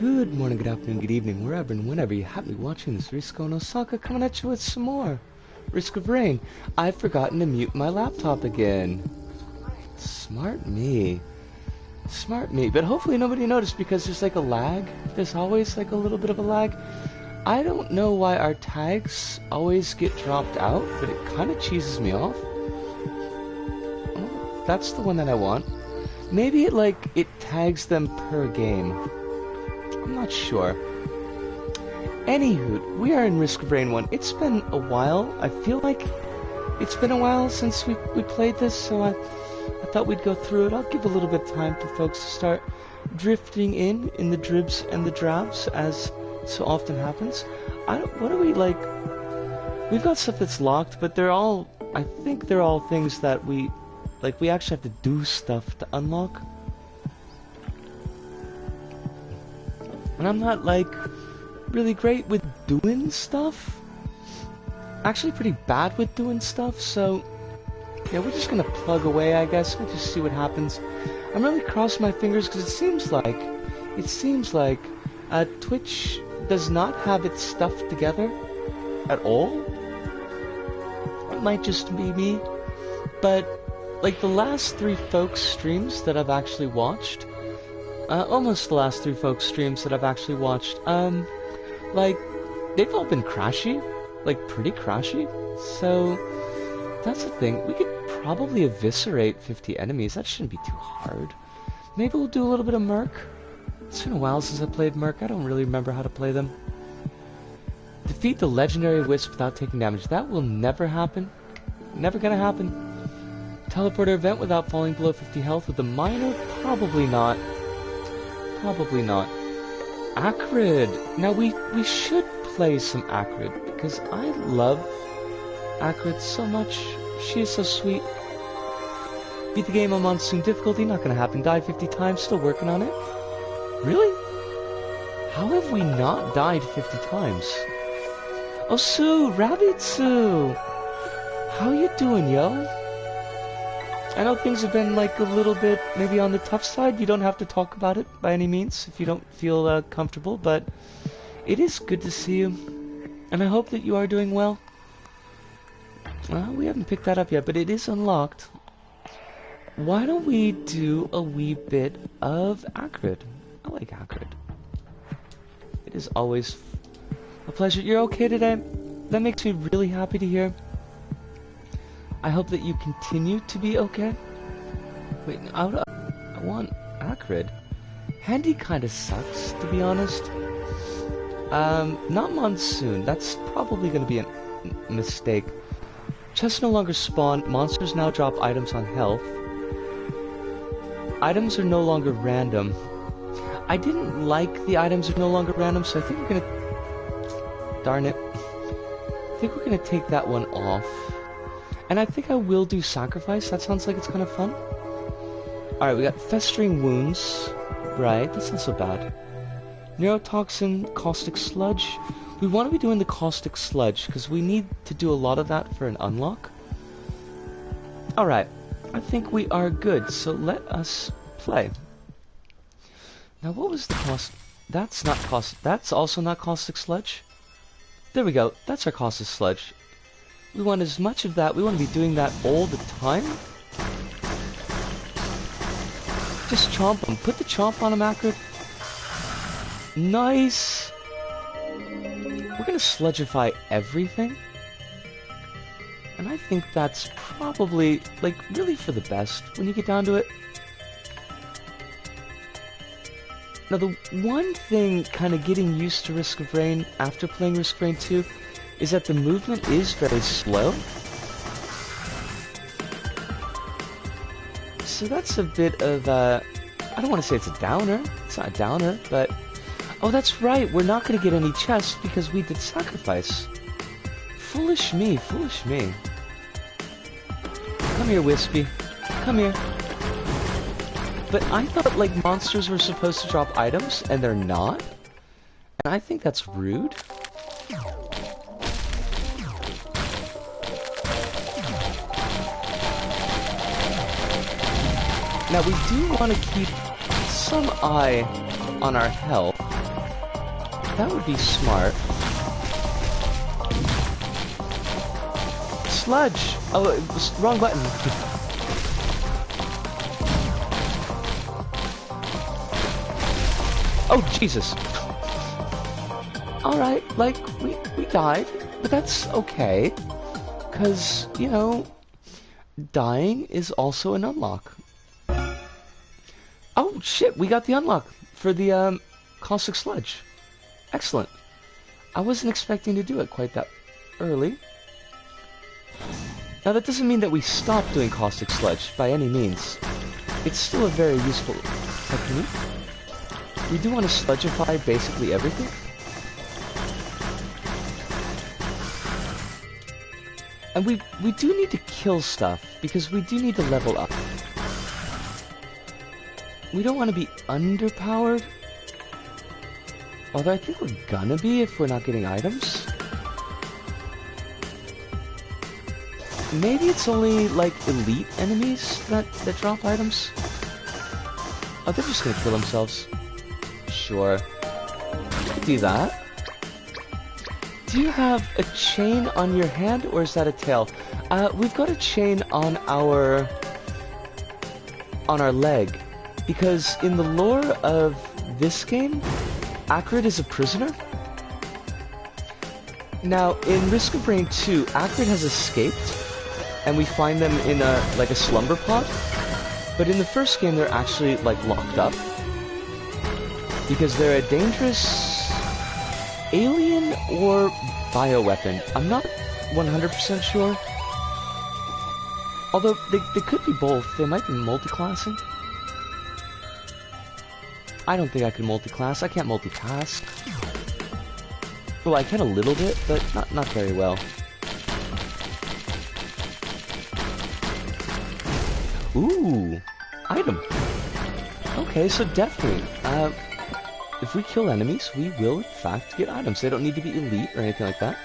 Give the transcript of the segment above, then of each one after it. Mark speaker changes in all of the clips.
Speaker 1: Good morning, good afternoon, good evening, wherever and whenever you have me watching this. Risco and Osaka coming at you with some more Risk of Rain. I've forgotten to mute my laptop again. Smart me. Smart me. But hopefully nobody noticed because there's like a lag. There's always like a little bit of a lag. I don't know why our tags always get dropped out, but it kind of cheeses me off. Oh, that's the one that I want. Maybe it tags them per game. I'm not sure. Anywho, we are in Risk of Rain 1. It's been a while. I feel like it's been a while since we played this, so I thought we'd go through it. I'll give a little bit of time for folks to start drifting in the dribs and the drabs, as so often happens. What are we like? We've got stuff that's locked, but I think they're all things that we actually have to do stuff to unlock. And I'm not really great with doing stuff. Actually pretty bad with doing stuff, so yeah, we're just gonna plug away, I guess. We'll just see what happens. I'm really crossing my fingers because it seems like Twitch does not have its stuff together at all. It might just be me, but like the last 3 folks' streams that I've actually watched, almost the last 3 folks' streams that I've actually watched, they've all been crashy, pretty crashy. So that's the thing. We could probably eviscerate 50 enemies. That shouldn't be too hard. Maybe we'll do a little bit of Merc. It's been a while since I played Merc. I don't really remember how to play them. Defeat the legendary Wisp without taking damage. That will never happen. Never gonna happen. Teleporter event without falling below 50 health with the miner? Probably not. Probably not. Acrid. Now we should play some Acrid because I love Acrid so much. She is so sweet. Beat the game on Monsoon difficulty. Not gonna happen. Died 50 times. Still working on it. Really? How have we not died 50 times? Oh, Sue! Rabbit Sue! How you doing, yo? I know things have been a little bit maybe on the tough side. You don't have to talk about it by any means if you don't feel comfortable, but it is good to see you. And I hope that you are doing well. We haven't picked that up yet, but it is unlocked. Why don't we do a wee bit of Acrid? I like Acrid. It is always a pleasure. You're okay today? That makes me really happy to hear. I hope that you continue to be okay. Wait, I want Acrid. Handy kinda sucks, to be honest. Not Monsoon. That's probably gonna be a mistake. Chests no longer spawn. Monsters now drop items on health. Items are no longer random. I didn't like the items are no longer random, so I think we're gonna... Darn it. I think we're gonna take that one off. And I think I will do Sacrifice. That sounds like it's kind of fun. Alright, we got Festering Wounds. Right, that's not so bad. Neurotoxin, Caustic Sludge. We want to be doing the Caustic Sludge, because we need to do a lot of that for an unlock. Alright, I think we are good, so let us play. Now, what was the cost? That's not Caustic... That's also not Caustic Sludge? There we go. That's our Caustic Sludge. We want as much of that. We want to be doing that all the time. Just chomp them. Put the chomp on them, Acrid. Nice. We're going to sludgeify everything. And I think that's probably, really for the best when you get down to it. Now, the one thing kind of getting used to Risk of Rain after playing Risk of Rain 2 is that the movement is very slow. So that's a bit of I don't want to say it's a downer. It's not a downer, but... Oh, that's right. We're not going to get any chests because we did Sacrifice. Foolish me. Foolish me. Come here, Wispy. Come here. But I thought, monsters were supposed to drop items, and they're not. And I think that's rude. Now we do want to keep some eye on our health. That would be smart. Sludge! Oh, it was wrong button. Oh, Jesus. Alright, like, we died, but that's okay. Because, you know, dying is also an unlock. Oh, shit, we got the unlock for the, caustic sludge. Excellent. I wasn't expecting to do it quite that early. Now, that doesn't mean that we stop doing caustic sludge, by any means. It's still a very useful technique. We do want to sludgeify basically everything. And we do need to kill stuff, because we do need to level up. We don't want to be underpowered. Although I think we're gonna be if we're not getting items. Maybe it's only, like, elite enemies that drop items? Oh, they're just gonna kill themselves. Sure. You could do that. Do you have a chain on your hand, or is that a tail? We've got a chain on our leg. Because in the lore of this game, Acrid is a prisoner. Now, in Risk of Rain 2, Acrid has escaped, and we find them in a slumber pod. But in the first game, they're actually, like, locked up. Because they're a dangerous alien or bioweapon. I'm not 100% sure. Although, they could be both. They might be multiclassing. I don't think I can multiclass. I can't multitask. Well, I can a little bit, but not very well. Ooh, item. Okay, so definitely, if we kill enemies, we will in fact get items. They don't need to be elite or anything like that.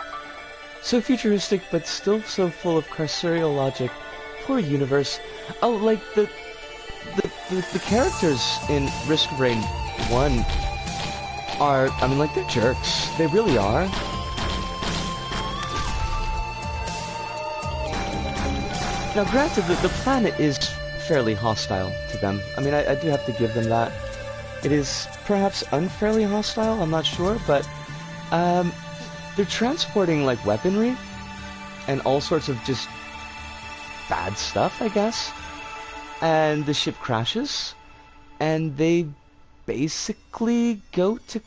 Speaker 1: So futuristic, but still so full of carceral logic. Poor universe. Oh, like the characters in Risk of Rain 1 are, I mean, like, they're jerks. They really are. Now, granted, the planet is fairly hostile to them. I mean, I do have to give them that. It is perhaps unfairly hostile, I'm not sure, but they're transporting, like, weaponry and all sorts of just bad stuff, I guess. And the ship crashes, and they basically go to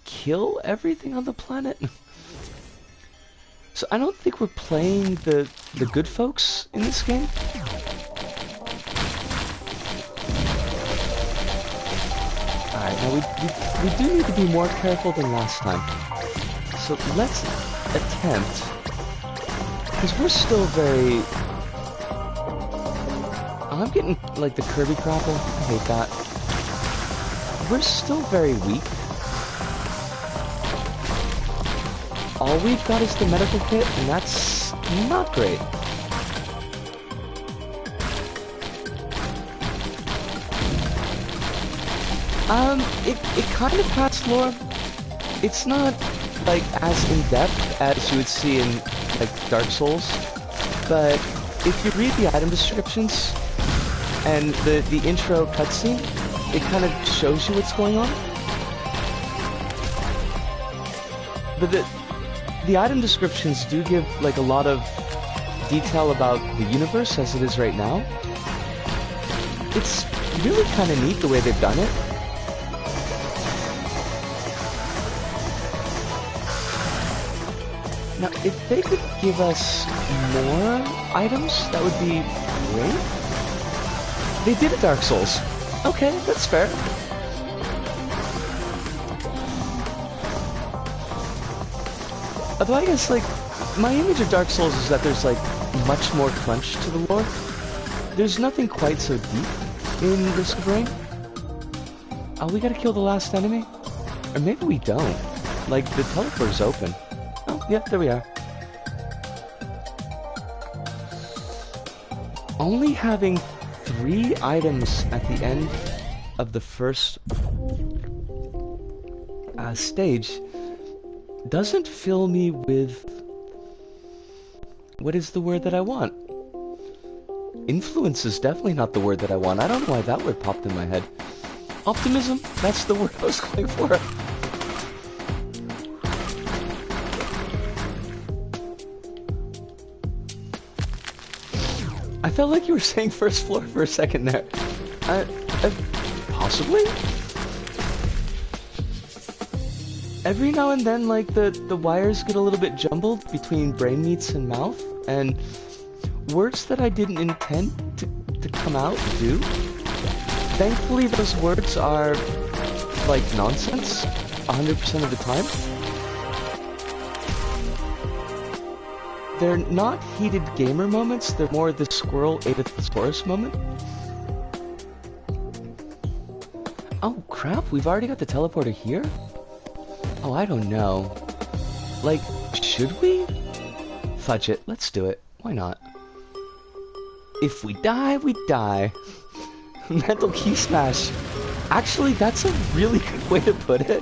Speaker 1: kill everything on the planet. So I don't think we're playing the good folks in this game. Alright, now we do need to be more careful than last time. So let's attempt, because we're still very... I'm getting, like, the Kirby grapple. I hate that. We're still very weak. All we've got is the medical kit, and that's not great. It kind of has lore. It's not, like, as in-depth as you would see in, like, Dark Souls, but if you read the item descriptions, and the intro cutscene, it kind of shows you what's going on. But the item descriptions do give, like, a lot of detail about the universe as it is right now. It's really kind of neat the way they've done it. Now, if they could give us more items, that would be great. They did a Dark Souls. Okay, that's fair. Although I guess, like, my image of Dark Souls is that there's, like, much more crunch to the lore. There's nothing quite so deep in Risk of Rain. Oh, we gotta kill the last enemy? Or maybe we don't. Like, the teleport's open. Oh, yeah, there we are. Only having 3 items at the end of the first stage doesn't fill me with... What is the word that I want? Influence is definitely not the word that I want. I don't know why that word popped in my head. Optimism? That's the word I was going for. I felt like you were saying first floor for a second there. Possibly? Every now and then, like, the wires get a little bit jumbled between brain meats and mouth, and words that I didn't intend to come out do. Thankfully, those words are, like, nonsense 100% of the time. They're not heated gamer moments, they're more the squirrel ate a thesaurus moment. Oh crap, we've already got the teleporter here? Oh, I don't know. Like, should we? Fudge it, let's do it. Why not? If we die, we die. Mental key smash. Actually, that's a really good way to put it.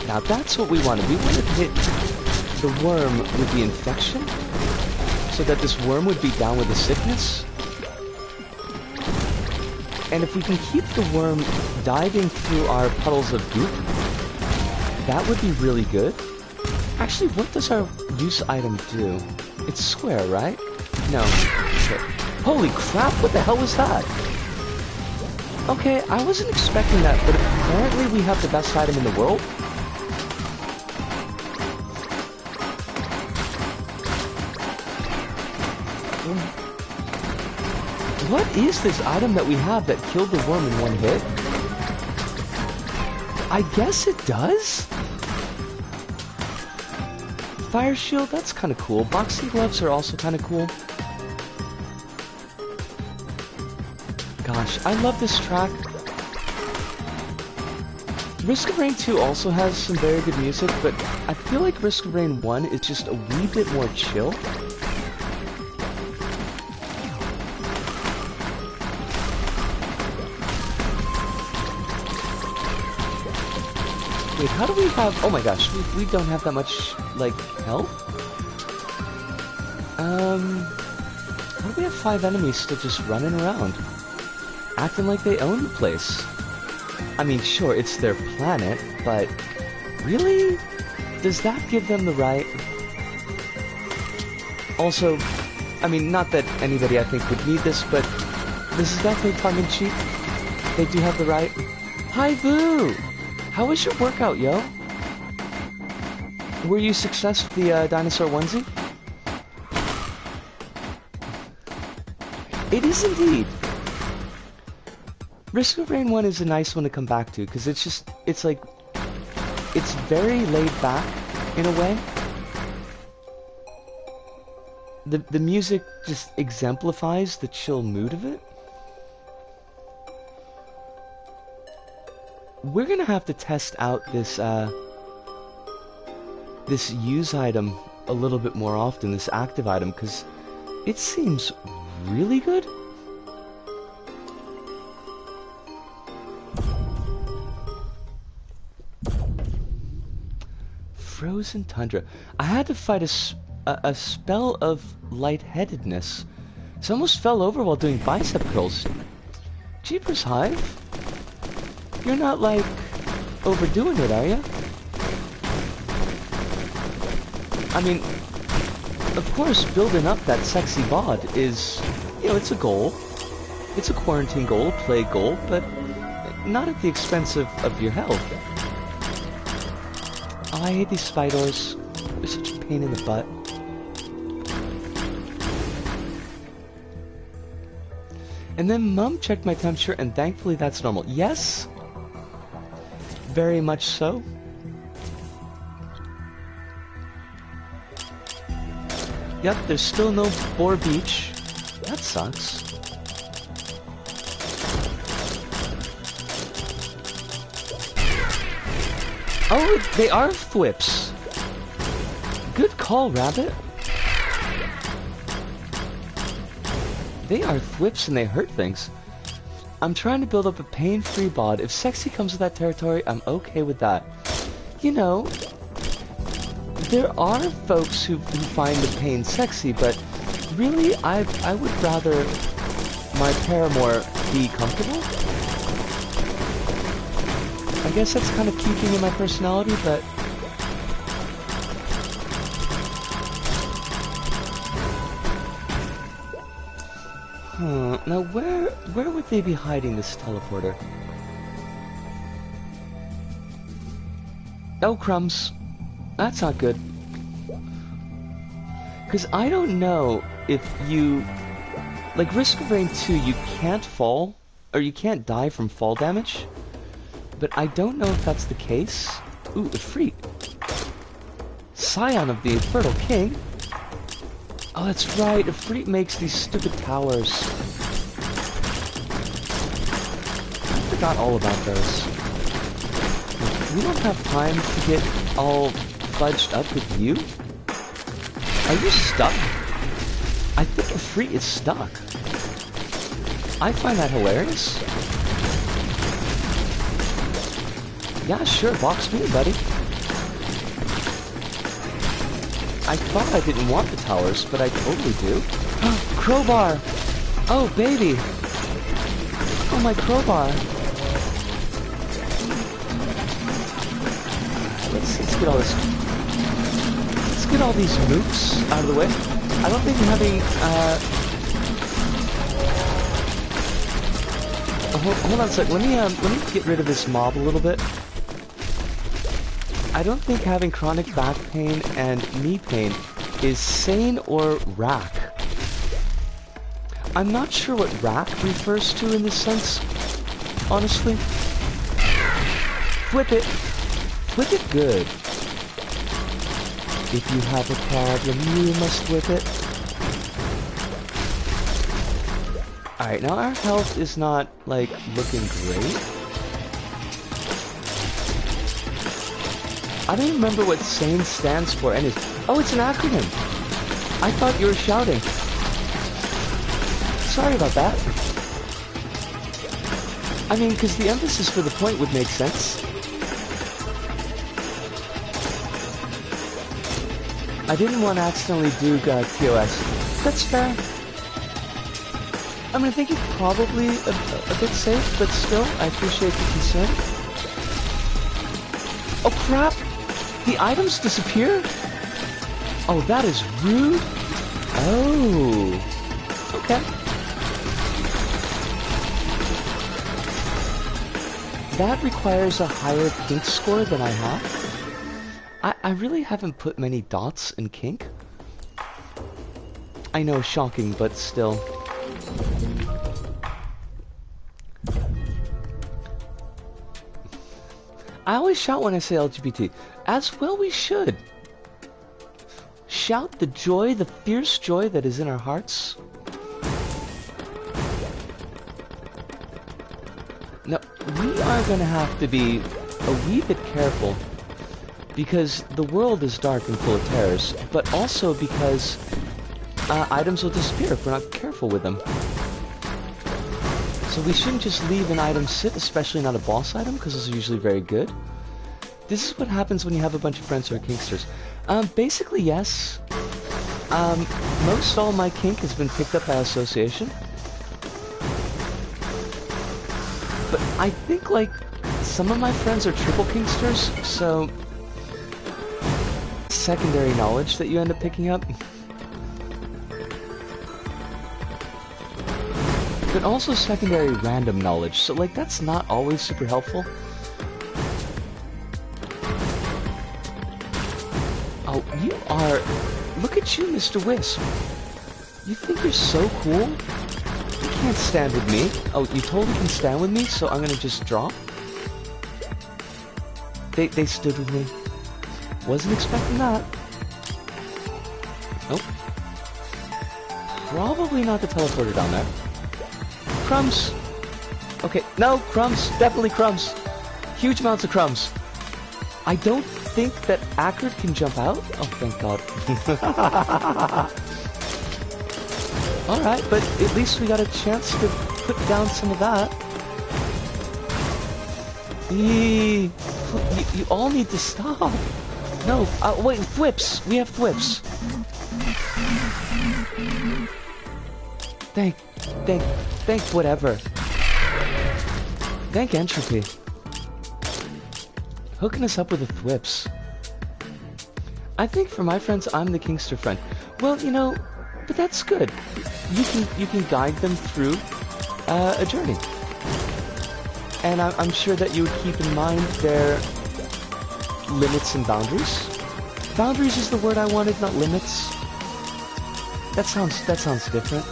Speaker 1: Now that's what we wanted. We wanted to hit the worm with the infection, so that this worm would be down with the sickness. And if we can keep the worm diving through our puddles of goop, that would be really good. Actually, what does our use item do? It's square, right? No. Okay. Holy crap, what the hell was that? Okay, I wasn't expecting that, but apparently we have the best item in the world. What is this item that we have that killed the worm in one hit? I guess it does? Fire shield, that's kind of cool. Boxing gloves are also kind of cool. Gosh, I love this track. Risk of Rain 2 also has some very good music, but I feel like Risk of Rain 1 is just a wee bit more chill. Wait, how do we have... Oh my gosh, we don't have that much, like, health? How do we have 5 enemies still just running around? Acting like they own the place. I mean, sure, it's their planet, but... Really? Does that give them the right? Also, I mean, not that anybody I think would need this, but... This is definitely tongue-in-cheek. They do have the right. Hi, Boo! How was your workout, yo? Were you successful with the dinosaur onesie? It is indeed. Risk of Rain 1 is a nice one to come back to, because it's just, it's like, it's very laid back, in a way. The music just exemplifies the chill mood of it. We're gonna have to test out this, this use item a little bit more often, this active item, because it seems really good. Frozen Tundra. I had to fight a spell of lightheadedness. So I almost fell over while doing bicep curls. Jeepers Hive? You're not, like, overdoing it, are you? I mean, of course, building up that sexy bod is, you know, it's a goal. It's a quarantine goal, a play goal, but not at the expense of your health. Oh, I hate these spiders. They're such a pain in the butt. And then Mum checked my temperature, and thankfully that's normal. Yes? Very much so. Yep, there's still no Boar Beach. That sucks. Oh, they are thwips. Good call, Rabbit. They are thwips and they hurt things. I'm trying to build up a pain-free bod. If sexy comes with that territory, I'm okay with that. You know, there are folks who find the pain sexy, but really, I would rather my paramour be comfortable. I guess that's kind of keeping in my personality, but... Now where would they be hiding this teleporter? Oh, crumbs. That's not good. Because I don't know if you... Like, Risk of Rain 2, you can't fall, or you can't die from fall damage. But I don't know if that's the case. Ooh, Ifrit. Scion of the Fertile King. Oh, that's right. Ifrit makes these stupid towers. I forgot all about those. We don't have time to get all fudged up with you. Are you stuck? I think Ifrit is stuck. I find that hilarious. Yeah, sure, box me, buddy. I thought I didn't want the towers, but I totally do. Crowbar! Oh, baby! Oh, my crowbar! Let's get all this... Let's get all these mooks out of the way. I don't think having, hold on a sec. Let me get rid of this mob a little bit. I don't think having chronic back pain and knee pain is sane or rack. I'm not sure what rack refers to in this sense, honestly. Flip it. Flip it good. If you have a problem, you must whip it. Alright, now our health is not, like, looking great. I don't remember what SANE stands for, and oh, it's an acronym! I thought you were shouting. Sorry about that. I mean, because the emphasis for the point would make sense. I didn't want to accidentally do TOS. That's fair. I mean, I think it's probably a bit safe, but still, I appreciate the concern. Oh crap! The items disappear? Oh, that is rude. Oh. Okay. That requires a higher kink score than I have. I really haven't put many dots in kink. I know, shocking, but still. I always shout when I say LGBT. As well we should. Shout the joy, the fierce joy that is in our hearts. Now, we are going to have to be a wee bit careful. Because the world is dark and full of terrors, but also because items will disappear if we're not careful with them. So we shouldn't just leave an item sit, especially not a boss item, because those are usually very good. This is what happens when you have a bunch of friends who are kinksters. Basically, yes. Most all my kink has been picked up by association. But I think, like, some of my friends are triple kinksters, so... secondary knowledge that you end up picking up. But also secondary random knowledge, so like that's not always super helpful. Oh, you are... Look at you, Mr. Wisp. You think you're so cool? You can't stand with me. Oh, you totally can stand with me, so I'm gonna just drop. They stood with me. Wasn't expecting that. Nope. Probably not the teleporter down there. Crumbs! Okay, no, crumbs. Definitely crumbs. Huge amounts of crumbs. I don't think that Akrid can jump out. Oh, thank God. Alright, but at least we got a chance to put down some of that. You all need to stop. No, wait, thwips. We have thwips. Thank whatever. Thank Entropy. Hooking us up with the thwips. I think for my friends, I'm the Kingster friend. Well, you know, but that's good. You can guide them through a journey. And I'm sure that you would keep in mind their limits and boundaries. Boundaries is the word I wanted, not limits. That sounds different.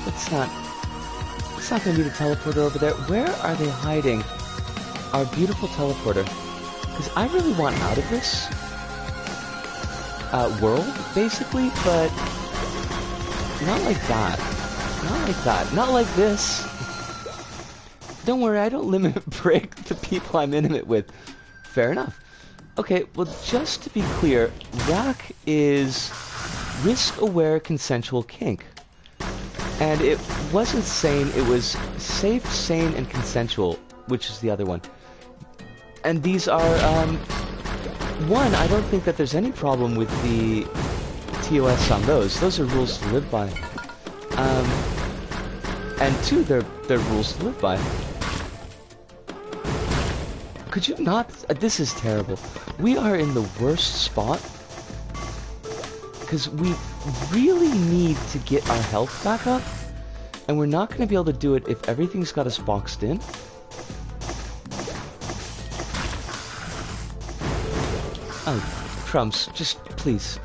Speaker 1: It's not gonna be the teleporter over there. Where are they hiding our beautiful teleporter? Because I really want out of this world, basically, but not like that. Not like that. Not like this. Don't worry, I don't limit break the people I'm intimate with. Fair enough. Okay, well, just to be clear, Rack is risk-aware consensual kink. And it wasn't sane, it was safe, sane, and consensual, which is the other one. And these are, one, I don't think that there's any problem with the TOS on those. Those are rules to live by. And two, they're rules to live by. Could you not? This is terrible. We are in the worst spot. Because we really need to get our health back up. And we're not going to be able to do it if everything's got us boxed in. Oh, crumbs. Just, please.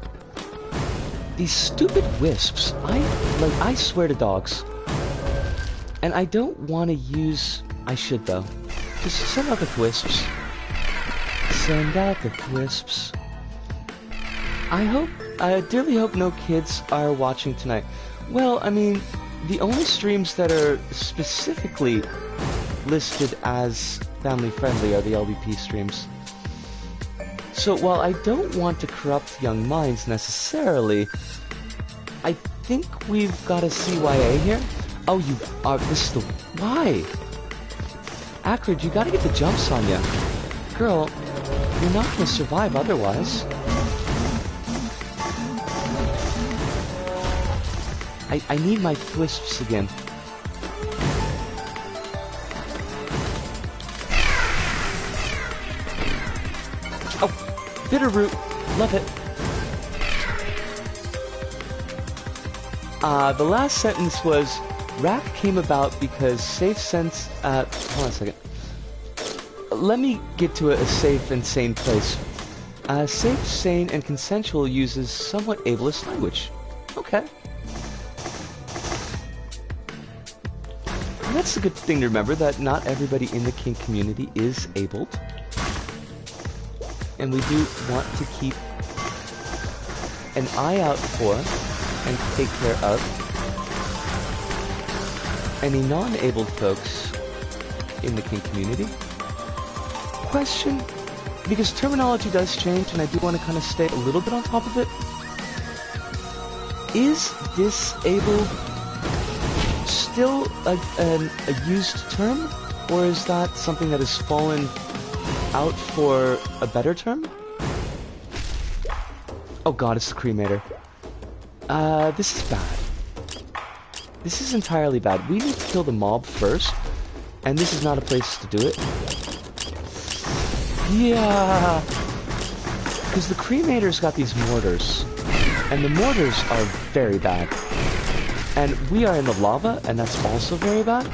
Speaker 1: These stupid wisps. I swear to dogs. And I don't want to use... I should, though. Just send out the wisps. Send out the wisps. I dearly hope no kids are watching tonight. Well, I mean, the only streams that are specifically listed as family-friendly are the LBP streams. So while I don't want to corrupt young minds necessarily, I think we've got a CYA here. Oh, you are... This is the... Why? Acrid, you gotta get the jumps on ya. Girl, you're not gonna survive otherwise. I need my twists again. Oh, Bitterroot. Love it. The last sentence was, Rack came about because safe sense... hold on a second. Let me get to a safe and sane place. Safe, sane, and consensual uses somewhat ableist language. Okay. And that's a good thing to remember, that not everybody in the kink community is abled. And we do want to keep an eye out for and take care of any non-abled folks in the kink community. Question, because terminology does change and I do want to kind of stay a little bit on top of it. Is disabled still a used term, or is that something that has fallen out for a better term? Oh god, it's the cremator. This is bad. This is entirely bad. We need to kill the mob first, and this is not a place to do it. Yeah! Because the cremator's got these mortars, and the mortars are very bad. And we are in the lava, and that's also very bad.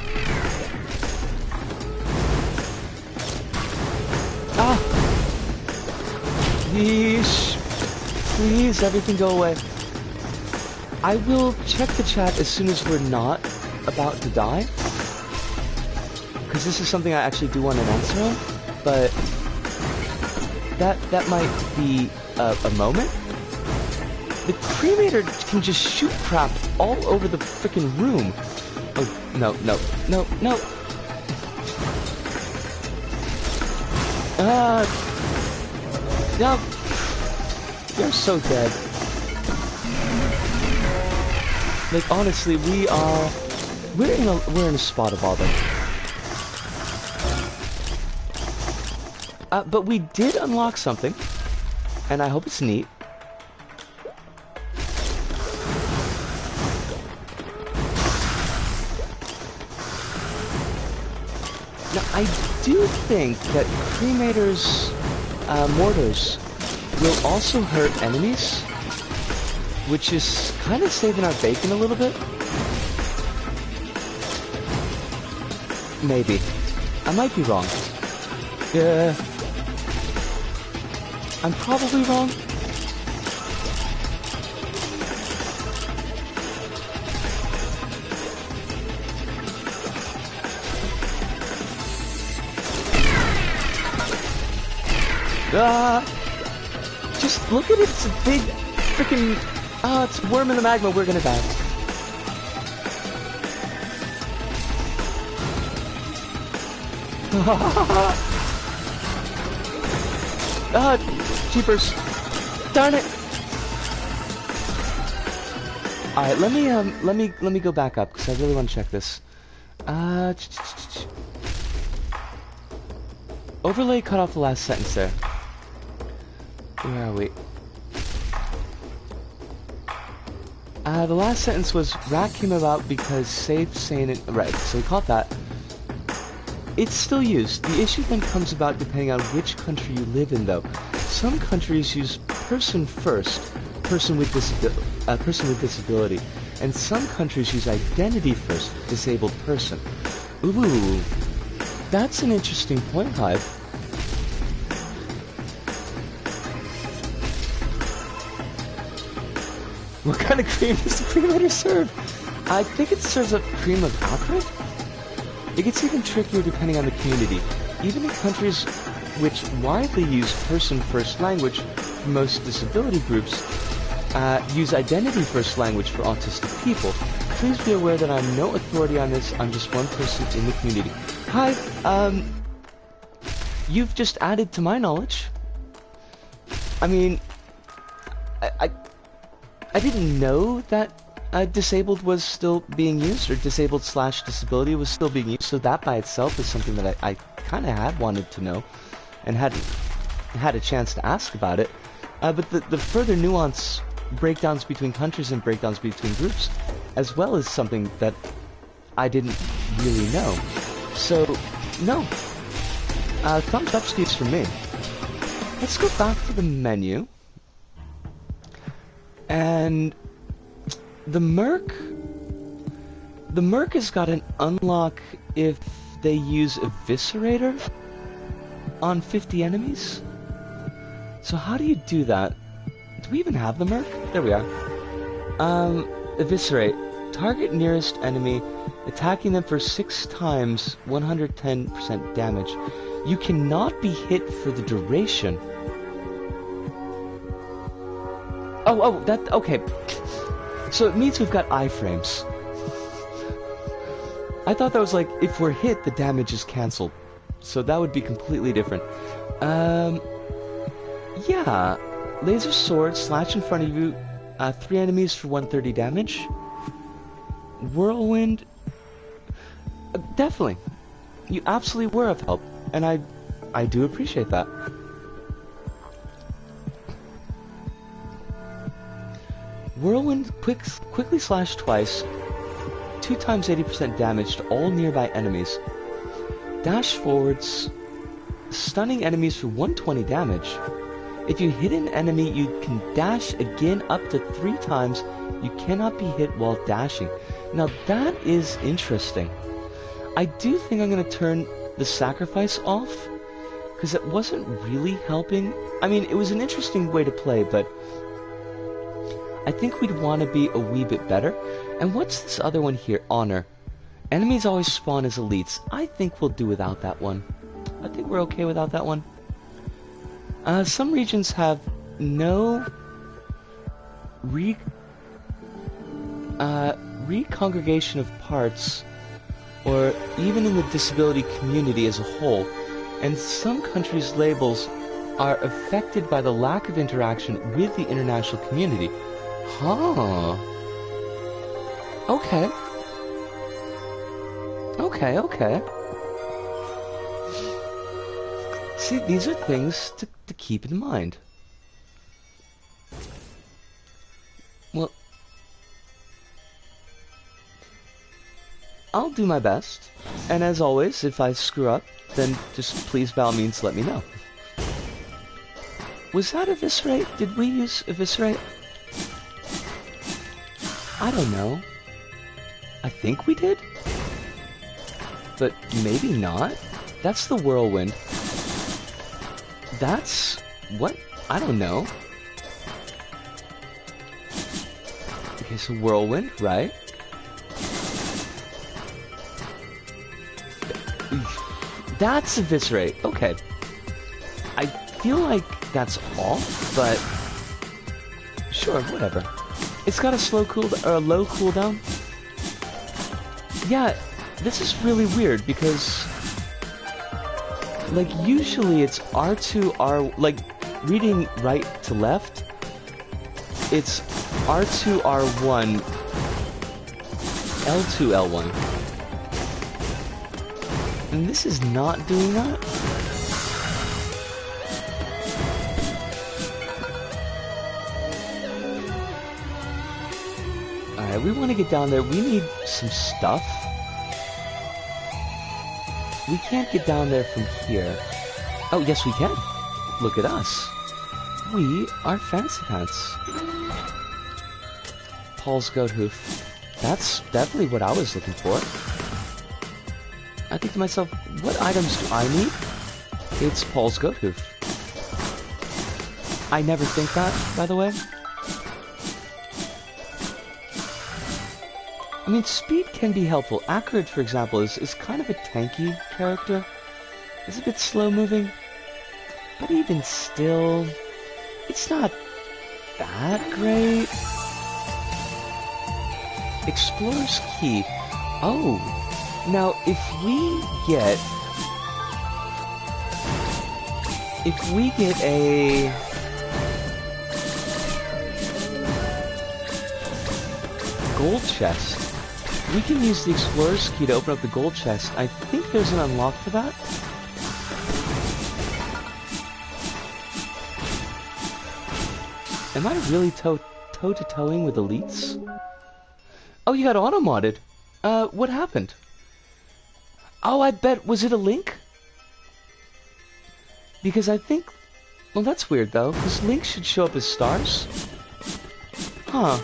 Speaker 1: Ah! Yeesh! Please, everything go away. I will check the chat as soon as we're not about to die. Because this is something I actually do want an answer on. But that might be a moment. The cremator can just shoot crap all over the frickin' room. Oh, no. No. You're so dead. Like, honestly, we're in a spot of bother. But we did unlock something, and I hope it's neat. Now, I do think that Cremator's mortars will also hurt enemies, which is kind of saving our bacon a little bit. Maybe. I might be wrong. Yeah. I'm probably wrong. Just look at it, it's a big freaking... it's a worm in the magma, we're gonna die. Jeepers. Darn it! Alright, let me go back up, because I really want to check this. Overlay cut off the last sentence there. Where are we? The last sentence was, Rat came about because safe, sane, and... Right, so we caught that. It's still used. The issue then comes about depending on which country you live in, though. Some countries use person first, person with disability, and some countries use identity first, disabled person. Ooh, that's an interesting point, Hive. What kind of cream does the cremator serve? I think it serves up cream of alkaline? It gets even trickier depending on the community. Even in countries which widely use person-first language for most disability groups, use identity-first language for autistic people. Please be aware that I'm no authority on this, I'm just one person in the community. Hi, you've just added to my knowledge. I mean, I didn't know that disabled was still being used, or disabled / disability was still being used, so that by itself is something that I kind of had wanted to know, and hadn't had a chance to ask about it. But the further nuance breakdowns between countries and breakdowns between groups, as well, is something that I didn't really know. So, no. Thumbs up skis for me. Let's go back to the menu. And the Merc has got an unlock if they use Eviscerator on 50 enemies. So how do you do that? Do we even have the Merc? There we are. Eviscerate. Target nearest enemy, attacking them for 6 times 110% damage. You cannot be hit for the duration. Oh, that, okay. So it means we've got iframes. I thought that was like, if we're hit, the damage is cancelled. So that would be completely different. Yeah. Laser sword, slash in front of you, 3 enemies for 130 damage. Whirlwind. Definitely. You absolutely were of help. And I do appreciate that. Whirlwind quickly slash twice, 2 times 80% damage to all nearby enemies. Dash forwards, stunning enemies for 120 damage. If you hit an enemy, you can dash again up to 3 times. You cannot be hit while dashing. Now that is interesting. I do think I'm going to turn the sacrifice off, because it wasn't really helping. I mean, it was an interesting way to play, but I think we'd want to be a wee bit better. And what's this other one here? Honor. Enemies always spawn as elites. I think we'll do without that one. I think we're okay without that one. Some regions have no recongregation of parts, or even in the disability community as a whole, and some countries' labels are affected by the lack of interaction with the international community. Huh. Okay. Okay, okay. See, these are things to keep in mind. Well, I'll do my best. And as always, if I screw up, then just please by all means let me know. Was that eviscerate? Did we use eviscerate? I don't know. I think we did? But maybe not? That's the whirlwind. That's... what? I don't know. Okay, so whirlwind, right? That's eviscerate. Okay. I feel like that's all, but... sure, whatever. It's got a slow cool... or a low cooldown. Yeah, this is really weird because... like, usually it's R2, R... like, reading right to left, it's R2, R1, L2, L1. And this is not doing that? Alright, we want to get down there. We need some stuff. We can't get down there from here. Oh, yes we can. Look at us. We are Fancy Pants. Paul's goat hoof. That's definitely what I was looking for. I think to myself, what items do I need? It's Paul's goat hoof. I never think that, by the way. I mean, speed can be helpful. Accurate, for example, is kind of a tanky character. It's a bit slow moving. But even still, it's not that great. Explorer's Key. Oh. Now, if we get a... gold chest, we can use the Explorer's Key to open up the gold chest. I think there's an unlock for that. Am I really toe-to-toeing with elites? Oh, you got auto-modded. What happened? Oh, I bet, was it a link? Because I think... well, that's weird, though, because links should show up as stars. Huh.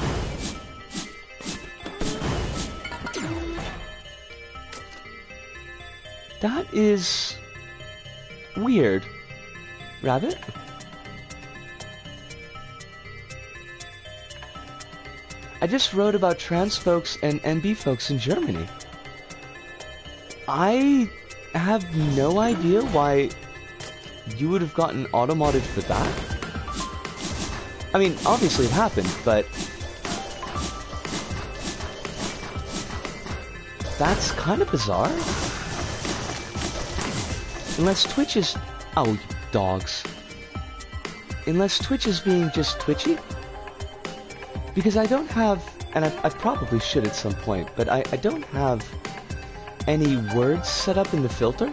Speaker 1: That is... weird. Rabbit? I just wrote about trans folks and NB folks in Germany. I have no idea why you would have gotten auto-modded for that. I mean, obviously it happened, but... that's kind of bizarre. Unless Twitch is... oh, you dogs. Unless Twitch is being just twitchy? Because I don't have... and I probably should at some point, but I don't have... any words set up in the filter?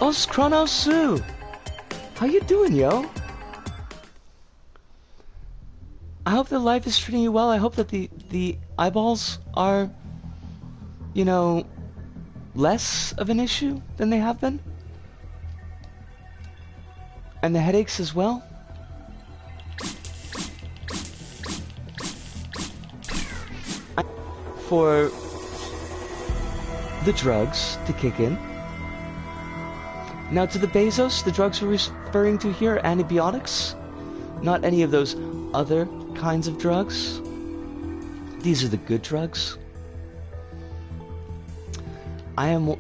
Speaker 1: Oh, Chronos Sue! How you doing, yo? I hope that life is treating you well. I hope that the eyeballs are, you know, less of an issue than they have been. And the headaches as well. For the drugs to kick in. Now, to the Bezos, the drugs we're referring to here are antibiotics, not any of those other kinds of drugs. These are the good drugs. I'm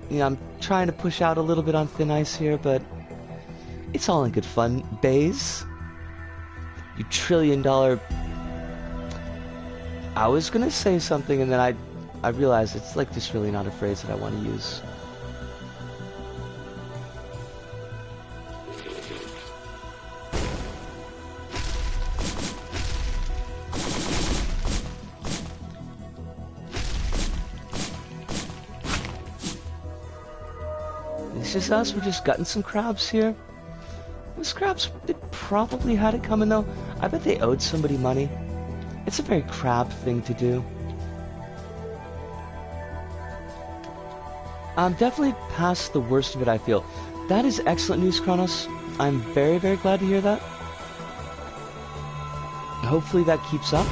Speaker 1: trying to push out a little bit on thin ice here, but it's all in good fun. Baze, you $1 trillion. I was gonna say something, and then I realized it's like just really not a phrase that I want to use. It's just us. We're just gutting some crabs here. Those crabs, they probably had it coming though. I bet they owed somebody money. It's a very crab thing to do. I'm definitely past the worst of it, I feel. That is excellent news, Kronos. I'm very, very glad to hear that. Hopefully that keeps up.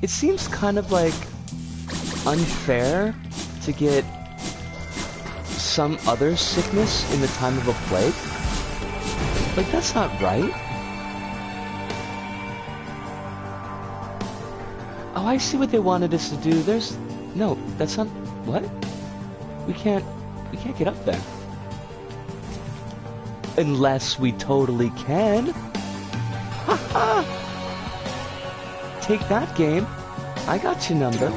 Speaker 1: It seems kind of like unfair to get some other sickness in the time of a plague. Like, that's not right. Oh, I see what they wanted us to do. There's... No, that's not... What? We can't get up there. Unless we totally can. Haha! Take that, game. I got your number.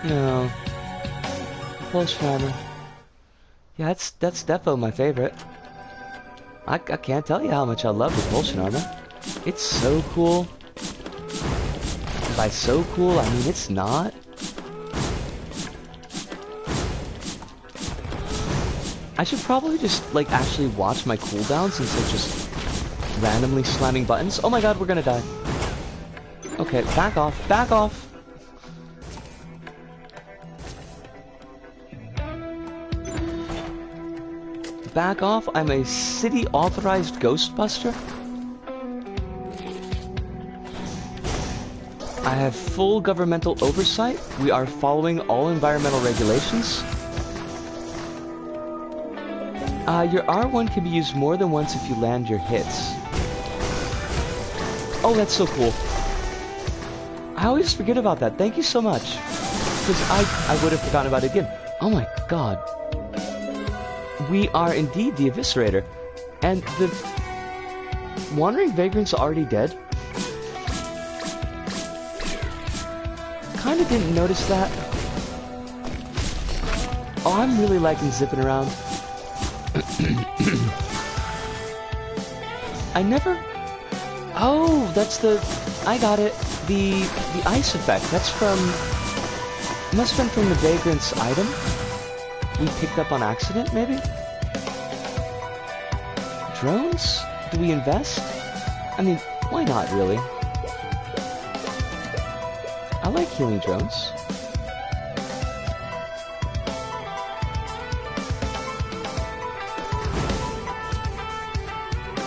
Speaker 1: No. Pulse Primer. Yeah, that's defo my favorite. I can't tell you how much I love the Propulsion Armor. It's so cool. And by so cool, I mean it's not. I should probably just, like, actually watch my cooldowns instead of just randomly slamming buttons. Oh my god, we're gonna die. Okay, back off, back off! Back off, I'm a city-authorized Ghostbuster. I have full governmental oversight. We are following all environmental regulations. Your R1 can be used more than once if you land your hits. Oh, that's so cool. I always forget about that. Thank you so much. Because I would have forgotten about it again. Oh my god. We are indeed the Eviscerator. And the Wandering Vagrant's already dead. Kinda didn't notice that. Oh, I'm really liking zipping around. I never... Oh, that's the... I got it. The ice effect. That's from... Must have been from the Vagrant's item. We picked up on accident, maybe? Drones? Do we invest? I mean, why not, really? I like healing drones.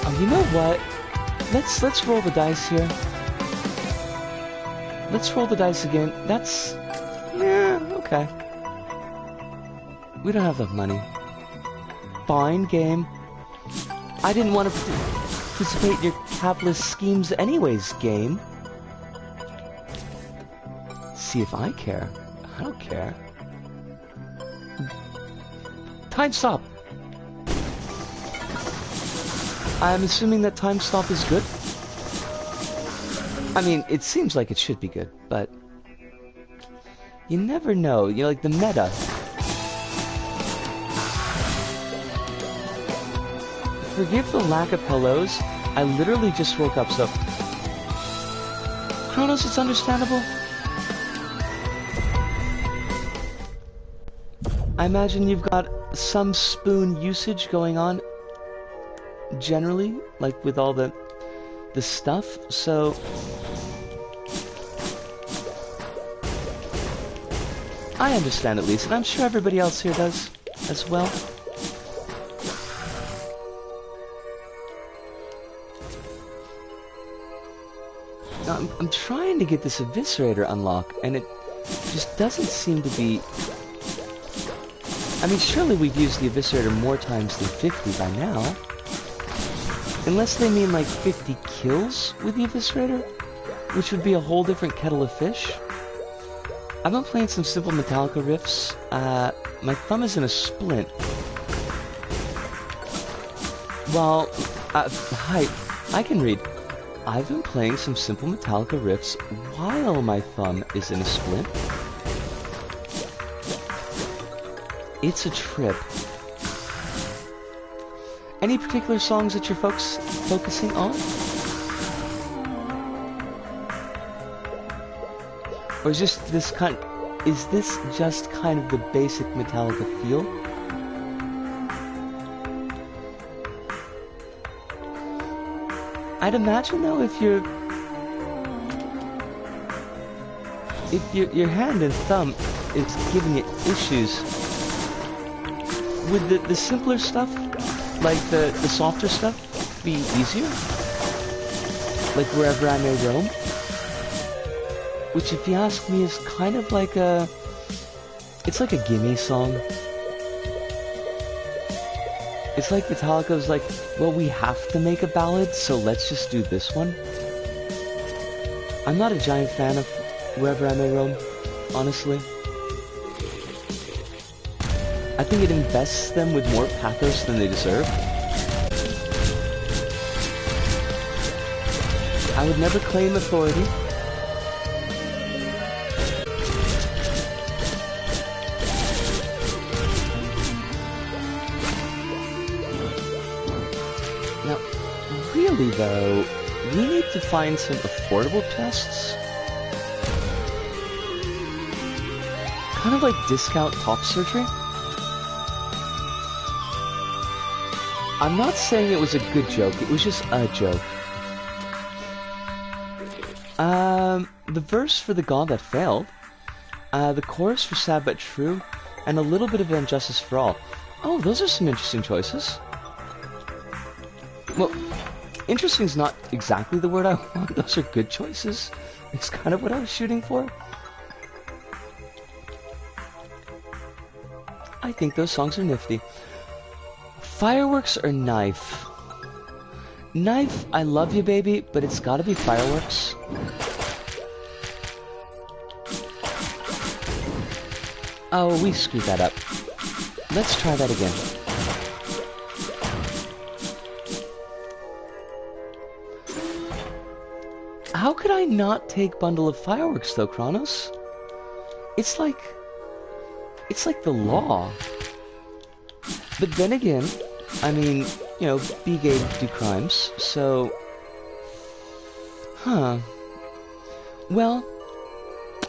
Speaker 1: Oh, you know what? Let's roll the dice here. Let's roll the dice again. That's... Yeah, okay. We don't have enough money. Fine, game. I didn't want to participate in your capitalist schemes anyways, game. See if I care. I don't care. Time stop! I'm assuming that time stop is good? I mean, it seems like it should be good, but... You never know. You know, like the meta. Forgive the lack of hellos. I literally just woke up, so... Kronos, it's understandable. I imagine you've got some spoon usage going on. Generally, like with all the stuff, so... I understand at least, and I'm sure everybody else here does as well. Now, I'm trying to get this Eviscerator unlocked, and it just doesn't seem to be... I mean, surely we've used the Eviscerator more times than 50 by now. Unless they mean like 50 kills with the Eviscerator, which would be a whole different kettle of fish. I've been playing some simple Metallica riffs. My thumb is in a splint. Well, hi, I can read. I've been playing some simple Metallica riffs while my thumb is in a splint. It's a trip. Any particular songs that you're focusing on? Or is this just kind of the basic Metallica feel? I'd imagine though if your hand and thumb is giving it issues, would the simpler stuff, like the softer stuff, be easier? Like Wherever I May Roam? Which, if you ask me, is kind of like it's like a gimme song. It's like Metallica's like, well, we have to make a ballad, so let's just do this one. I'm not a giant fan of Wherever I May Roam, honestly. I think it invests them with more pathos than they deserve. I would never claim authority. Now, really though, we need to find some affordable chests. Kind of like discount top surgery. I'm not saying it was a good joke, it was just a joke. The verse for The God That Failed, the chorus for Sad But True, and a little bit of Injustice for All. Oh, those are some interesting choices. Well, interesting is not exactly the word I want, those are good choices. It's kind of what I was shooting for. I think those songs are nifty. Fireworks or Knife? Knife, I love you, baby, but it's gotta be Fireworks. Oh, we screwed that up. Let's try that again. How could I not take Bundle of Fireworks, though, Kronos? It's like the law. But then again, I mean, you know, B gay do crimes, so... Huh. Well,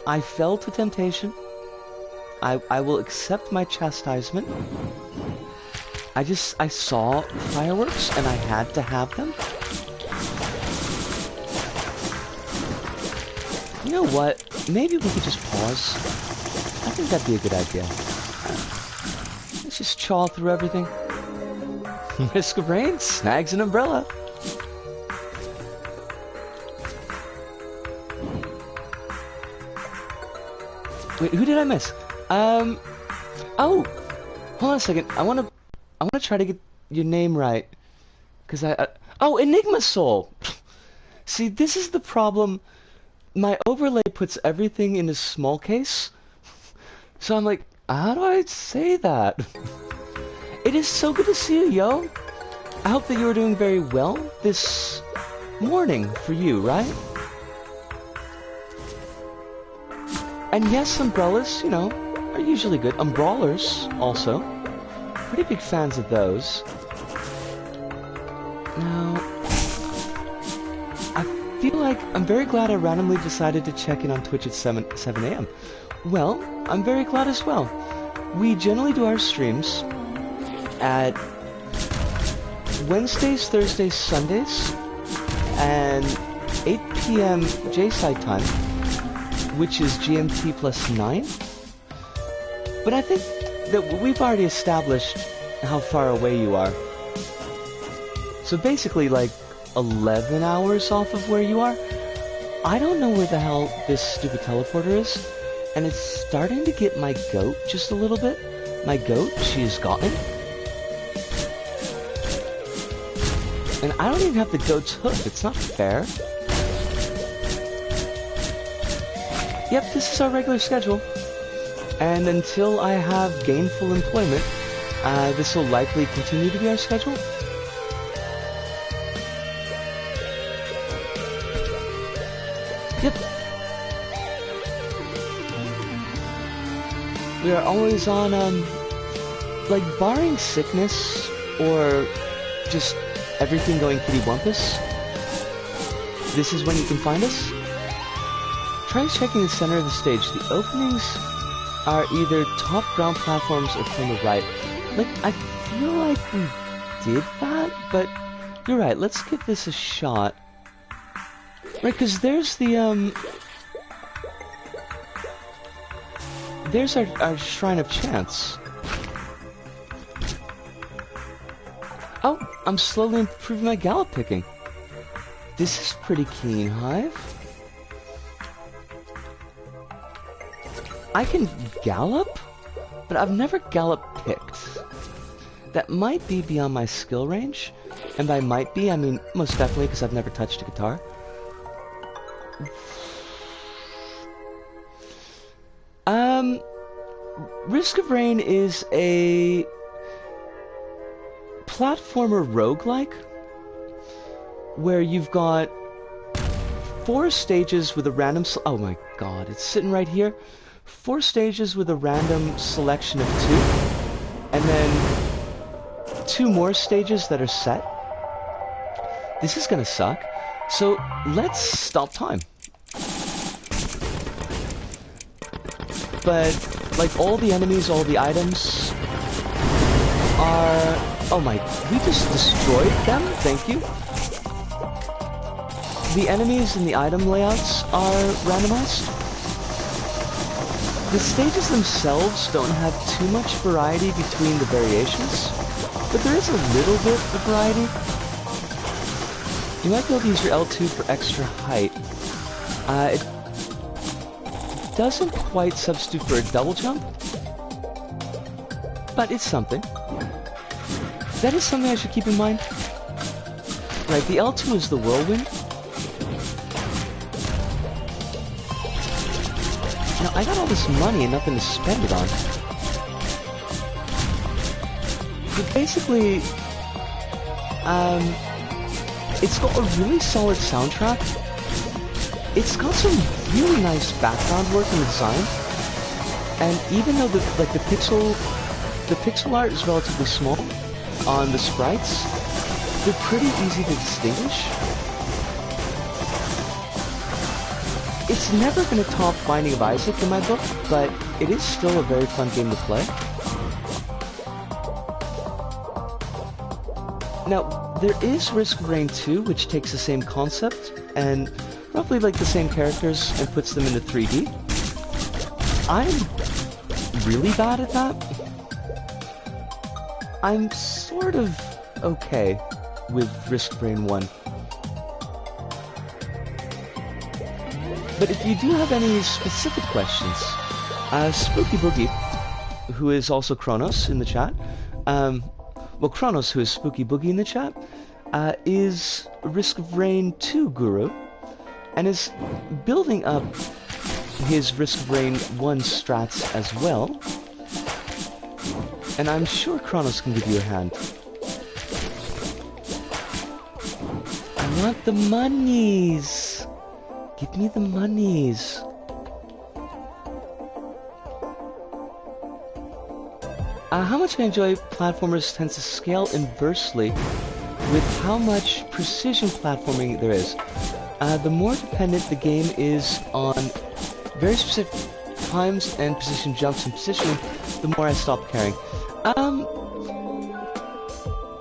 Speaker 1: I fell to temptation. I will accept my chastisement. I saw fireworks and I had to have them. You know what? Maybe we could just pause. I think that'd be a good idea. Let's just chaw through everything. Risk of rain, snags an umbrella. Wait, who did I miss? Oh, hold on a second. I wanna try to get your name right, cause oh, Enigma Soul. See, this is the problem. My overlay puts everything in a small case, so I'm like, how do I say that? It is so good to see you, yo. I hope that you are doing very well this morning for you, right? And yes, umbrellas, you know, are usually good. Umbrellers, also. Pretty big fans of those. Now, I feel like I'm very glad I randomly decided to check in on Twitch at 7 a.m. Well, I'm very glad as well. We generally do our streams at Wednesdays, Thursdays, Sundays, and 8 p.m. J-Side time, which is GMT plus 9. But I think that we've already established how far away you are. So basically, like, 11 hours off of where you are. I don't know where the hell this stupid teleporter is, and it's starting to get my goat just a little bit. My goat, she has gotten. And I don't even have the goat's hoof. It's not fair. Yep, this is our regular schedule. And until I have gainful employment, this will likely continue to be our schedule. Yep. We are always on, like, barring sickness or just everything going kitty wampus, this is when you can find us. Try checking the center of the stage. The openings are either top ground platforms or from the right. Like, I feel like we did that, but you're right, let's give this a shot. Right, because there's the, there's our Shrine of Chance. Oh, I'm slowly improving my gallop picking. This is pretty keen, Hive. I can gallop, but I've never gallop picked. That might be beyond my skill range, and by might be, I mean most definitely because I've never touched a guitar. Risk of Rain is a platformer roguelike where you've got 4 stages with a random oh my god, it's sitting right here. 4 stages with a random selection of 2, and then 2 more stages that are set. This is gonna suck, so let's stop time. But like all the enemies, all the items are... Oh my, we just destroyed them, thank you. The enemies and the item layouts are randomized. The stages themselves don't have too much variety between the variations, but there is a little bit of variety. You might be able to use your L2 for extra height. It doesn't quite substitute for a double jump, but it's something. That is something I should keep in mind. Right, the L2 is the whirlwind. Now, I got all this money and nothing to spend it on. But basically, it's got a really solid soundtrack. It's got some really nice background work and design. And even though the pixel art is relatively small on the sprites, they're pretty easy to distinguish. It's never going to top Binding of Isaac in my book, but it is still a very fun game to play. Now, there is Risk of Rain 2, which takes the same concept and roughly like the same characters and puts them into 3D. I'm really bad at that. I'm sort of okay with Risk of Rain 1. But if you do have any specific questions, Spooky Boogie, who is also Kronos in the chat, well, Kronos, who is Spooky Boogie in the chat, is Risk of Rain 2 guru, and is building up his Risk of Rain 1 strats as well. And I'm sure Kronos can give you a hand. I want the monies! Give me the monies. How much I enjoy platformers tends to scale inversely with how much precision platforming there is. The more dependent the game is on very specific times and position jumps and positioning, the more I stop caring.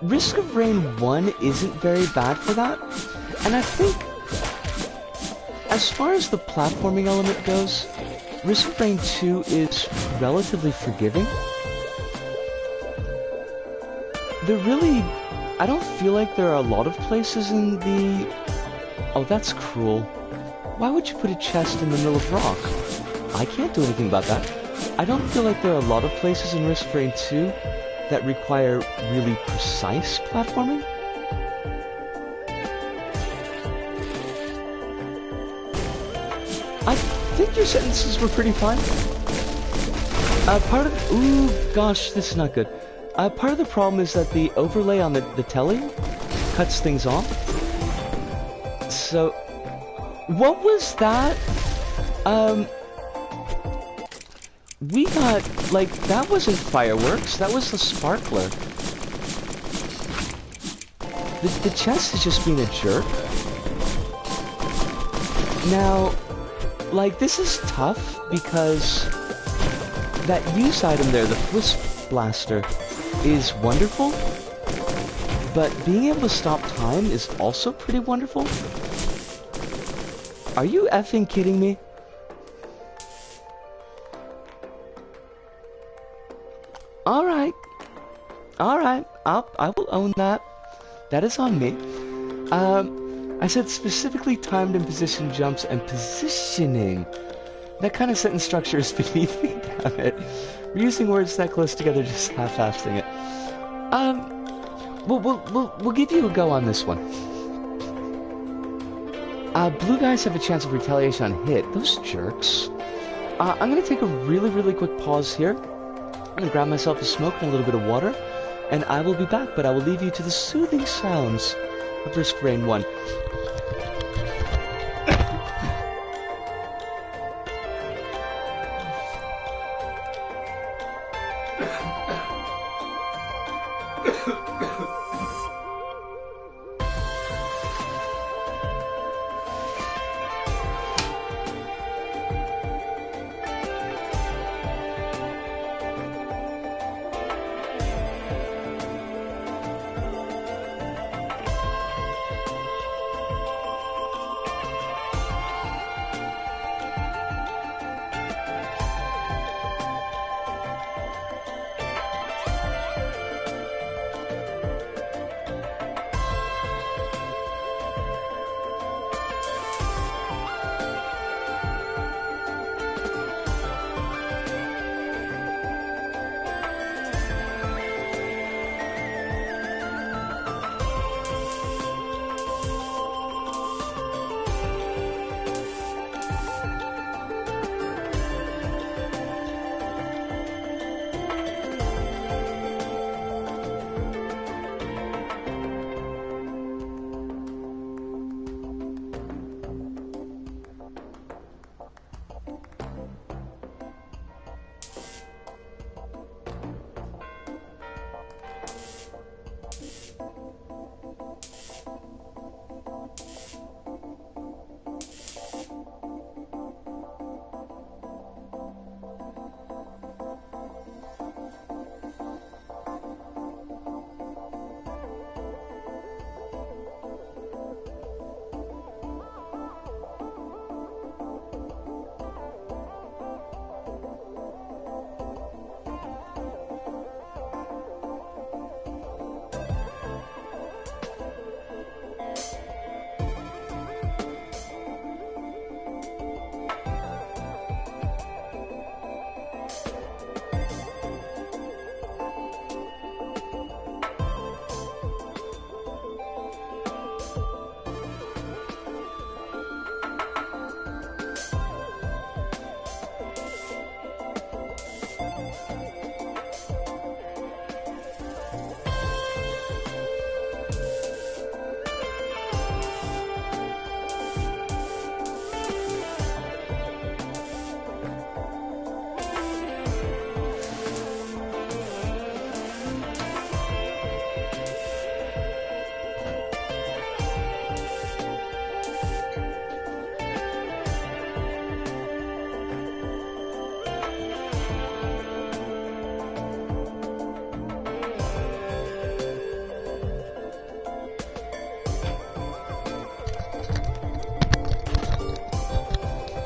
Speaker 1: Risk of Rain 1 isn't very bad for that, and I think as far as the platforming element goes, Risk of Rain 2 is relatively forgiving. I don't feel like there are a lot of places in the... Oh, that's cruel. Why would you put a chest in the middle of rock? I can't do anything about that. I don't feel like there are a lot of places in Risk of Rain 2 that require really precise platforming. I think your sentences were pretty fine. Ooh, gosh, this is not good. Part of the problem is that the overlay on the telly cuts things off. So, what was that? We got, like, that wasn't fireworks, that was the sparkler. The chest is just being a jerk. Now, like, this is tough because that use item there, the Wisp Blaster, is wonderful, but being able to stop time is also pretty wonderful. Are you effing kidding me? Alright. Alright, I will own that. That is on me. I said specifically timed and positioned jumps and positioning. That kind of sentence structure is beneath me, damn it. We're using words that close together, just half-assing it. We'll give you a go on this one. Blue guys have a chance of retaliation on hit. Those jerks. I'm gonna take a really quick pause here. I'm gonna grab myself a smoke and a little bit of water, and I will be back, but I will leave you to the soothing sounds of Risk Rain 1.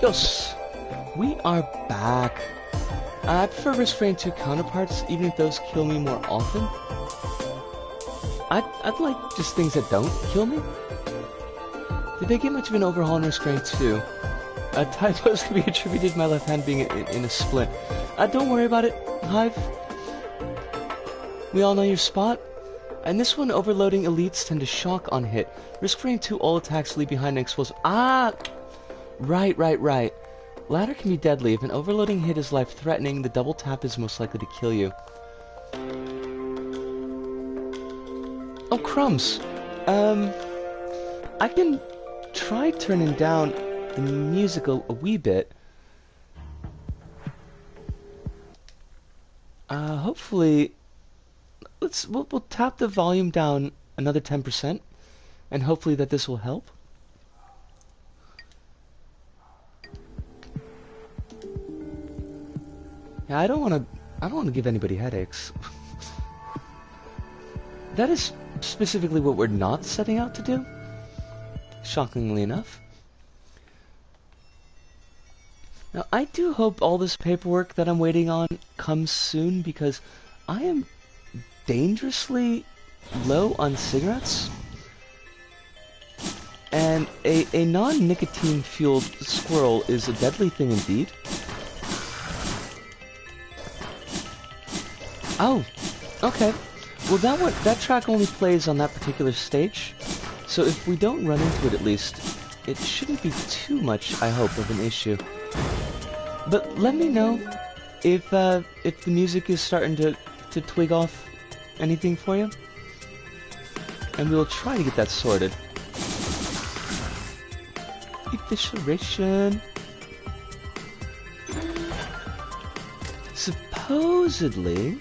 Speaker 1: Yes, we are back. I prefer Risk Rain 2 counterparts, even if those kill me more often. I'd like just things that don't kill me. Did they get much of an overhaul in Risk Rain 2? Typos can be attributed to my left hand being in a splint. Don't worry about it, Hive. We all know your spot. And this one, overloading elites tend to shock on hit. Risk Rain 2, all attacks leave behind an explosive. Ah! Right. Ladder can be deadly. If an overloading hit is life-threatening, the double tap is most likely to kill you. Oh, crumbs. I can try turning down the music a wee bit. Hopefully, we'll tap the volume down another 10%, and hopefully that this will help. Yeah, I don't want to give anybody headaches. That is specifically what we're not setting out to do, shockingly enough. Now, I do hope all this paperwork that I'm waiting on comes soon, because I am dangerously low on cigarettes. And a non-nicotine fueled squirrel is a deadly thing indeed. Oh, okay. Well, that track only plays on that particular stage, so if we don't run into it at least, it shouldn't be too much, I hope, of an issue. But let me know if the music is starting to twig off anything for you, and we'll try to get that sorted. Evisceration. Supposedly,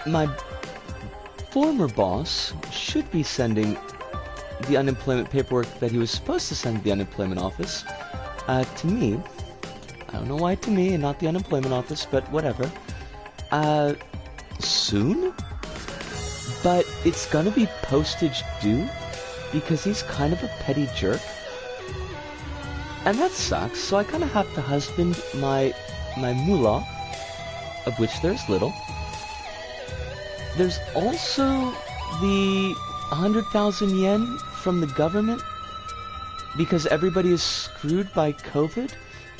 Speaker 1: my former boss should be sending the unemployment paperwork that he was supposed to send to the unemployment office to me. I don't know why to me and not the unemployment office, but whatever. Soon? But it's gonna be postage due because he's kind of a petty jerk. And that sucks, so I kind of have to husband my moolah, of which there's little. There's also the 100,000 yen from the government because everybody is screwed by COVID,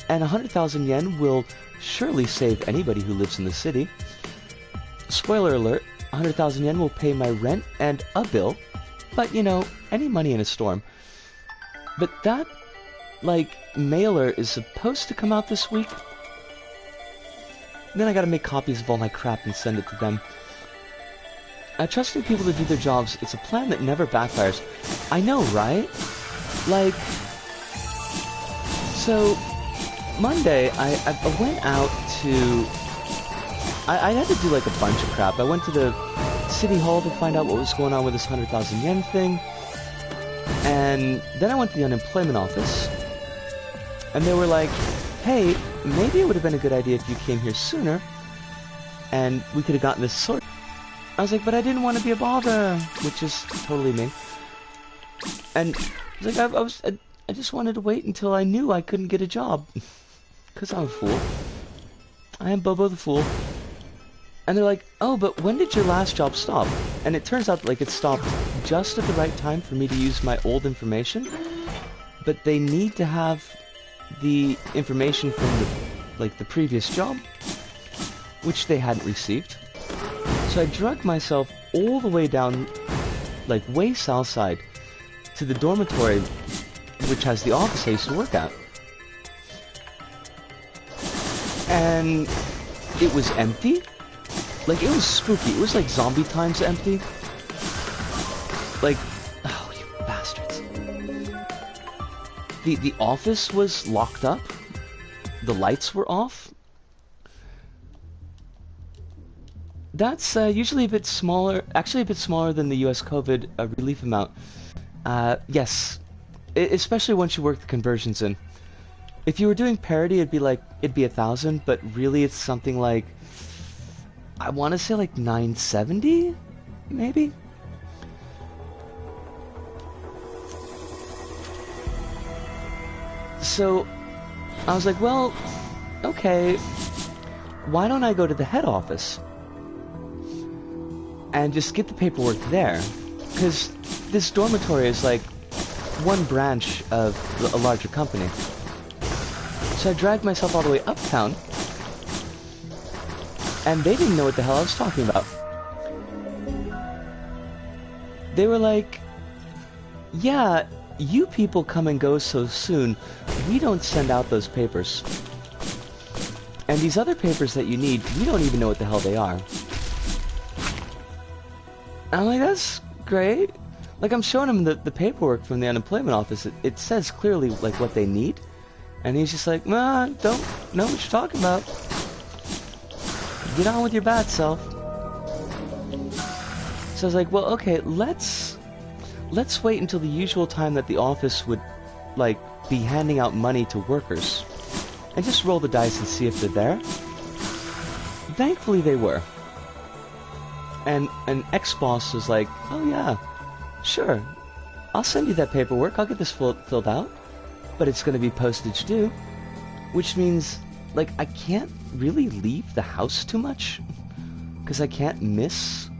Speaker 1: and 100,000 yen will surely save anybody who lives in the city. Spoiler alert, 100,000 yen will pay my rent and a bill, but you know, any money in a storm. But that, like, mailer is supposed to come out this week. Then I gotta make copies of all my crap and send it to them. Trusting people to do their jobs, it's a plan that never backfires. I know, right? Like, so, Monday, I went out to... I had to do, like, a bunch of crap. I went to the city hall to find out what was going on with this 100,000 yen thing. And then I went to the unemployment office. And they were like, hey, maybe it would have been a good idea if you came here sooner. And we could have gotten this sorted. I was like, but I didn't want to be a bother, which is totally me. And like, I just wanted to wait until I knew I couldn't get a job, cause I'm a fool. I am Bobo the Fool. And they're like, oh, but when did your last job stop? And it turns out like it stopped just at the right time for me to use my old information. But they need to have the information from the previous job, which they hadn't received. So I dragged myself all the way down, like way south side, to the dormitory, which has the office I used to work at. And it was empty. Like, it was spooky. It was like zombie times empty. Like, oh, you bastards. The office was locked up. The lights were off. That's usually a bit smaller, actually a bit smaller than the US COVID relief amount. Yes, especially once you work the conversions in. If you were doing parity, it'd be 1,000, but really it's something like, I want to say like 970, maybe? So, I was like, well, okay, why don't I go to the head office? And just get the paperwork there, because this dormitory is like one branch of a larger company. So I dragged myself all the way uptown, and they didn't know what the hell I was talking about. They were like, yeah, you people come and go so soon, we don't send out those papers. And these other papers that you need, we don't even know what the hell they are. I'm like, that's great. Like, I'm showing him the paperwork from the unemployment office. It says clearly, like, what they need. And he's just like, nah, don't know what you're talking about. Get on with your bad self. So I was like, well, okay, let's wait until the usual time that the office would, like, be handing out money to workers. And just roll the dice and see if they're there. Thankfully they were. And an ex-boss was like, oh yeah, sure, I'll send you that paperwork, I'll get this filled out, but it's going to be postage due, which means, like, I can't really leave the house too much, because I can't miss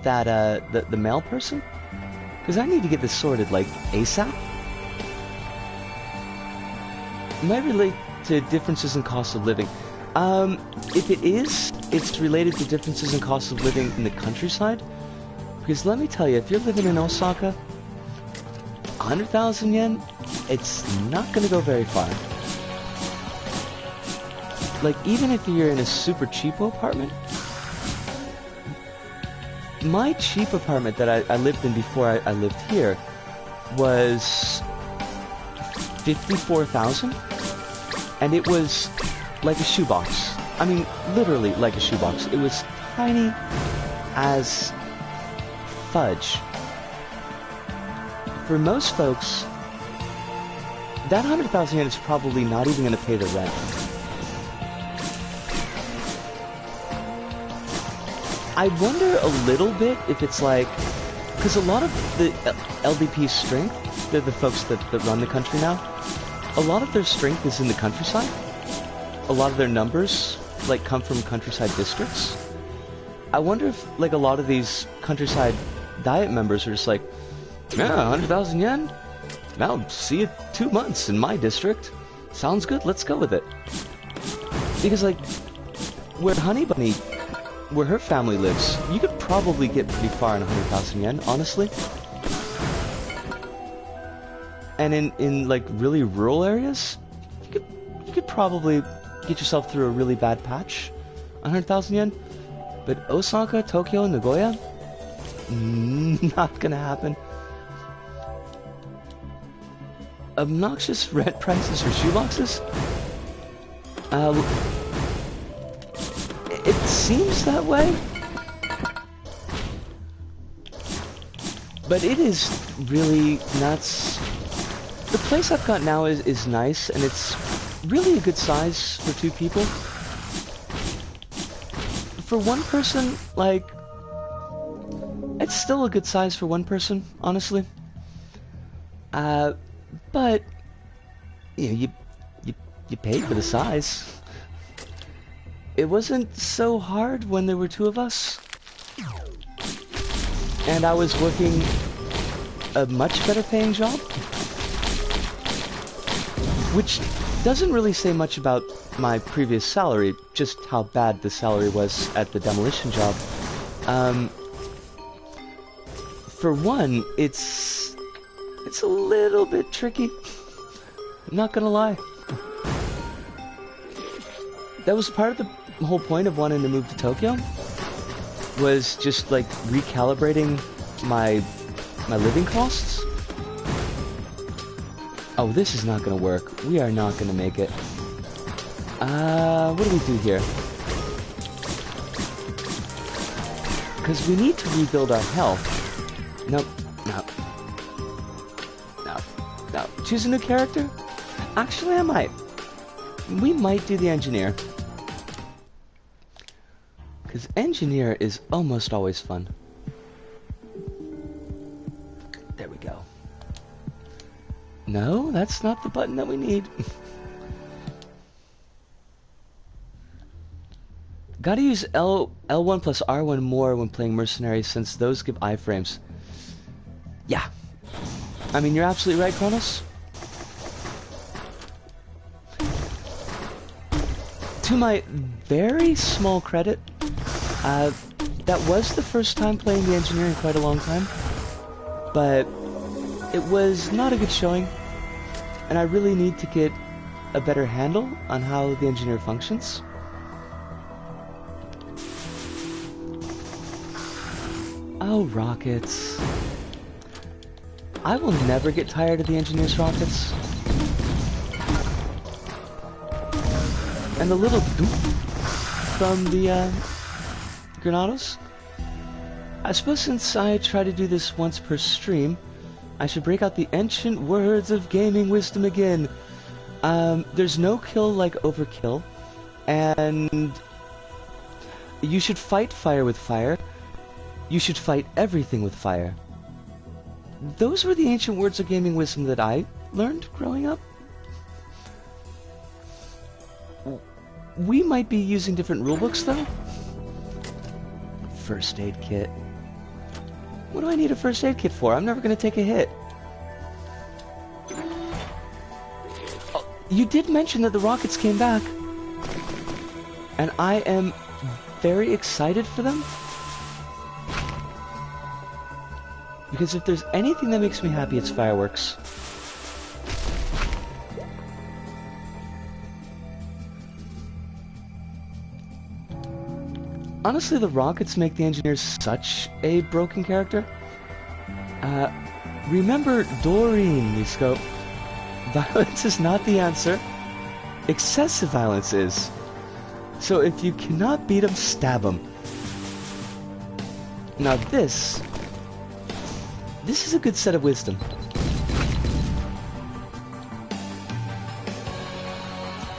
Speaker 1: that, the mail person, because I need to get this sorted, like, ASAP. It might relate to differences in cost of living. If it is, it's related to differences in cost of living in the countryside. Because let me tell you, if you're living in Osaka, 100,000 yen, it's not going to go very far. Like, even if you're in a super cheapo apartment, my cheap apartment that I lived in before I lived here was 54,000, and it was like a shoebox. I mean, literally like a shoebox. It was tiny as fudge. For most folks, that 100,000 yen is probably not even going to pay the rent. I wonder a little bit if it's like, because a lot of the LDP's strength, they're the folks that run the country now, a lot of their strength is in the countryside. A lot of their numbers, like, come from countryside districts. I wonder if, like, a lot of these countryside diet members are just like, yeah, 100,000 yen? Now, see you 2 months in my district. Sounds good, let's go with it. Because, like, where Honey Bunny, where her family lives, you could probably get pretty far in 100,000 yen, honestly. And in like, really rural areas, you could probably get yourself through a really bad patch, 100,000 yen. But Osaka, Tokyo, Nagoya, not gonna happen. Obnoxious rent prices for shoeboxes? It seems that way. But it is really nuts. The place I've got now is nice, and it's really a good size for 2 people. For 1 person, like, it's still a good size for 1 person, honestly. But you know, you paid for the size. It wasn't so hard when there were 2 of us. And I was working a much better paying job. Which doesn't really say much about my previous salary, just how bad the salary was at the demolition job. For one, it's a little bit tricky. I'm not gonna lie. That was part of the whole point of wanting to move to Tokyo, was just like recalibrating my living costs. Oh, this is not gonna work. We are not gonna make it. What do we do here? Because we need to rebuild our health. Nope. No. Choose a new character? Actually, I might. We might do the engineer. Because engineer is almost always fun. There we go. No, that's not the button that we need. Gotta use L1 plus R1 more when playing Mercenaries, since those give iframes. Yeah. I mean, you're absolutely right, Kronos. To my very small credit, that was the first time playing the engineer in quite a long time, but it was not a good showing, and I really need to get a better handle on how the engineer functions. Oh, rockets. I will never get tired of the engineer's rockets. And the little doop. from the Granados. I suppose since I try to do this once per stream, I should break out the ancient words of gaming wisdom again. There's no kill like overkill, and you should fight fire with fire. You should fight everything with fire. Those were the ancient words of gaming wisdom that I learned growing up. We might be using different rulebooks though. First aid kit. What do I need a first aid kit for? I'm never going to take a hit. Oh, you did mention that the rockets came back. And I am very excited for them. Because if there's anything that makes me happy, it's fireworks. Honestly, the rockets make the engineers such a broken character. Remember Doreen, Nisco. Violence is not the answer. Excessive violence is. So if you cannot beat them, stab them. Now this is a good set of wisdom.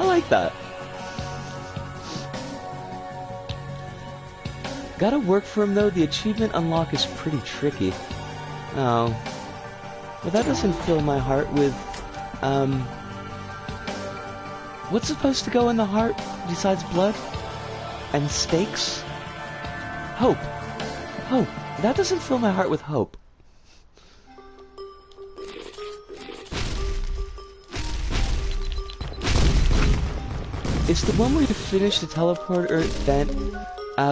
Speaker 1: I like that. Gotta work for him though, the achievement unlock is pretty tricky. Oh. Well, that doesn't fill my heart with, what's supposed to go in the heart besides blood? And stakes? Hope. Hope. That doesn't fill my heart with hope. It's the one where you finish the teleporter event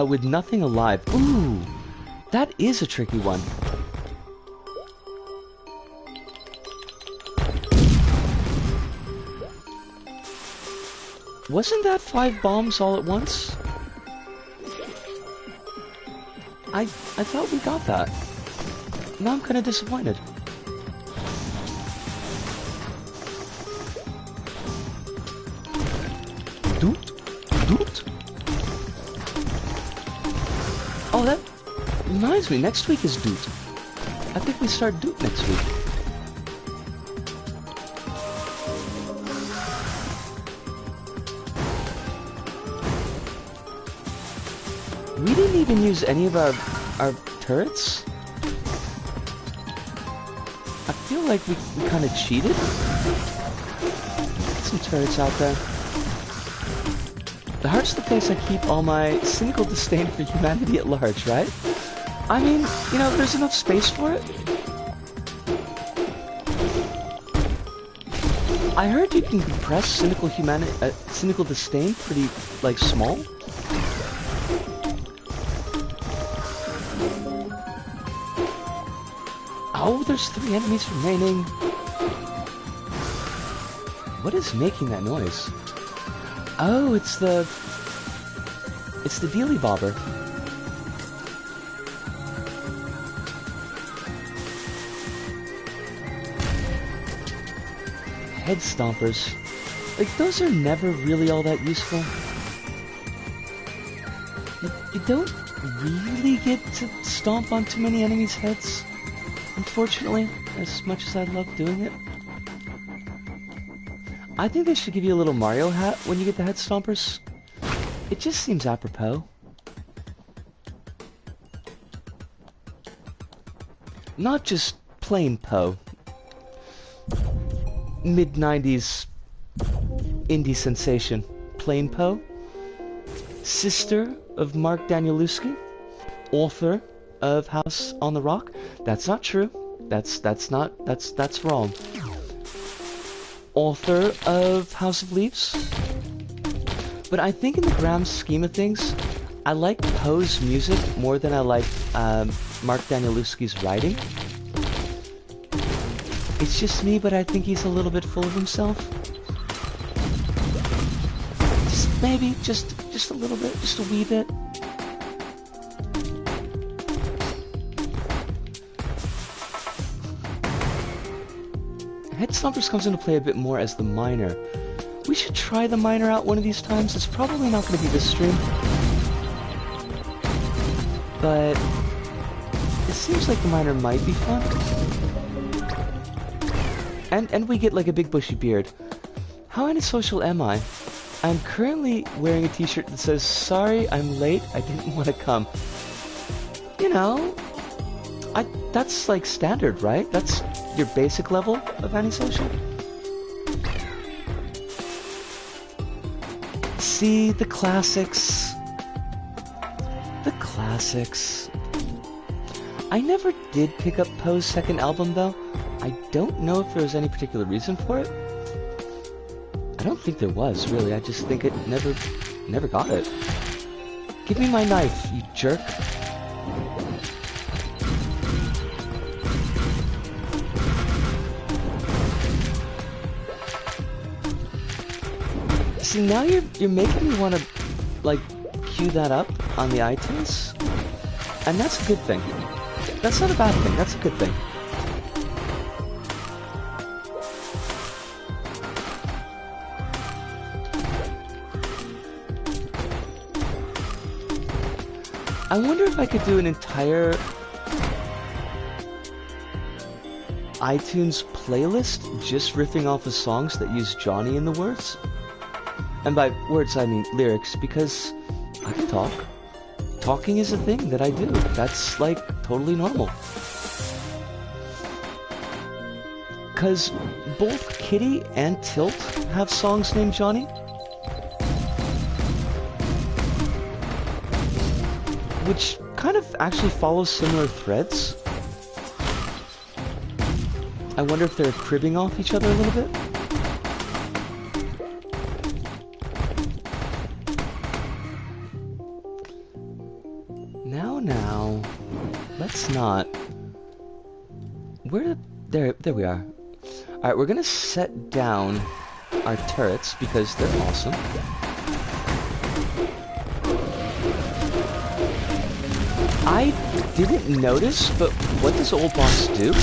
Speaker 1: with nothing alive. Ooh, that is a tricky one. Wasn't that 5 bombs all at once? I thought we got that. Now I'm kind of disappointed. Doot, doot. Oh, that reminds me, next week is Doot. I think we start Doot next week. We didn't even use any of our turrets. I feel like we kind of cheated. Get some turrets out there. The heart's the place I keep all my cynical disdain for humanity at large, right? I mean, you know, there's enough space for it. I heard you can compress cynical disdain pretty, like, small. Oh, there's 3 enemies remaining. What is making that noise? Oh, it's the dealy bobber. Head stompers. Like, those are never really all that useful. You don't really get to stomp on too many enemies' heads, unfortunately, as much as I love doing it. I think they should give you a little Mario hat when you get the head stompers. It just seems apropos. Not just plain Po. Mid-90s indie sensation. Plain Po. Sister of Mark Danielewski. Author of House on the Rock. That's not true. That's wrong. Author of House of Leaves. But I think in the grand scheme of things, I like Poe's music more than I like Mark Danielewski's writing. It's just me, but I think he's a little bit full of himself. Just maybe, just a little bit, just a wee bit. Head Stompers comes into play a bit more as the miner. We should try the miner out one of these times. It's probably not going to be this stream. But it seems like the miner might be fun. And we get like a big bushy beard. How antisocial am I? I'm currently wearing a t-shirt that says, "Sorry, I'm late, I didn't want to come." You know, that's like standard, right? That's your basic level of antisocial. See, the classics. The classics. I never did pick up Poe's second album, though. I don't know if there was any particular reason for it. I don't think there was, really. I just think it never got it. Give me my knife, you jerk. See, now you're making me want to, like, queue that up on the iTunes. And that's a good thing. That's not a bad thing, that's a good thing. I wonder if I could do an entire iTunes playlist just riffing off of songs that use Johnny in the words. And by words I mean lyrics, because I can talk. Talking is a thing that I do. That's like totally normal. Cause both Kitty and Tilt have songs named Johnny. Which kind of actually follows similar threads. I wonder if they're cribbing off each other a little bit. Now, let's not. There we are. Alright, we're gonna set down our turrets because they're awesome. I didn't notice, but what does Old Boss do?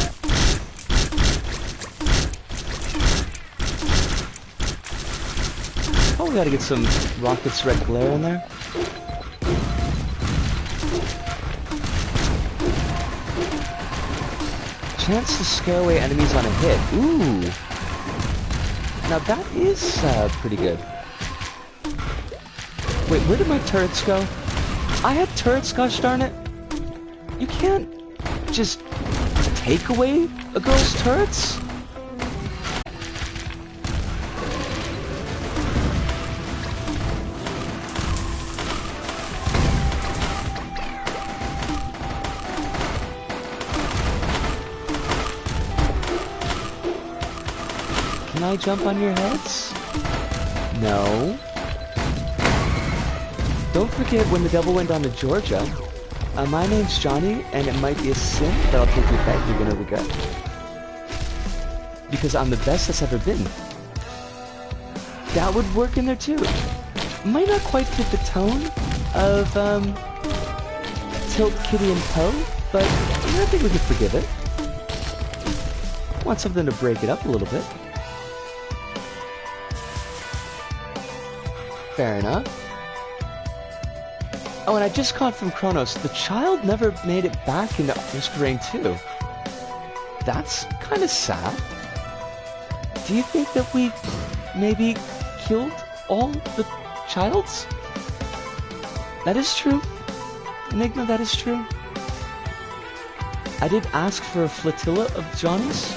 Speaker 1: Probably gotta get some Rocket's Red Glare in there. Chance to scare away enemies on a hit. Ooh! Now that is pretty good. Wait, where did my turrets go? I had turrets, gosh darn it. You can't just take away a girl's turrets? Can I jump on your heads? No. Don't forget when the devil went on to Georgia. My name's Johnny, and it might be a sin, but I'll take you back. You're gonna regret. Because I'm the best that's ever been. That would work in there too. Might not quite fit the tone of Tilt, Kitty, and Poe, but I think we could forgive it. Want something to break it up a little bit. Fair enough. Oh, and I just caught from Kronos, the child never made it back into Risk Rain 2. That's kind of sad. Do you think that we maybe killed all the childs? That is true. Enigma, that is true. I did ask for a flotilla of Johnnies.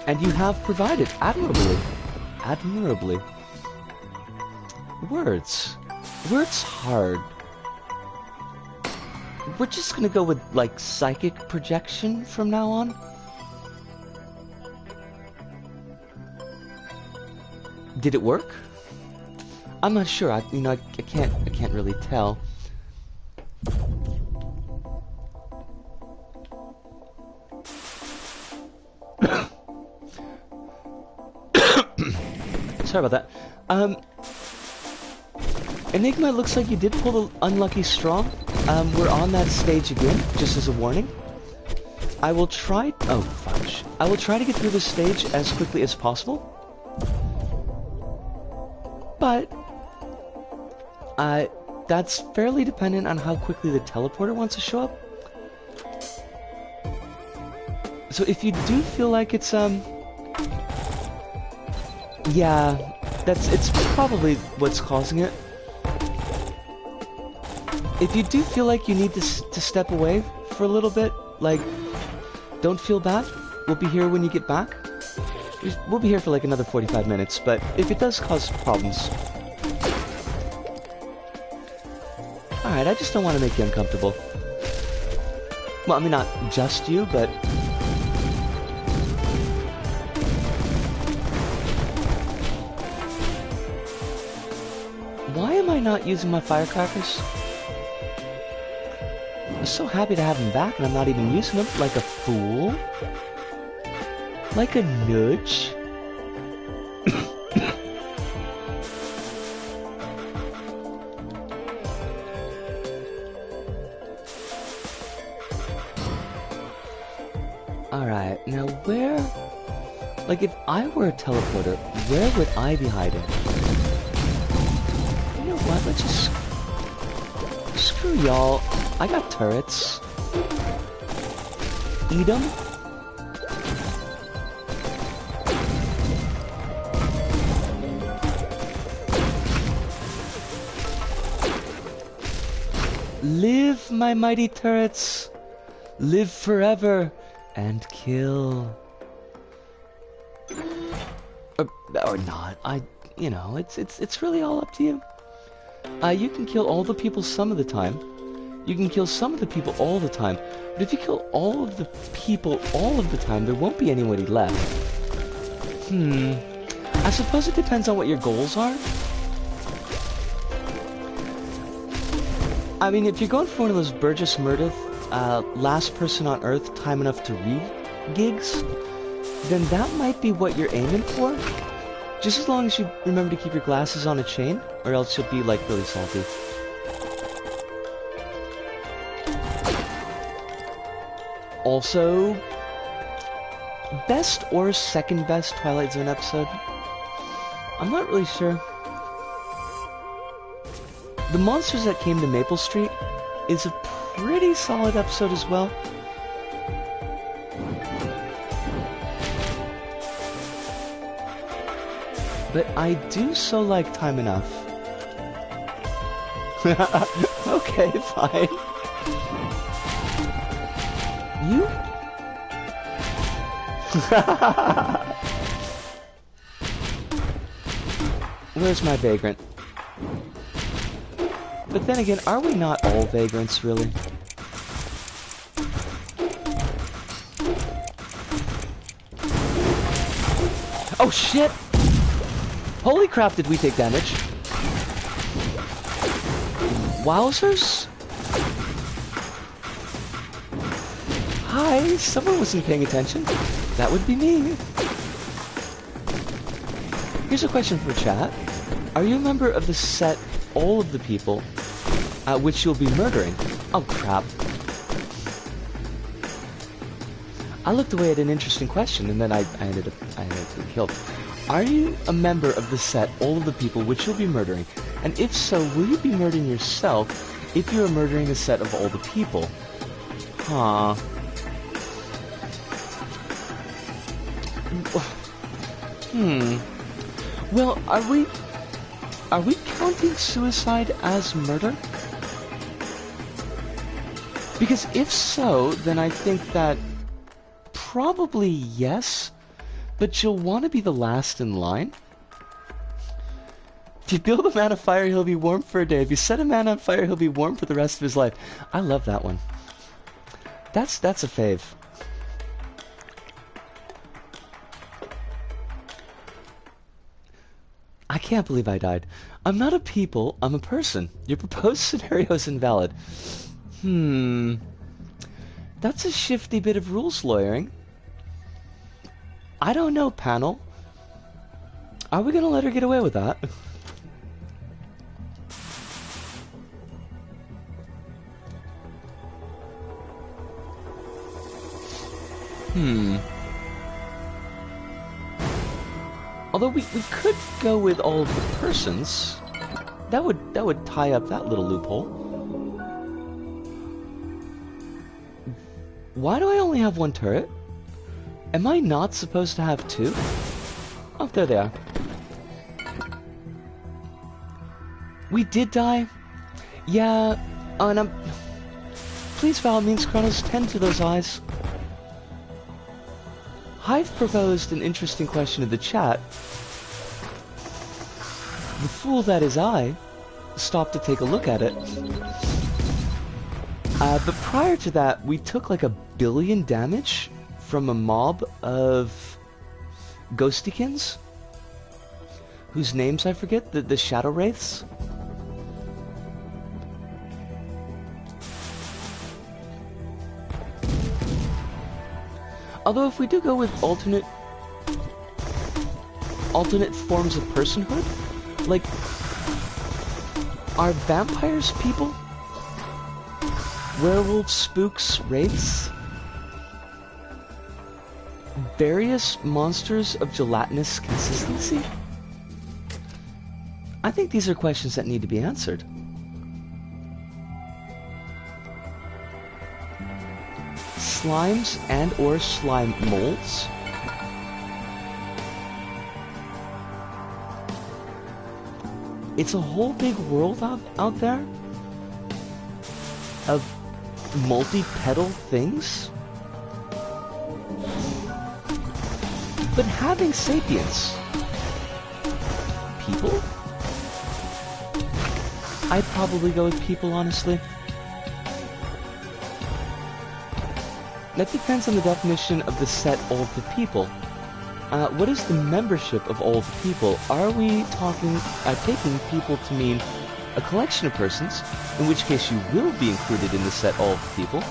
Speaker 1: And you have provided admirably. Admirably. Words. Words hard. We're just gonna go with, like, psychic projection from now on. Did it work? I'm not sure. I can't really tell. Sorry about that. Enigma, looks like you did pull the unlucky straw. We're on that stage again, just as a warning. I will try... Oh, fudge. I will try to get through this stage as quickly as possible. But... that's fairly dependent on how quickly the teleporter wants to show up. So if you do feel like it's, yeah, it's probably what's causing it. If you do feel like you need to step away for a little bit, like, don't feel bad. We'll be here when you get back. We'll be here for like another 45 minutes, but if it does cause problems... Alright, I just don't want to make you uncomfortable. Well, I mean, not just you, but... Why am I not using my firecrackers? I'm so happy to have them back, and I'm not even using them like a fool. Like a nudge. Alright, now where... Like, if I were a teleporter, where would I be hiding? You know what, let's just... Screw y'all. I got turrets. Eat 'em. Live, my mighty turrets. Live forever and kill. Or not. You know, it's really all up to you. You can kill all the people some of the time. You can kill some of the people all the time. But if you kill all of the people all of the time, there won't be anybody left. I suppose it depends on what your goals are. I mean, if you're going for one of those Burgess Meredith, last person on Earth, time enough to read gigs, then that might be what you're aiming for. Just as long as you remember to keep your glasses on a chain, or else you'll be, like, really salty. Also, best or second best Twilight Zone episode? I'm not really sure. The Monsters That Came to Maple Street is a pretty solid episode as well. But I do so like Time Enough. Okay, fine. You? Where's my vagrant? But then again, are we not all vagrants, really? Oh shit! Holy crap, did we take damage? Wowzers? Hi, someone wasn't paying attention. That would be me. Here's a question for chat. Are you a member of the set All of the People which you'll be murdering? Oh crap. I looked away at an interesting question and then I ended up getting killed. Are you a member of the set All of the People which you'll be murdering? And if so, will you be murdering yourself if you are murdering the set of all the people? Huh. Well, are we counting suicide as murder? Because if so, then I think that probably yes, but you'll want to be the last in line. If you build a man of fire, he'll be warm for a day. If you set a man on fire, he'll be warm for the rest of his life. I love that one. That's a fave. I can't believe I died. I'm not a people, I'm a person. Your proposed scenario is invalid. That's a shifty bit of rules lawyering. I don't know, panel. Are we gonna let her get away with that? Although we could go with all of the persons. That would tie up that little loophole. Why do I only have one turret? Am I not supposed to have two? Oh, there they are. We did die? Yeah, and I'm... Please, Val, means Kronos, tend to those eyes. Hive proposed an interesting question in the chat. The fool that is I stopped to take a look at it. But prior to that, we took like 1 billion damage from a mob of Ghostykins, whose names I forget, the Shadow Wraiths. Although if we do go with alternate forms of personhood, like, are vampires people? Werewolves, spooks, wraiths? Various monsters of gelatinous consistency? I think these are questions that need to be answered. Slimes and or slime molds? It's a whole big world out there of multi-petal things? But having sapience, people? I'd probably go with people, honestly. That depends on the definition of the set all of the people. What is the membership of all of the people? Are we taking people to mean a collection of persons, in which case you will be included in the set all of the people?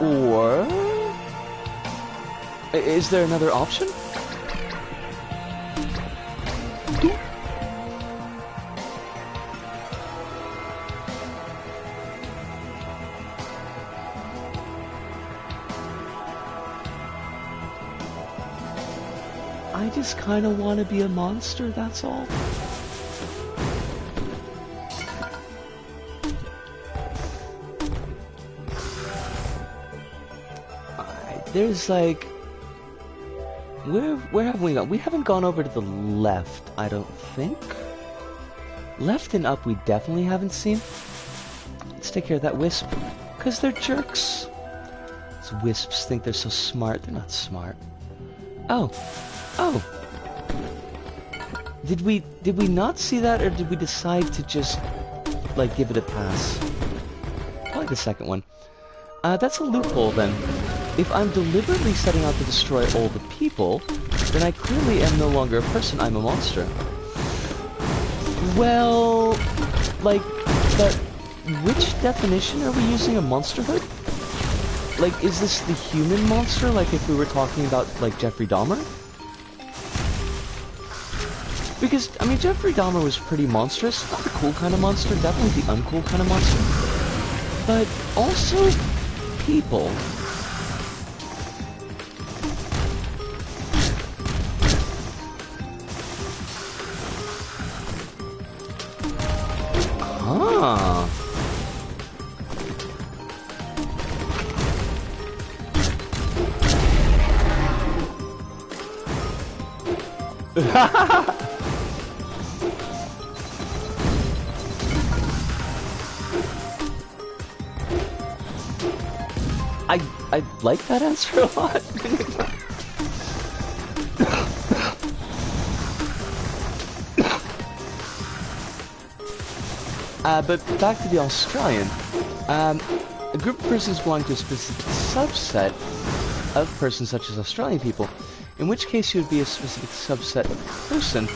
Speaker 1: Or... is there another option? I just kind of want to be a monster, that's all. There's like... Where have we gone? We haven't gone over to the left, I don't think. Left and up we definitely haven't seen. Let's take care of that wisp. Because they're jerks. These wisps think they're so smart. They're not smart. Oh. Oh. Did we not see that, or did we decide to just, like, give it a pass? Probably the second one. That's a loophole, then. If I'm deliberately setting out to destroy all the people, then I clearly am no longer a person, I'm a monster. Well, like, which definition are we using of monsterhood? Like, is this the human monster, like if we were talking about, like, Jeffrey Dahmer? Because, I mean, Jeffrey Dahmer was pretty monstrous. Not the cool kind of monster, definitely the uncool kind of monster. But also, people. Huh. I like that answer a lot. But back to the Australian. A group of persons belong to a specific subset of persons such as Australian people, in which case you would be a specific subset of person,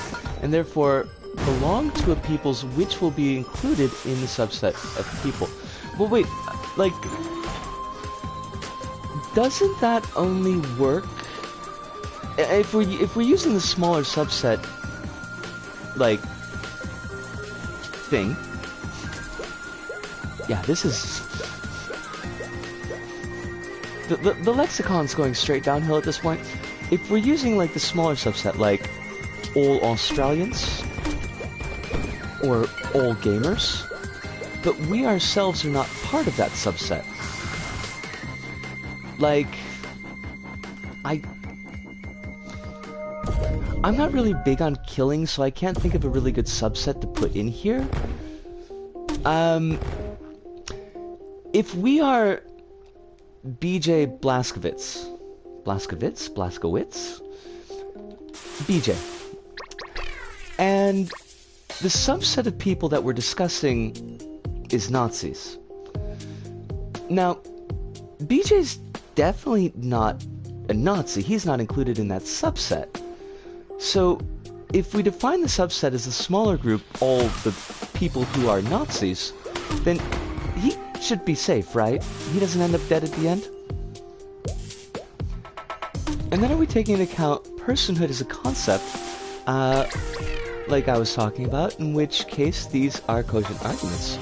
Speaker 1: and therefore belong to a peoples which will be included in the subset of people. Well, wait, like, doesn't that only work if we're using the smaller subset, like, thing? Yeah, this is... the lexicon's going straight downhill at this point. If we're using like the smaller subset, like all Australians or all gamers, but we ourselves are not part of that subset. Like, I'm not really big on killing, so I can't think of a really good subset to put in here. If we are BJ Blazkowicz, BJ, and the subset of people that we're discussing is Nazis. Now, BJ's definitely not a Nazi. He's not included in that subset. So, if we define the subset as a smaller group, all the people who are Nazis, then he should be safe, right? He doesn't end up dead at the end? And then are we taking into account personhood as a concept, like I was talking about, in which case these are cogent arguments.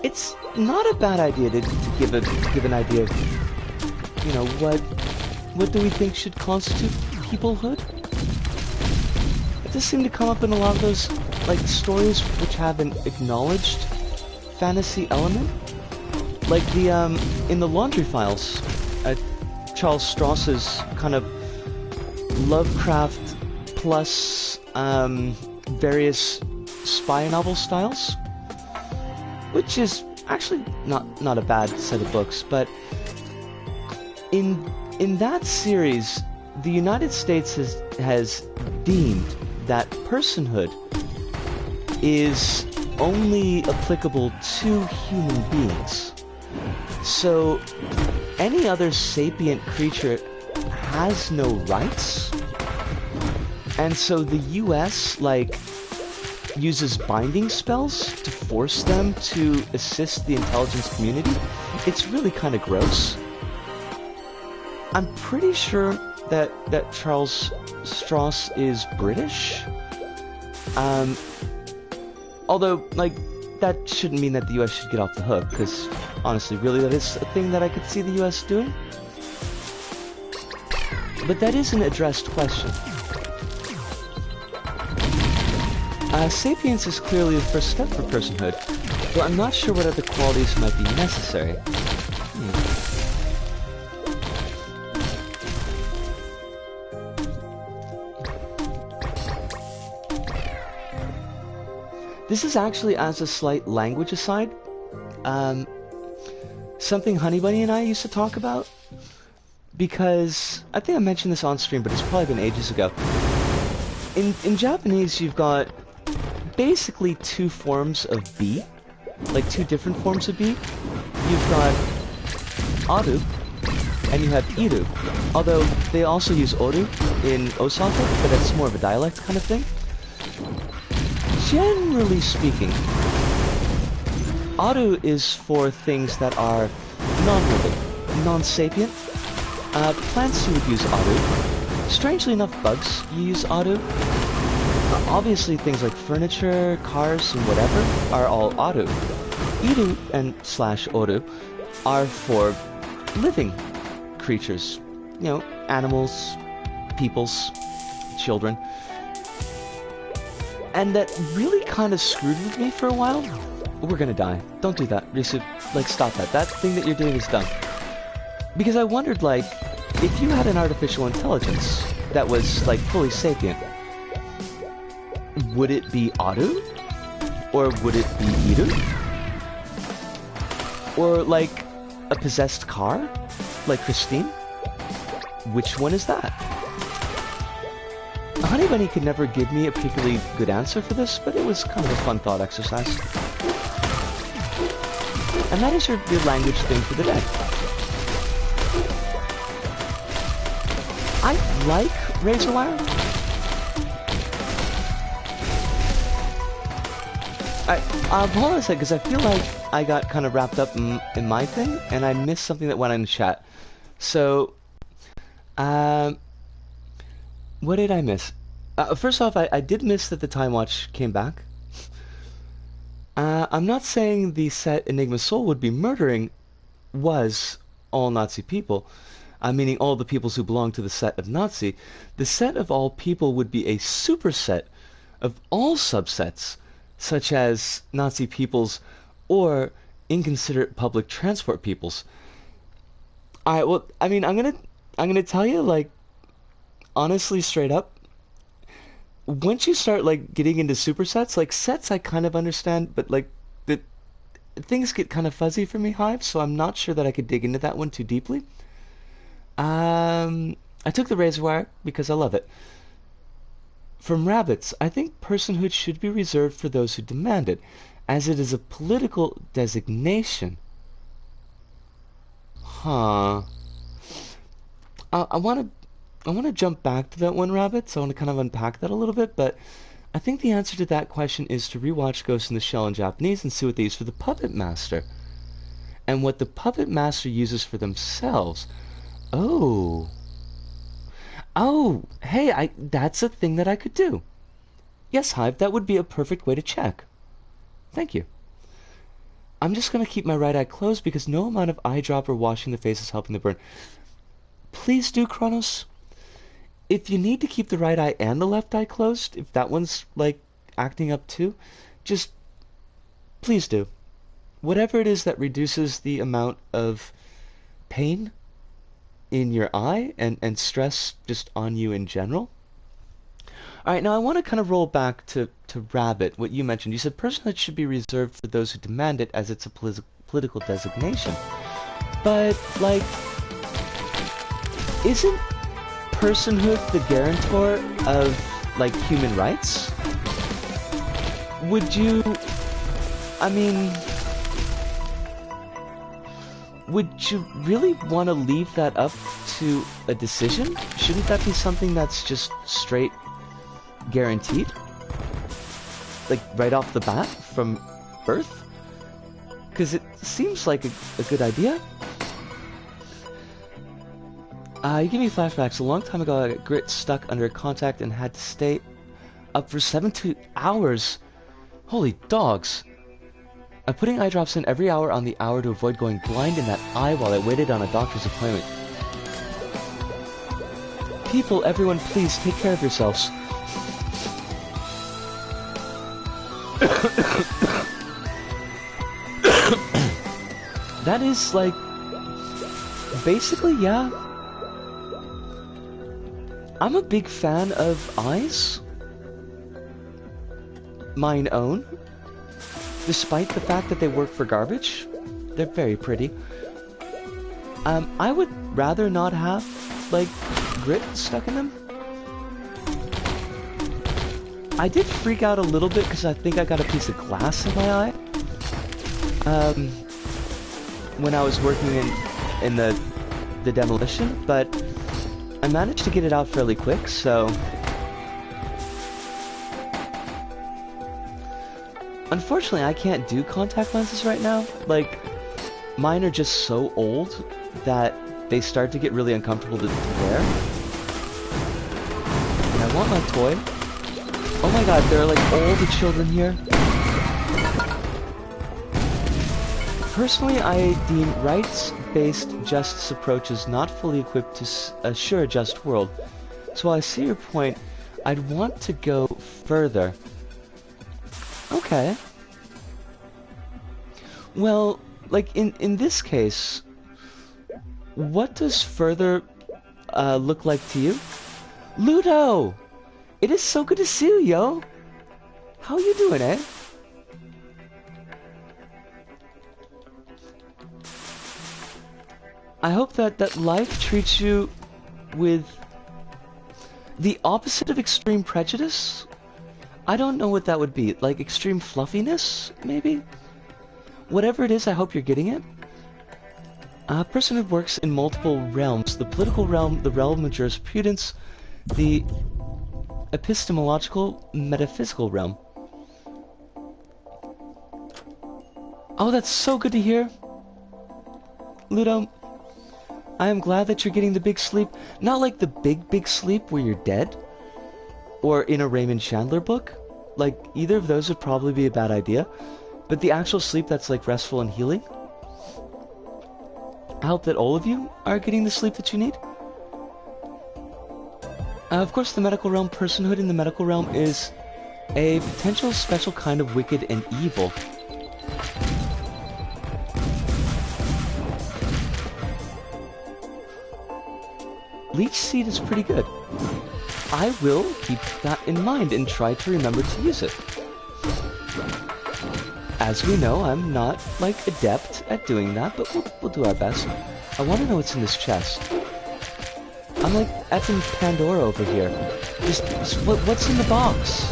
Speaker 1: It's not a bad idea to give an idea of, you know, what do we think should constitute peoplehood? It does seem to come up in a lot of those, like, stories which have an acknowledged fantasy element. Like the, in the Laundry Files, Charles Stross's kind of Lovecraft plus, various spy novel styles, which is actually not a bad set of books, but in that series, the United States has deemed that personhood is only applicable to human beings. So any other sapient creature has no rights, and so the US, like, uses binding spells to force them to assist the intelligence community. It's really kind of gross. I'm pretty sure that Charles Stross is British. Although, like, that shouldn't mean that the US should get off the hook, because honestly, really, that is a thing that I could see the US doing. But that is an addressed question. Sapience is clearly the first step for personhood, though I'm not sure what other qualities might be necessary. This is actually, as a slight language aside, something Honeybunny and I used to talk about, because I think I mentioned this on stream, but it's probably been ages ago. In Japanese, you've got basically two forms of B, like two different forms of B. You've got Aru, and you have Iru, although they also use Oru in Osaka, but that's more of a dialect kind of thing. Generally speaking, Aru is for things that are non-living, non-sapient. Plants you would use Aru. Strangely enough, bugs you use Aru. Obviously, things like furniture, cars, and whatever are all Aru. Iru and / Oru are for living creatures. You know, animals, peoples, children. And that really kind of screwed with me for a while. We're gonna die. Don't do that, Risu. Like, stop that. That thing that you're doing is dumb. Because I wondered, like, if you had an artificial intelligence that was, like, fully sapient, would it be Aru? Or would it be Iru? Or, like, a possessed car? Like Christine? Which one is that? Honeybunny could never give me a particularly good answer for this, but it was kind of a fun thought exercise. And that is your language thing for the day. I like Razorwire. Hold on a sec, because I feel like I got kind of wrapped up in my thing, and I missed something that went on in the chat. So, what did I miss? First off, I did miss that the Time Watch came back. I'm not saying the set Enigma Soul would be murdering was all Nazi people, meaning all the peoples who belong to the set of Nazi, the set of all people would be a superset of all subsets, such as Nazi peoples or inconsiderate public transport peoples. Alright, well, I mean, I'm gonna tell you, like, honestly, straight up, once you start, like, getting into supersets, like, sets I kind of understand, but, like, the things get kind of fuzzy for me, Hive, so I'm not sure that I could dig into that one too deeply. I took the razor wire because I love it. From Rabbits, I think personhood should be reserved for those who demand it, as it is a political designation. Huh. I want to jump back to that one, Rabbits. I want to kind of unpack that a little bit, but I think the answer to that question is to rewatch Ghost in the Shell in Japanese and see what they use for the Puppet Master. And what the Puppet Master uses for themselves. Oh. Oh, hey, that's a thing that I could do. Yes, Hive, that would be a perfect way to check. Thank you. I'm just going to keep my right eye closed because no amount of eye drop or washing the face is helping the burn. Please do, Kronos. If you need to keep the right eye and the left eye closed, if that one's, like, acting up too, just please do. Whatever it is that reduces the amount of pain in your eye and stress just on you in general. Alright, now I want to kind of roll back to Rabbit, what you mentioned. You said personhood should be reserved for those who demand it as it's a political designation. But, like, isn't personhood the guarantor of, like, human rights? Would you... I mean... Would you really want to leave that up to a decision? Shouldn't that be something that's just straight guaranteed? Like, right off the bat, from birth? Because it seems like a good idea. You give me flashbacks. A long time ago, I got grit stuck under a contact and had to stay up for 72 hours. Holy dogs. I'm putting eye drops in every hour on the hour to avoid going blind in that eye while I waited on a doctor's appointment. People, everyone, please take care of yourselves. That is, like, basically, yeah. I'm a big fan of eyes. Mine own. Despite the fact that they work for garbage. They're very pretty. I would rather not have, like, grit stuck in them. I did freak out a little bit because I think I got a piece of glass in my eye. When I was working in the demolition, but I managed to get it out fairly quick, so... Unfortunately, I can't do contact lenses right now. Like, mine are just so old that they start to get really uncomfortable to wear. And I want my toy. Oh my god, there are like all the children here. Personally, I deem rights-based justice approaches not fully equipped to assure a just world. So while I see your point, I'd want to go further. Okay. Well, like, in this case, what does further look like to you? Ludo! It is so good to see you, yo! How you doing, eh? I hope that life treats you with the opposite of extreme prejudice? I don't know what that would be. Like extreme fluffiness, maybe? Whatever it is, I hope you're getting it. A person who works in multiple realms. The political realm, the realm of jurisprudence, the epistemological, metaphysical realm. Oh, that's so good to hear. Ludo, I am glad that you're getting the big sleep. Not like the big sleep where you're dead. Or in a Raymond Chandler book. Like, either of those would probably be a bad idea. But the actual sleep that's, like, restful and healing. I hope that all of you are getting the sleep that you need. Of course, the medical realm, personhood in the medical realm is a potential special kind of wicked and evil. Leech Seed is pretty good. I will keep that in mind and try to remember to use it. As we know, I'm not, like, adept at doing that, but we'll do our best. I want to know what's in this chest. I'm like effing Pandora over here. What's in the box?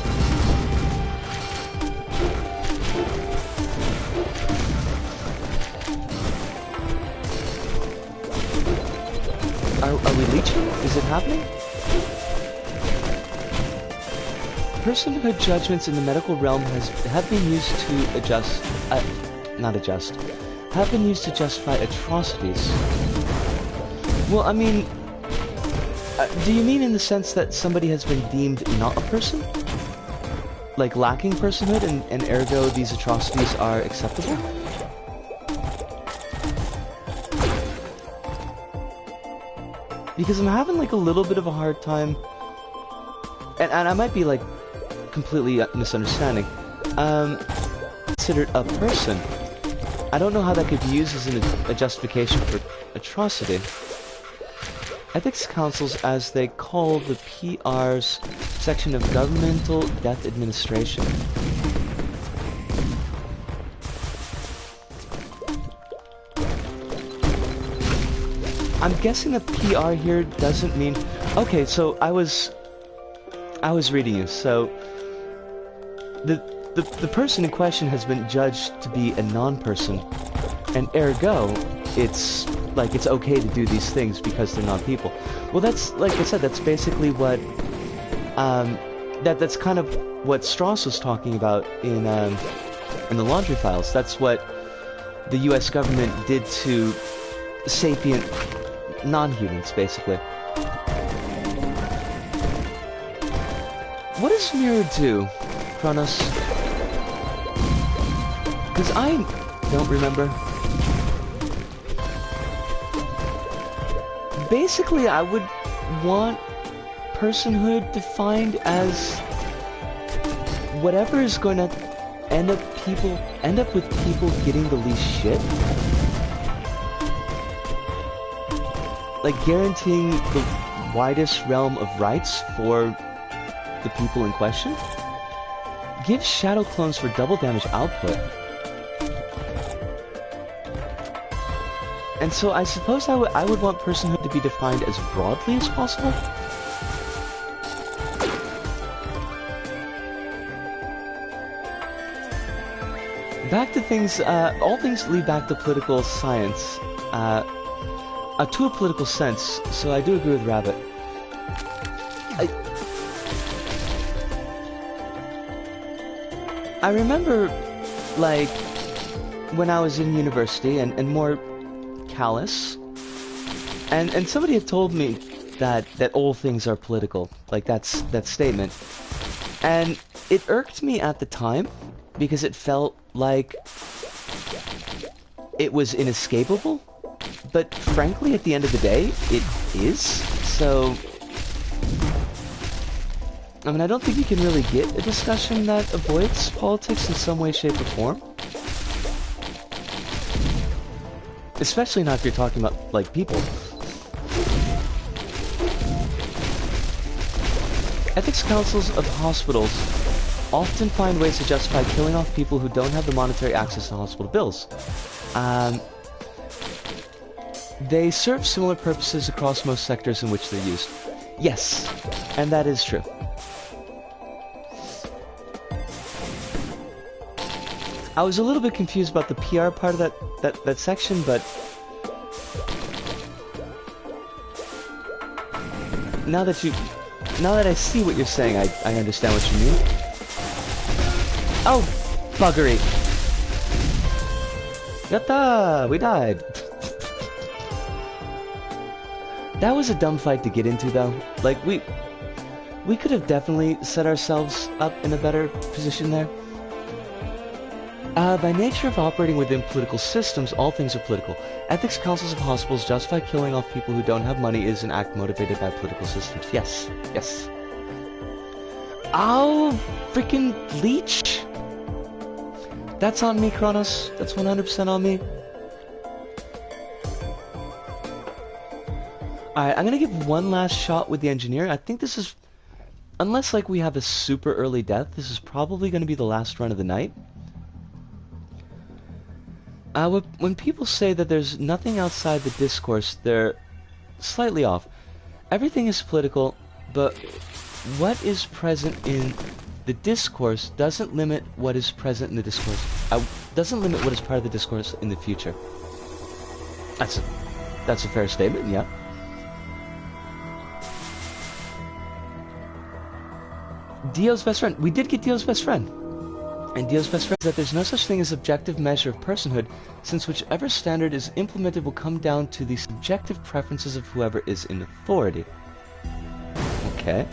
Speaker 1: Are we leeching? Is it happening? Personhood judgments in the medical realm have been used to adjust, have been used to justify atrocities. Well, I mean, do you mean in the sense that somebody has been deemed not a person? Like lacking personhood, and ergo these atrocities are acceptable? Because I'm having like a little bit of a hard time, and I might be like completely misunderstanding. Considered a person. I don't know how that could be used as a justification for atrocity. Ethics councils, as they call the PR's section of governmental death administration. I'm guessing that PR here doesn't mean... Okay, so I was reading you, so the person in question has been judged to be a non-person, and ergo, it's like it's okay to do these things because they're not people. Well, that's, like I said, that's basically what that's kind of what Strauss was talking about in the laundry files. That's what the U.S. government did to sapient non-humans, basically. What does Mirror do, Kronos? Because I don't remember. Basically, I would want personhood defined as whatever is going to end up with people getting the least shit. Like guaranteeing the widest realm of rights for the people in question. Give shadow clones for double damage output. And so I suppose I would want personhood to be defined as broadly as possible. Back to things, all things lead back to political science, to a political sense, so I do agree with Rabbit. I remember, like, when I was in university and more callous, and somebody had told me that all things are political, like that statement, and it irked me at the time because it felt like it was inescapable, but frankly at the end of the day it is. So I mean, I don't think you can really get a discussion that avoids politics in some way, shape, or form. Especially not if you're talking about, like, people. Ethics councils of hospitals often find ways to justify killing off people who don't have the monetary access to hospital bills. They serve similar purposes across most sectors in which they're used. Yes, and that is true. I was a little bit confused about the PR part of that section, but now that I see what you're saying, I understand what you mean. Oh, buggery! Yatta! We died! That was a dumb fight to get into, though. Like, we could have definitely set ourselves up in a better position there. By nature of operating within political systems, all things are political. Ethics councils of hospitals justify killing off people who don't have money is an act motivated by political systems. Yes, yes. Oh, freaking leech! That's on me, Kronos. That's 100% on me. Alright, I'm gonna give one last shot with the engineer. I think this is... Unless, like, we have a super early death, this is probably gonna be the last run of the night. When people say that there's nothing outside the discourse, they're slightly off. Everything is political, but what is present in the discourse doesn't limit what is present in the discourse. Doesn't limit what is part of the discourse in the future. That's a fair statement, yeah. Dio's best friend. We did get Dio's best friend. And Dio's best friend is that there's no such thing as objective measure of personhood, since whichever standard is implemented will come down to the subjective preferences of whoever is in authority. Okay.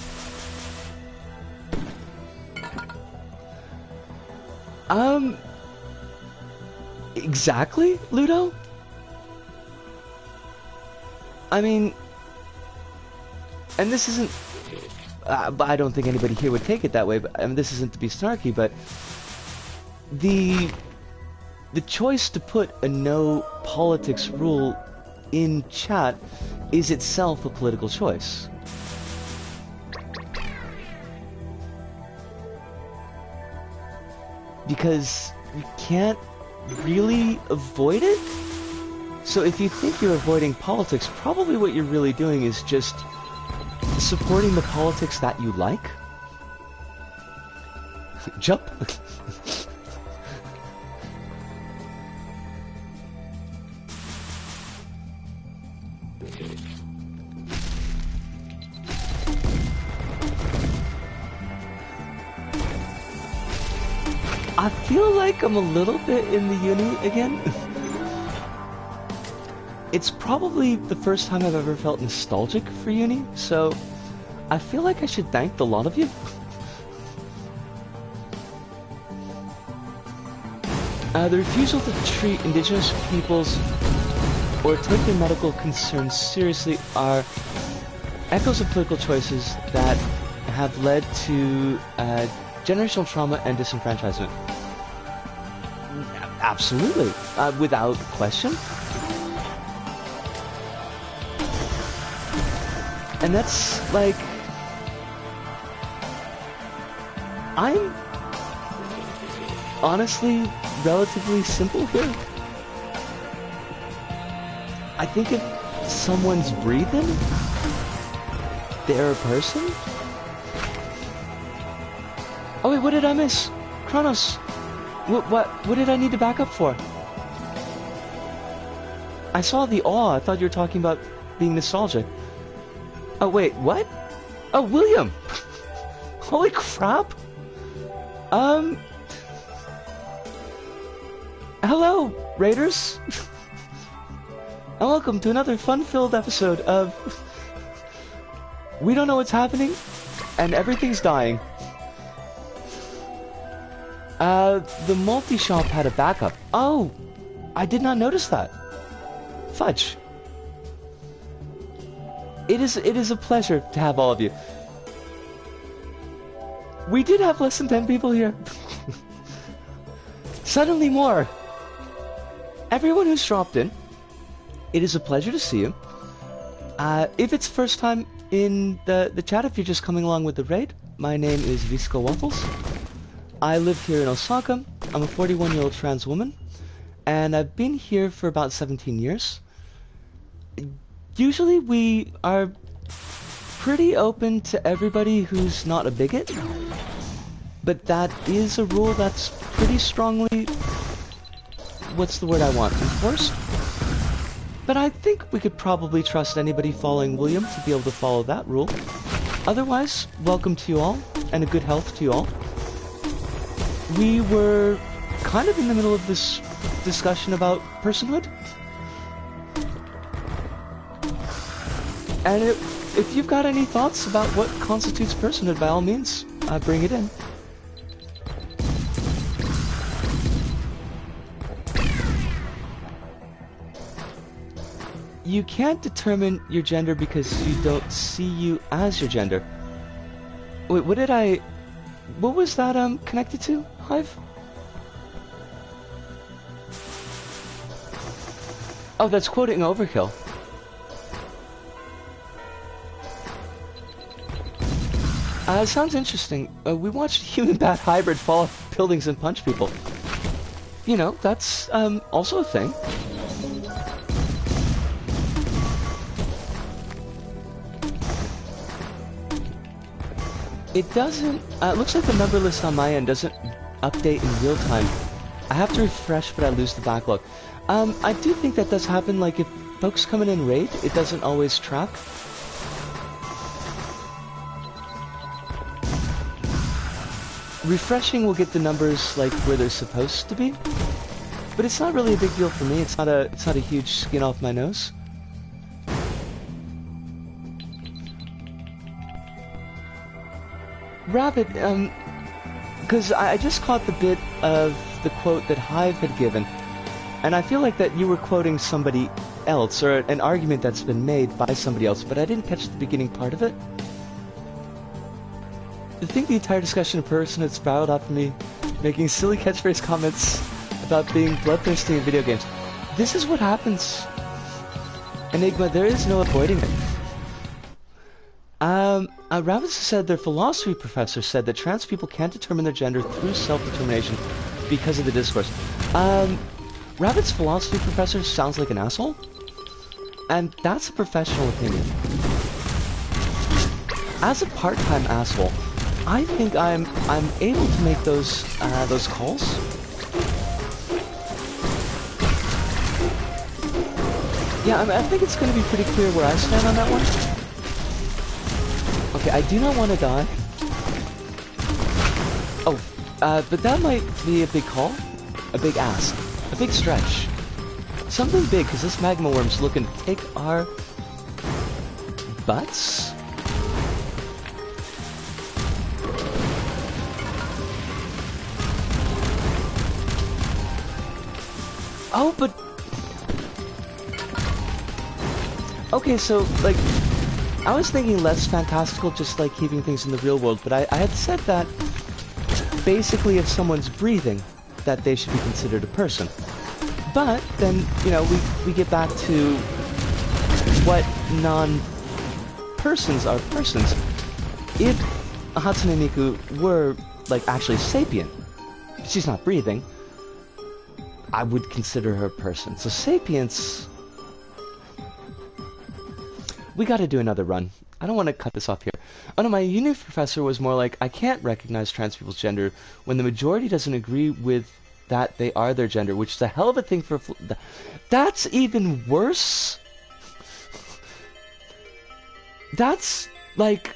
Speaker 1: Exactly, Ludo? I mean, and this isn't, I don't think anybody here would take it that way, but I mean, this isn't to be snarky, but the choice to put a no politics rule in chat is itself a political choice. Because you can't really avoid it. So if you think you're avoiding politics, probably what you're really doing is just supporting the politics that you like. Jump. I feel like I'm a little bit in the uni again. It's probably the first time I've ever felt nostalgic for uni, so I feel like I should thank the lot of you. The refusal to treat indigenous peoples or take their medical concerns seriously are echoes of political choices that have led to generational trauma and disenfranchisement. Absolutely, without question. And that's like, I'm honestly relatively simple here. I think if someone's breathing, they're a person. Oh wait, what did I miss? Kronos, what did I need to back up for? I saw the awe. I thought you were talking about being nostalgic. Oh wait, what? Oh, William! Holy crap! Hello, Raiders! And welcome to another fun-filled episode of We Don't Know What's Happening, and Everything's Dying. The multi-shop had a backup. Oh! I did not notice that. Fudge. It is a pleasure to have all of you. We did have less than 10 people here. Suddenly more. Everyone who's dropped in, it is a pleasure to see you. If it's first time in the chat, if you're just coming along with the raid, my name is Visco Waffles. I live here in Osaka. I'm a 41-year-old trans woman, and I've been here for about 17 years. Usually we are pretty open to everybody who's not a bigot, but that is a rule that's pretty strongly, what's the word I want, enforced? But I think we could probably trust anybody following William to be able to follow that rule. Otherwise, welcome to you all, and a good health to you all. We were kind of in the middle of this discussion about personhood. And if you've got any thoughts about what constitutes personhood, by all means, bring it in. You can't determine your gender because you don't see you as your gender. Wait, what was that, connected to, Hive? Oh, that's quoting Overkill. It sounds interesting. We watched a human bat hybrid fall off buildings and punch people. You know, that's, also a thing. It doesn't, it looks like the number list on my end doesn't update in real time. I have to refresh, but I lose the backlog. I do think that does happen, like if folks come in and raid, it doesn't always track. Refreshing will get the numbers like where they're supposed to be, but it's not really a big deal for me. It's not a huge skin off my nose. Rabbit, because I just caught the bit of the quote that Hive had given, and I feel like that you were quoting somebody else, or an argument that's been made by somebody else, but I didn't catch the beginning part of it. I think the entire discussion of person had spiraled out from me making silly catchphrase comments about being bloodthirsty in video games. This is what happens. Enigma, there is no avoiding it. Rabbit said their philosophy professor said that trans people can't determine their gender through self-determination because of the discourse. Rabbit's philosophy professor sounds like an asshole, and that's a professional opinion. As a part-time asshole, I think I'm able to make those calls. Yeah, I think it's going to be pretty clear where I stand on that one. Okay, I do not want to die. Oh, but that might be a big call, a big ask, a big stretch. Something big, because this magma worm's looking to take our butts. Oh, but... Okay, so, like, I was thinking less fantastical, just like keeping things in the real world, but I had said that basically if someone's breathing, that they should be considered a person. But then, you know, we get back to what non-persons are persons. If Hatsune Miku were, like, actually sapient, she's not breathing, I would consider her a person. So sapience... We gotta do another run. I don't want to cut this off here. Oh no, my uni professor was more like, I can't recognize trans people's gender when the majority doesn't agree with that they are their gender, which is a hell of a thing for... That's even worse? That's, like,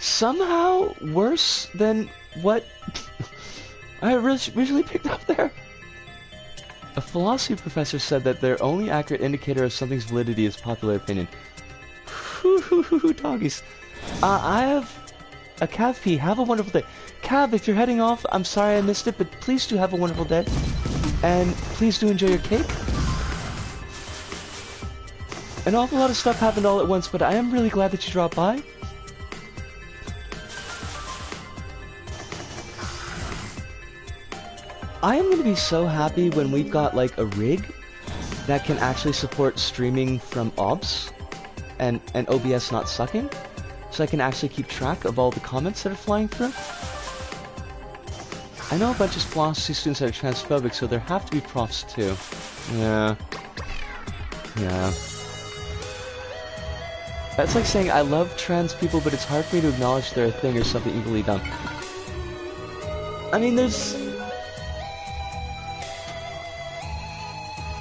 Speaker 1: somehow worse than what I originally picked up there. A philosophy professor said that their only accurate indicator of something's validity is popular opinion. Doggies. I have a Cav P. Have a wonderful day. Cav, if you're heading off, I'm sorry I missed it, but please do have a wonderful day. And please do enjoy your cake. An awful lot of stuff happened all at once, but I am really glad that you dropped by. I am going to be so happy when we've got, like, a rig that can actually support streaming from OBS and OBS not sucking, so I can actually keep track of all the comments that are flying through. I know a bunch of philosophy students that are transphobic, so there have to be profs too. Yeah. That's like saying I love trans people, but it's hard for me to acknowledge they're a thing or something equally dumb. I mean,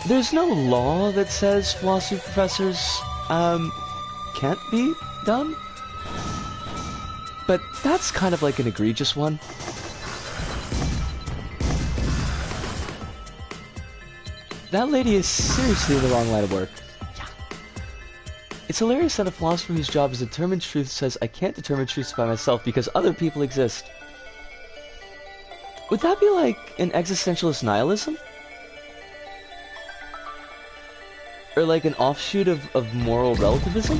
Speaker 1: There's no law that says philosophy professors, can't be dumb. But that's kind of like an egregious one. That lady is seriously in the wrong line of work. Yeah. It's hilarious that a philosopher whose job is to determine truth says, I can't determine truths by myself because other people exist. Would that be like an existentialist nihilism? Or like an offshoot of moral relativism?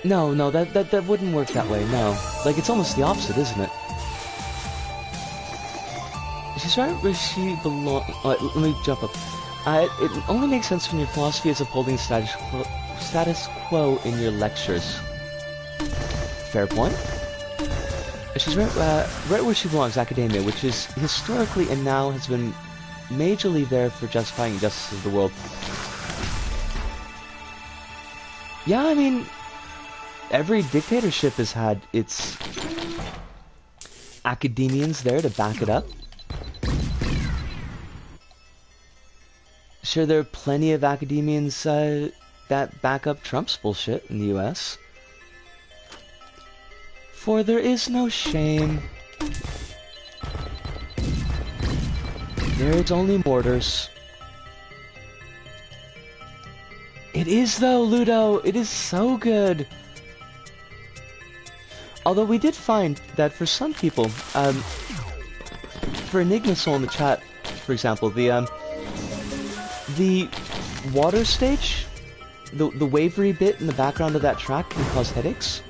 Speaker 1: No, that wouldn't work that way, no. Like, it's almost the opposite, isn't it? She's right where she belongs. Let me jump up. It only makes sense when your philosophy is upholding status quo in your lectures. Fair point. She's right where she belongs, academia, which is historically and now has been majorly there for justifying injustice of the world. Yeah, I mean, every dictatorship has had its academians there to back it up. Sure, there are plenty of academians that back up Trump's bullshit in the US. For there is no shame. There is only mortars. It is though, Ludo. It is so good. Although we did find that for some people, for Enigma Soul in the chat, for example, the water stage, the wavery bit in the background of that track can cause headaches.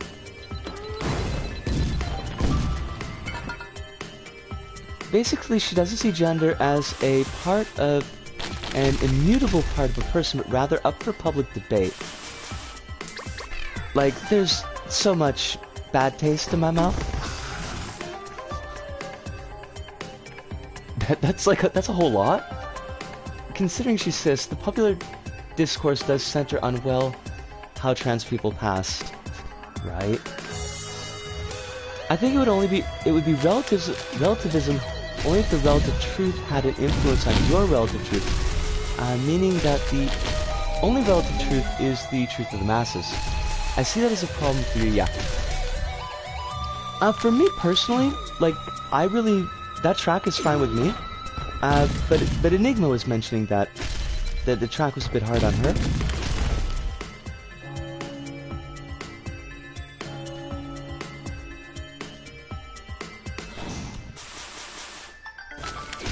Speaker 1: Basically, she doesn't see gender as a part of an immutable part of a person, but rather up for public debate. Like, there's so much bad taste in my mouth. That's a whole lot. Considering she's cis, the popular discourse does center on, well, how trans people passed, right? I think it would be relativism only if the relative truth had an influence on your relative truth, meaning that the only relative truth is the truth of the masses. I see that as a problem for you, yeah. For me personally, like, that track is fine with me, but Enigma was mentioning that the track was a bit hard on her.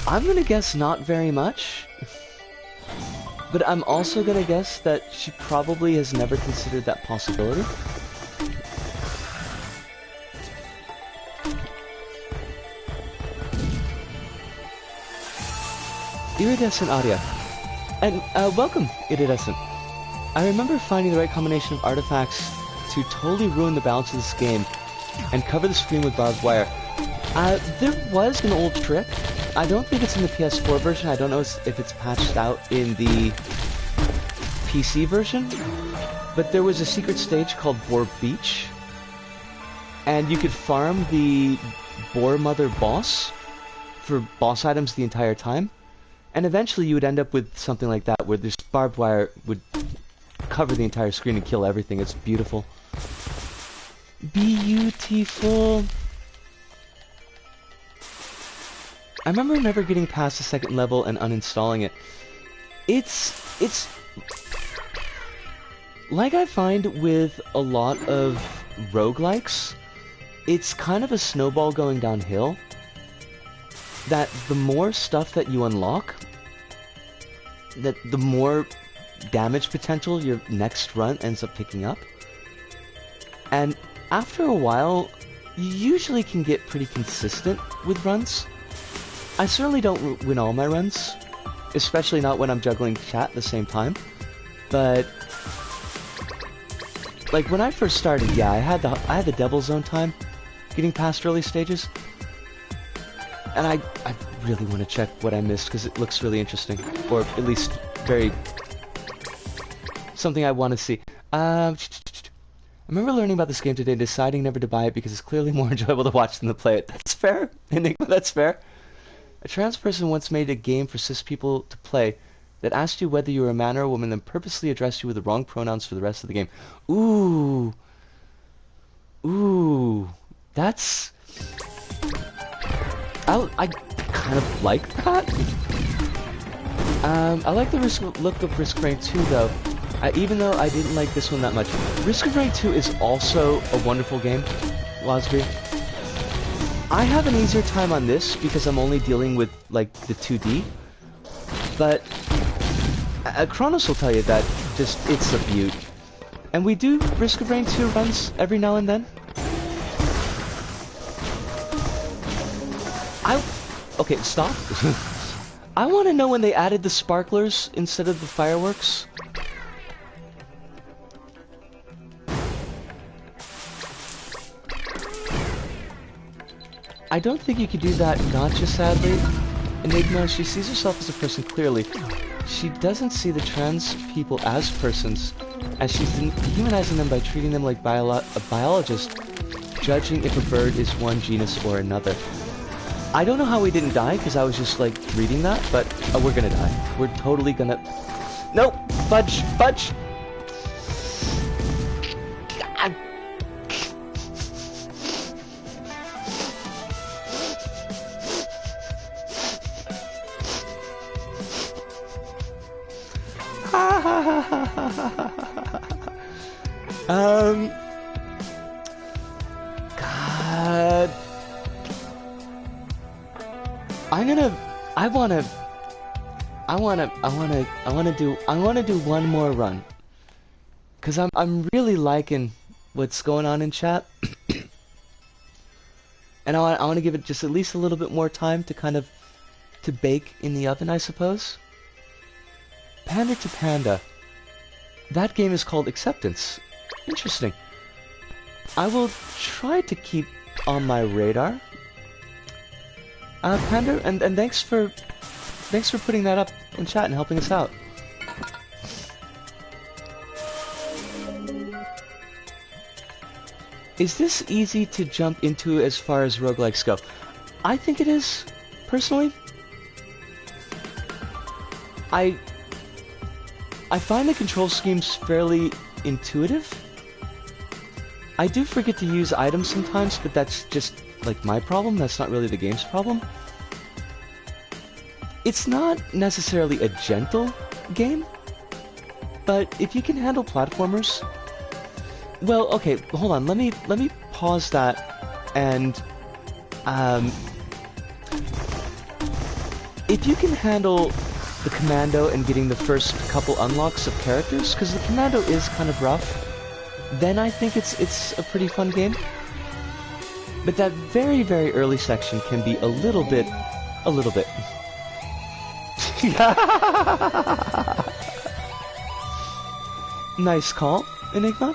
Speaker 1: I'm gonna guess not very much, but I'm also gonna guess that she probably has never considered that possibility. Iridescent audio. And, welcome, Iridescent. I remember finding the right combination of artifacts to totally ruin the balance of this game and cover the screen with barbed wire. There was an old trick. I don't think it's in the PS4 version. I don't know if it's patched out in the PC version. But there was a secret stage called Boar Beach. And you could farm the Boar Mother boss for boss items the entire time. And eventually you would end up with something like that, where this barbed wire would cover the entire screen and kill everything. It's beautiful. Beautiful. I remember never getting past the second level and uninstalling it. It's like I find with a lot of roguelikes, it's kind of a snowball going downhill. That the more stuff that you unlock, that the more damage potential your next run ends up picking up. And after a while, you usually can get pretty consistent with runs. I certainly don't win all my runs, especially not when I'm juggling chat at the same time. But like when I first started, yeah, I had the Devil Zone time, getting past early stages. And I really want to check what I missed because it looks really interesting, or at least very something I want to see. I remember learning about this game today and deciding never to buy it because it's clearly more enjoyable to watch than to play it. That's fair, Enigma, that's fair. A trans person once made a game for cis people to play that asked you whether you were a man or a woman, then purposely addressed you with the wrong pronouns for the rest of the game. Ooh. Ooh. That's... I kind of like that. I like the look of Risk of Rain 2 though. Even though I didn't like this one that much. Risk of Rain 2 is also a wonderful game, Losby. I have an easier time on this because I'm only dealing with like the 2D. But Kronos will tell you that just, it's a beaut. And we do Risk of Rain 2 runs every now and then. Okay, stop. I want to know when they added the sparklers instead of the fireworks. I don't think you could do that, gotcha, sadly. Enigma, she sees herself as a person clearly. She doesn't see the trans people as persons, as she's dehumanizing them by treating them like a biologist, judging if a bird is one genus or another. I don't know how we didn't die, because I was just, like, reading that, but we're gonna die. We're totally gonna... Nope! Fudge! Fudge! God. I wanna do one more run. Cause I'm really liking what's going on in chat. And I wanna give it just at least a little bit more time to kind of, to bake in the oven, I suppose. Panda to Panda. That game is called Acceptance. Interesting. I will try to keep on my radar. Panda, and thanks for putting that up in chat and helping us out. Is this easy to jump into as far as roguelikes go? I think it is, personally. I find the control schemes fairly intuitive. I do forget to use items sometimes, but that's just, like, my problem. That's not really the game's problem. It's not necessarily a gentle game, but if you can handle platformers... Well, okay, hold on. Let me pause that and... if you can handle the commando and getting the first couple unlocks of characters, because the commando is kind of rough, then I think it's a pretty fun game. But that very, very early section can be a little bit... Nice call, Enigma.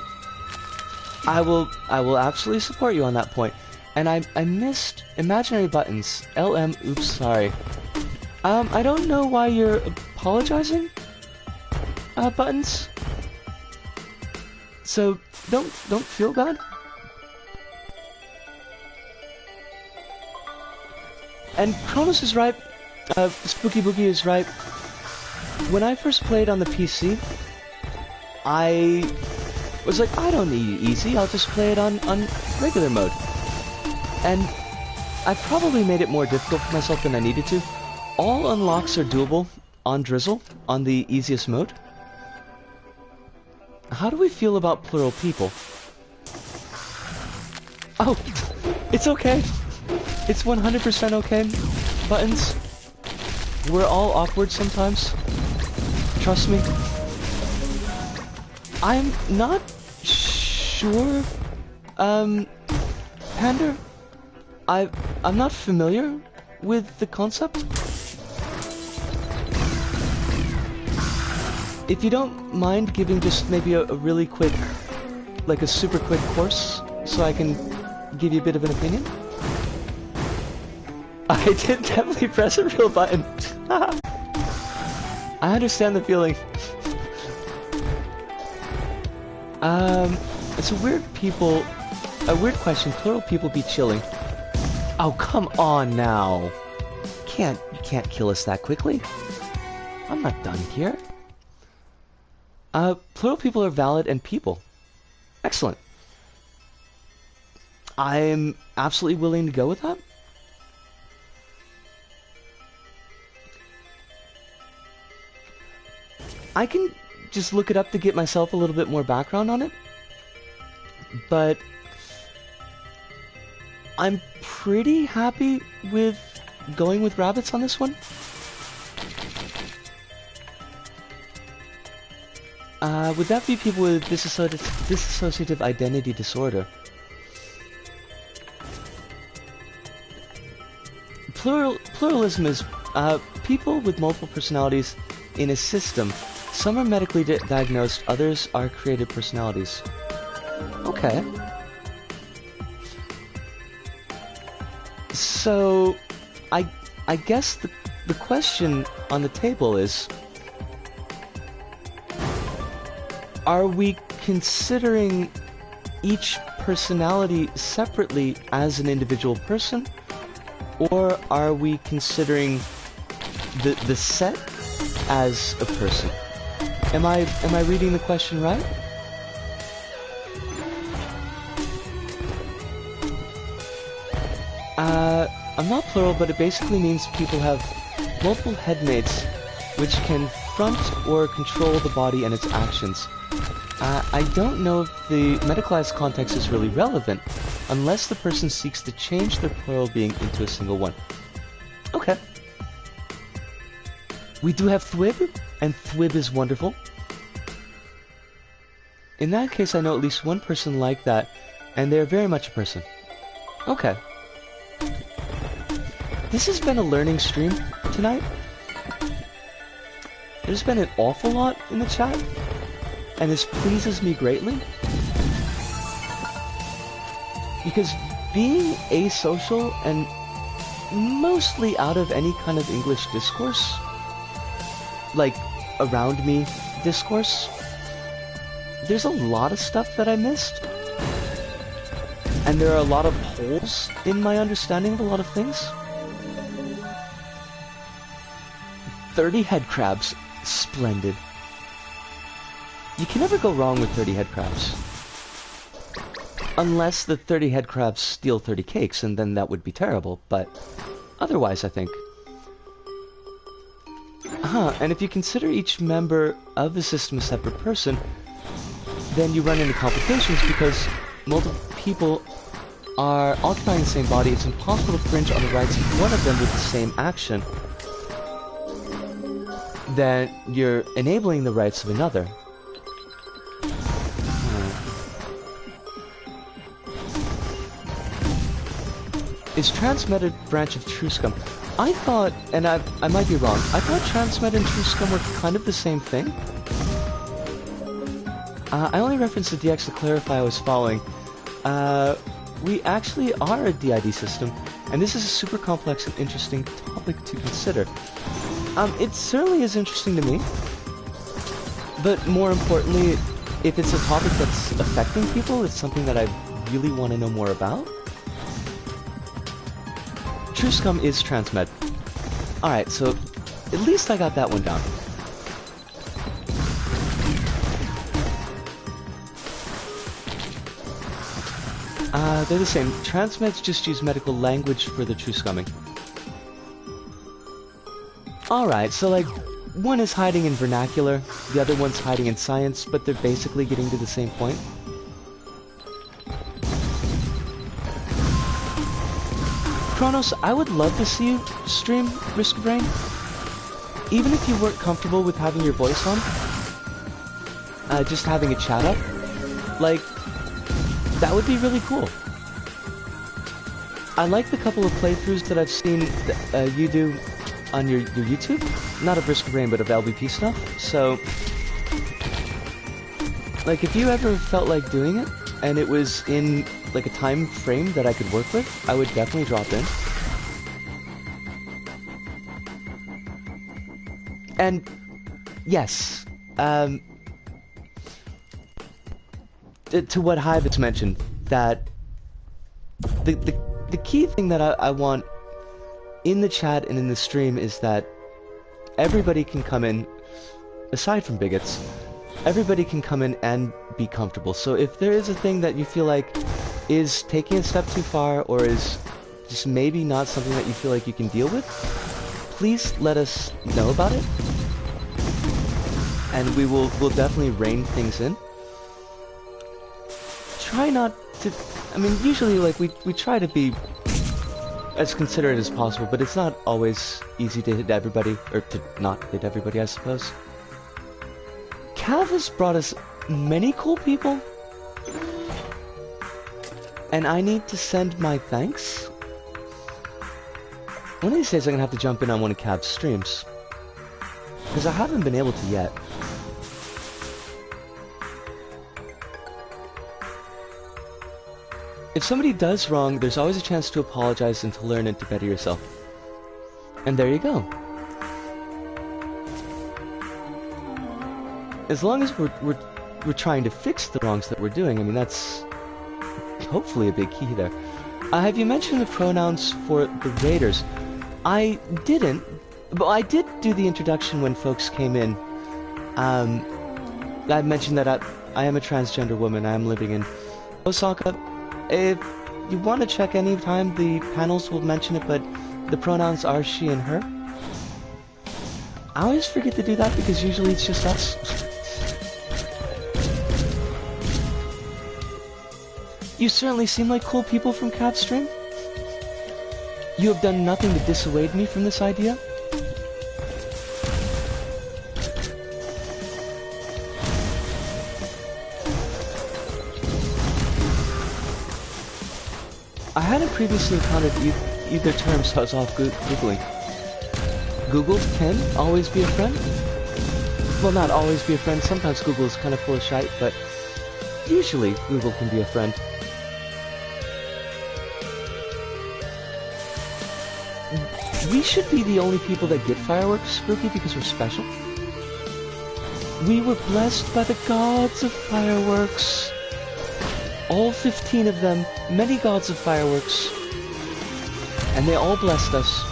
Speaker 1: I will absolutely support you on that point. And I missed imaginary buttons. LM, oops, sorry. I don't know why you're apologizing, Buttons. So, don't feel bad. And Kronos is right, Spooky Boogie is right. When I first played on the PC, I was like, I don't need easy, I'll just play it on regular mode. And I probably made it more difficult for myself than I needed to. All unlocks are doable on Drizzle, on the easiest mode. How do we feel about plural people? Oh, it's okay. It's 100% okay, Buttons. We're all awkward sometimes. Trust me. I'm not sure, Panda? I'm not familiar with the concept. If you don't mind giving just maybe a really quick, like a super quick course, so I can give you a bit of an opinion. I did definitely press a real button. I understand the feeling. It's a weird question. Plural people be chilling. Oh, come on now. You can't kill us that quickly. I'm not done here. Plural people are valid and people. Excellent. I'm absolutely willing to go with that. I can just look it up to get myself a little bit more background on it. But I'm pretty happy with going with rabbits on this one. Would that be people with dissociative identity disorder? Pluralism is people with multiple personalities in a system. Some are medically diagnosed, others are created personalities. Okay. So, I guess the question on the table is, are we considering each personality separately as an individual person? Or are we considering the set as a person? Am I reading the question right? I'm not plural, but it basically means people have multiple headmates which can front or control the body and its actions. I don't know if the medicalized context is really relevant, unless the person seeks to change their plural being into a single one. Okay. We do have Thwib, and Thwib is wonderful. In that case, I know at least one person like that, and they're very much a person. Okay. This has been a learning stream tonight. There's been an awful lot in the chat, and this pleases me greatly. Because being asocial and mostly out of any kind of English discourse, like around me discourse, there's a lot of stuff that I missed. And there are a lot of holes in my understanding of a lot of things. 30 head crabs. Splendid. You can never go wrong with 30 head crabs. Unless the 30 head crabs steal 30 cakes, and then that would be terrible, but otherwise, I think. And if you consider each member of the system a separate person, then you run into complications because multiple people are occupying the same body. It's impossible to infringe on the rights of one of them with the same action. Then you're enabling the rights of another. Is transmet a branch of True Scum? I thought, and I might be wrong, I thought transmet and True Scum were kind of the same thing. I only referenced the DX to clarify I was following. We actually are a DID system, and this is a super complex and interesting topic to consider. It certainly is interesting to me, but more importantly, if it's a topic that's affecting people, it's something that I really want to know more about. True Scum is transmed. Alright, so at least I got that one down. They're the same. Transmeds just use medical language for the true scumming. Alright, so like, one is hiding in vernacular, the other one's hiding in science, but they're basically getting to the same point. Kronos, I would love to see you stream Risk of Rain. Even if you weren't comfortable with having your voice on, just having a chat up, like, that would be really cool. I like the couple of playthroughs that I've seen you do on your YouTube. Not of Risk of Rain, but of LVP stuff. So, like, if you ever felt like doing it, and it was in, like, a time frame that I could work with, I would definitely drop in. And, yes, to what Hive has mentioned, that the key thing that I want in the chat and in the stream is that everybody can come in, aside from bigots, everybody can come in and be comfortable. So if there is a thing that you feel like is taking a step too far, or is just maybe not something that you feel like you can deal with, please let us know about it, and we'll definitely rein things in. Try not to, I mean, usually, like, we try to be as considerate as possible, but it's not always easy to hit everybody, or to not hit everybody, I suppose. Cav has brought us many cool people, and I need to send my thanks. One of these days I'm gonna have to jump in on one of Cav's streams, because I haven't been able to yet. If somebody does wrong, there's always a chance to apologize and to learn and to better yourself. And there you go. As long as we're trying to fix the wrongs that we're doing, I mean, that's hopefully a big key there. Have you mentioned the pronouns for the raiders? I didn't, but I did do the introduction when folks came in. I mentioned that I am a transgender woman. I am living in Osaka. If you want to check any time, the panels will mention it, but the pronouns are she and her. I always forget to do that because usually it's just us. You certainly seem like cool people from Capstream. You have done nothing to dissuade me from this idea. I hadn't previously encountered either term, so I was off Googling. Google can always be a friend? Well, not always be a friend. Sometimes Google is kind of full of shite, but usually Google can be a friend. We should be the only people that get fireworks, Spooky, because we're special. We were blessed by the gods of fireworks. All 15 of them, many gods of fireworks. And they all blessed us.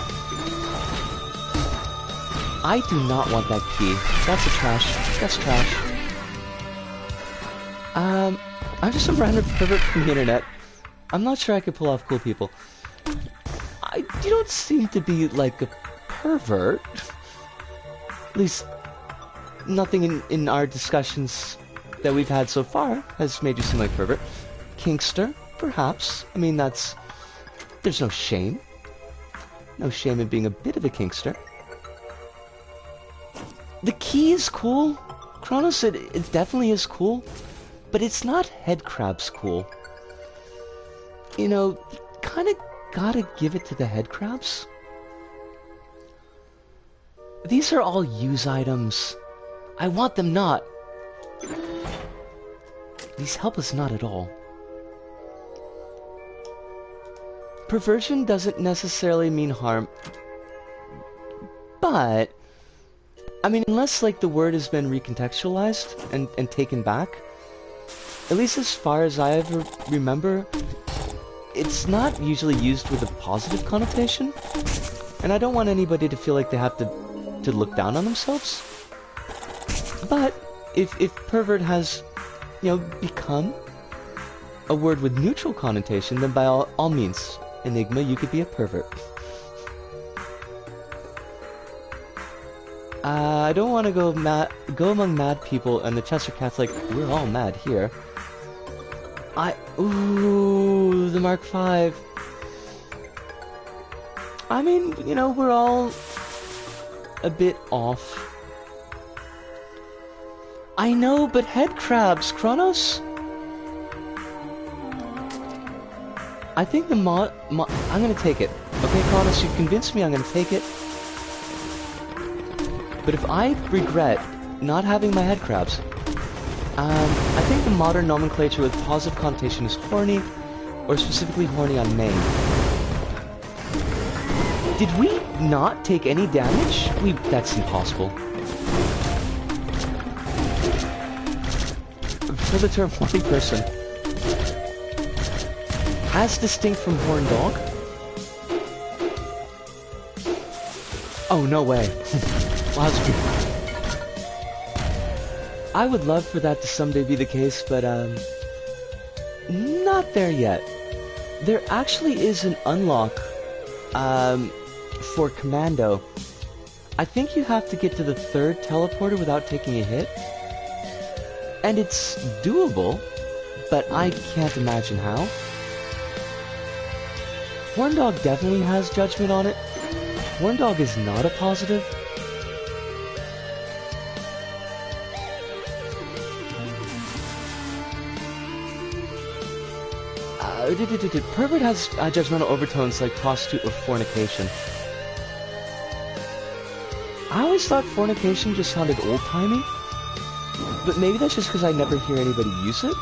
Speaker 1: I do not want that key. That's a trash. That's trash. I'm just some random pervert from the internet. I'm not sure I could pull off cool people. You don't seem to be like a pervert. At least, nothing in our discussions that we've had so far has made you seem like a pervert. Kinkster, perhaps. I mean, there's no shame. No shame in being a bit of a kinkster. The key is cool. Kronos, it definitely is cool. But it's not headcrabs cool. You know, kinda gotta give it to the headcrabs. These are all use items. I want them not. These help us not at all. Perversion doesn't necessarily mean harm. But, I mean, unless like the word has been recontextualized and taken back, at least as far as I ever remember, it's not usually used with a positive connotation. And I don't want anybody to feel like they have to look down on themselves. But if pervert has, you know, become a word with neutral connotation, then by all means, Enigma, you could be a pervert. I don't want to go among mad people, and the Chester Cat's like, we're all mad here. Ooh, the Mark V. I mean, you know, we're all a bit off. I know, but head crabs, Kronos? I think the I'm gonna take it. Okay, Kronos, you've convinced me, I'm gonna take it. But if I regret not having my head crabs, I think the modern nomenclature with positive connotation is horny, or specifically horny on main. Did we not take any damage? That's impossible. For the term horny person. As distinct from horn dog? Oh, no way. Wow, that's beautiful. I would love for that to someday be the case, but, not there yet. There actually is an unlock, for Commando. I think you have to get to the 3rd teleporter without taking a hit. And it's doable, but I can't imagine how. Horndog definitely has judgment on it. Horndog is not a positive. Pervert has judgmental overtones like prostitute or fornication. I always thought fornication just sounded old-timey, but maybe that's just because I never hear anybody use it.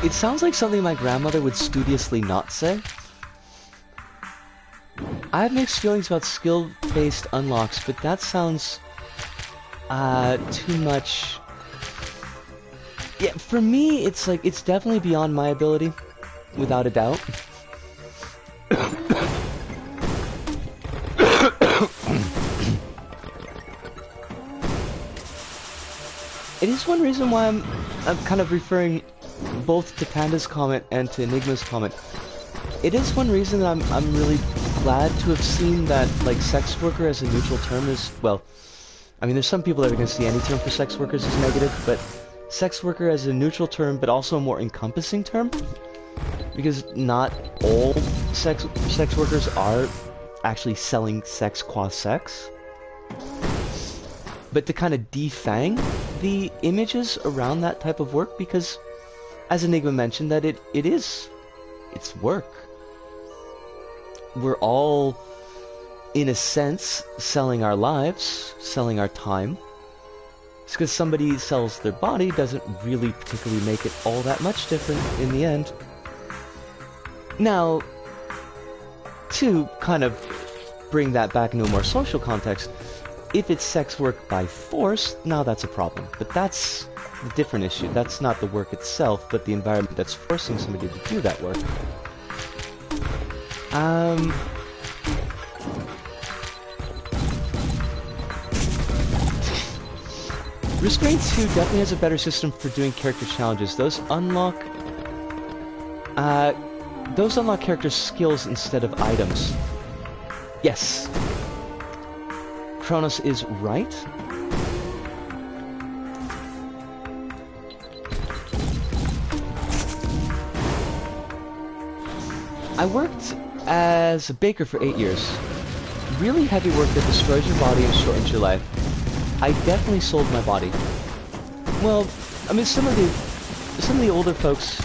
Speaker 1: It sounds like something my grandmother would studiously not say. I have mixed feelings about skill-based unlocks, but that sounds too much. Yeah, for me, it's like, it's definitely beyond my ability, without a doubt. It is one reason why I'm kind of referring both to Panda's comment and to Enigma's comment. It is one reason that I'm really glad to have seen that, like, sex worker as a neutral term is, well, I mean, there's some people that are going to see any term for sex workers as negative, but sex worker as a neutral term, but also a more encompassing term, because not all sex workers are actually selling sex qua sex. But to kind of defang the images around that type of work, because, as Enigma mentioned, that it's work. We're all, in a sense, selling our lives, selling our time. It's because somebody sells their body doesn't really particularly make it all that much different in the end. Now, to kind of bring that back into a more social context, if it's sex work by force, now that's a problem. But that's a different issue. That's not the work itself, but the environment that's forcing somebody to do that work. Restraint 2 definitely has a better system for doing character challenges. Those unlock character skills instead of items. Yes. Kronos is right. I worked as a baker for 8 years. Really heavy work that destroys your body and shortens your life. I definitely sold my body. Well, I mean, some of the older folks,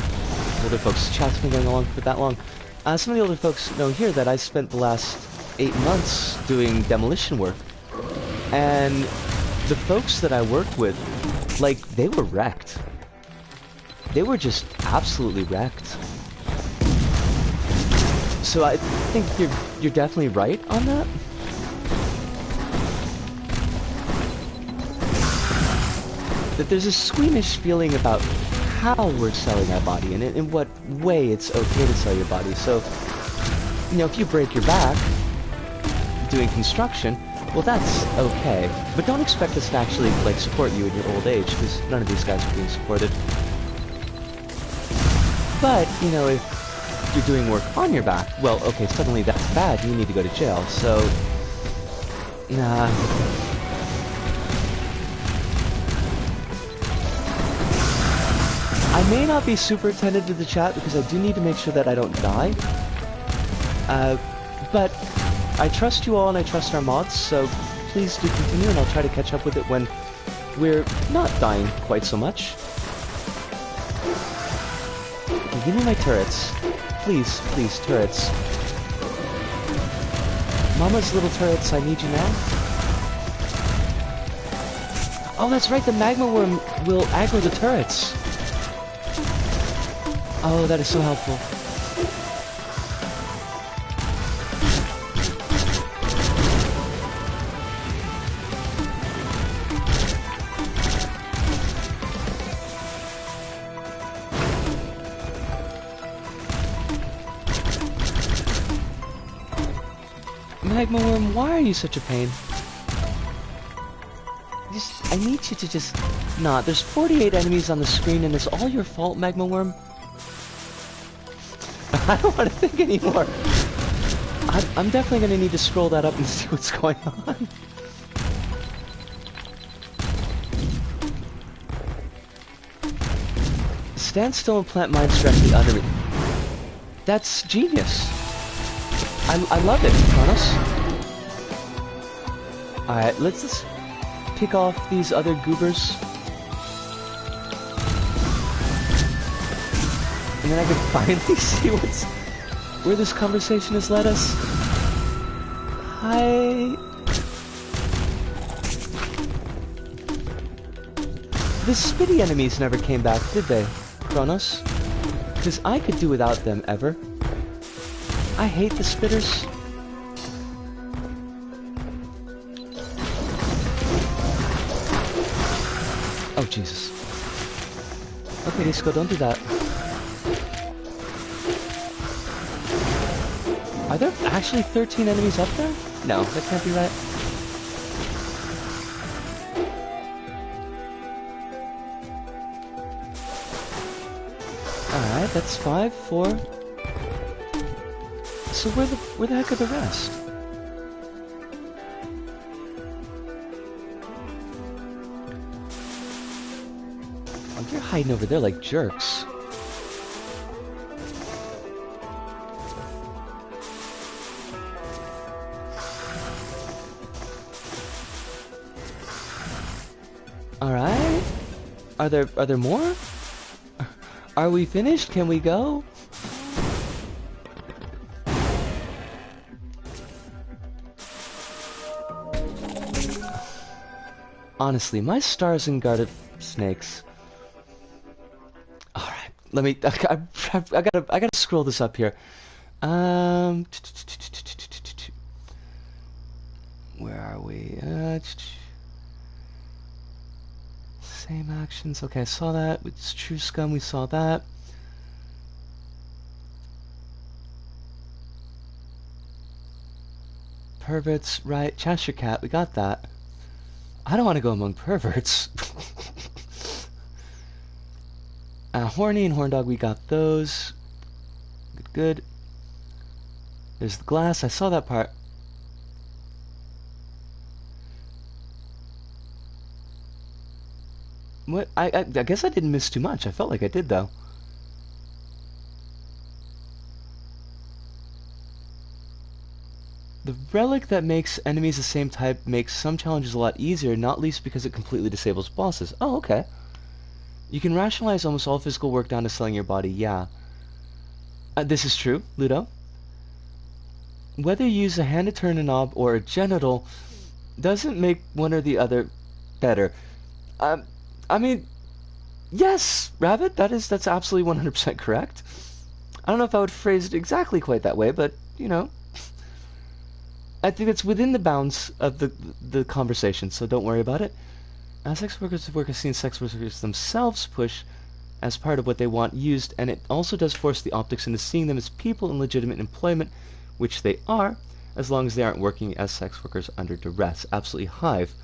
Speaker 1: chat's been going along for that long. Some of the older folks know here that I spent the last 8 months doing demolition work. And the folks that I worked with, like, they were wrecked. They were just absolutely wrecked. So I think you're definitely right on that. That there's a squeamish feeling about how we're selling our body and in what way it's okay to sell your body. So, you know, if you break your back doing construction, well, that's okay. But don't expect us to actually, like, support you in your old age, because none of these guys are being supported. But, you know, if you're doing work on your back, well, okay, suddenly that's bad, you need to go to jail, so... Nah... I may not be super attentive to the chat because I do need to make sure that I don't die. But I trust you all and I trust our mods, so please do continue and I'll try to catch up with it when we're not dying quite so much. Okay, give me my turrets. Please, please, turrets. Mama's little turrets, I need you now. Oh, that's right, the magma worm will aggro the turrets. Oh, that is so helpful. Magma Worm, why are you such a pain? I need you to just... Nah, there's 48 enemies on the screen and it's all your fault, Magma Worm. I don't want to think anymore. I'm definitely going to need to scroll that up and see what's going on. Stand still and plant mines directly under me. That's genius. I love it, Kronos. Alright, let's just pick off these other goobers. and then I can finally see where this conversation has led us. The spitty enemies never came back, did they, Kronos? Because I could do without them, ever. I hate the spitters. Oh, Jesus. Okay, Disco, don't do that. Are there actually 13 enemies up there? No, that can't be right. Alright, that's 5, 4. So where the heck are the rest? Oh, you're hiding over there like jerks. Alright. Are there more? Are we finished? Can we go? Honestly, my stars and guarded snakes. All right, let me. I gotta scroll this up here. Where are we? Same actions. Okay, I saw that. It's True Scum. We saw that. Perverts, right? Cheshire Cat. We got that. I don't want to go among perverts. Horny and Horndog, we got those. Good, good. There's the glass. I saw that part. What? I guess I didn't miss too much. I felt like I did, though. The relic that makes enemies the same type makes some challenges a lot easier, not least because it completely disables bosses. Oh, okay. You can rationalize almost all physical work down to selling your body, yeah. This is true, Ludo. Whether you use a hand to turn a knob or a genital doesn't make one or the other better. I mean, yes, Rabbit, that's absolutely 100% correct. I don't know if I would phrase it exactly quite that way, but, you know. I think it's within the bounds of the conversation, so don't worry about it. Sex workers have seen sex workers themselves push as part of what they want used, and it also does force the optics into seeing them as people in legitimate employment, which they are, as long as they aren't working as sex workers under duress. Absolutely Hive.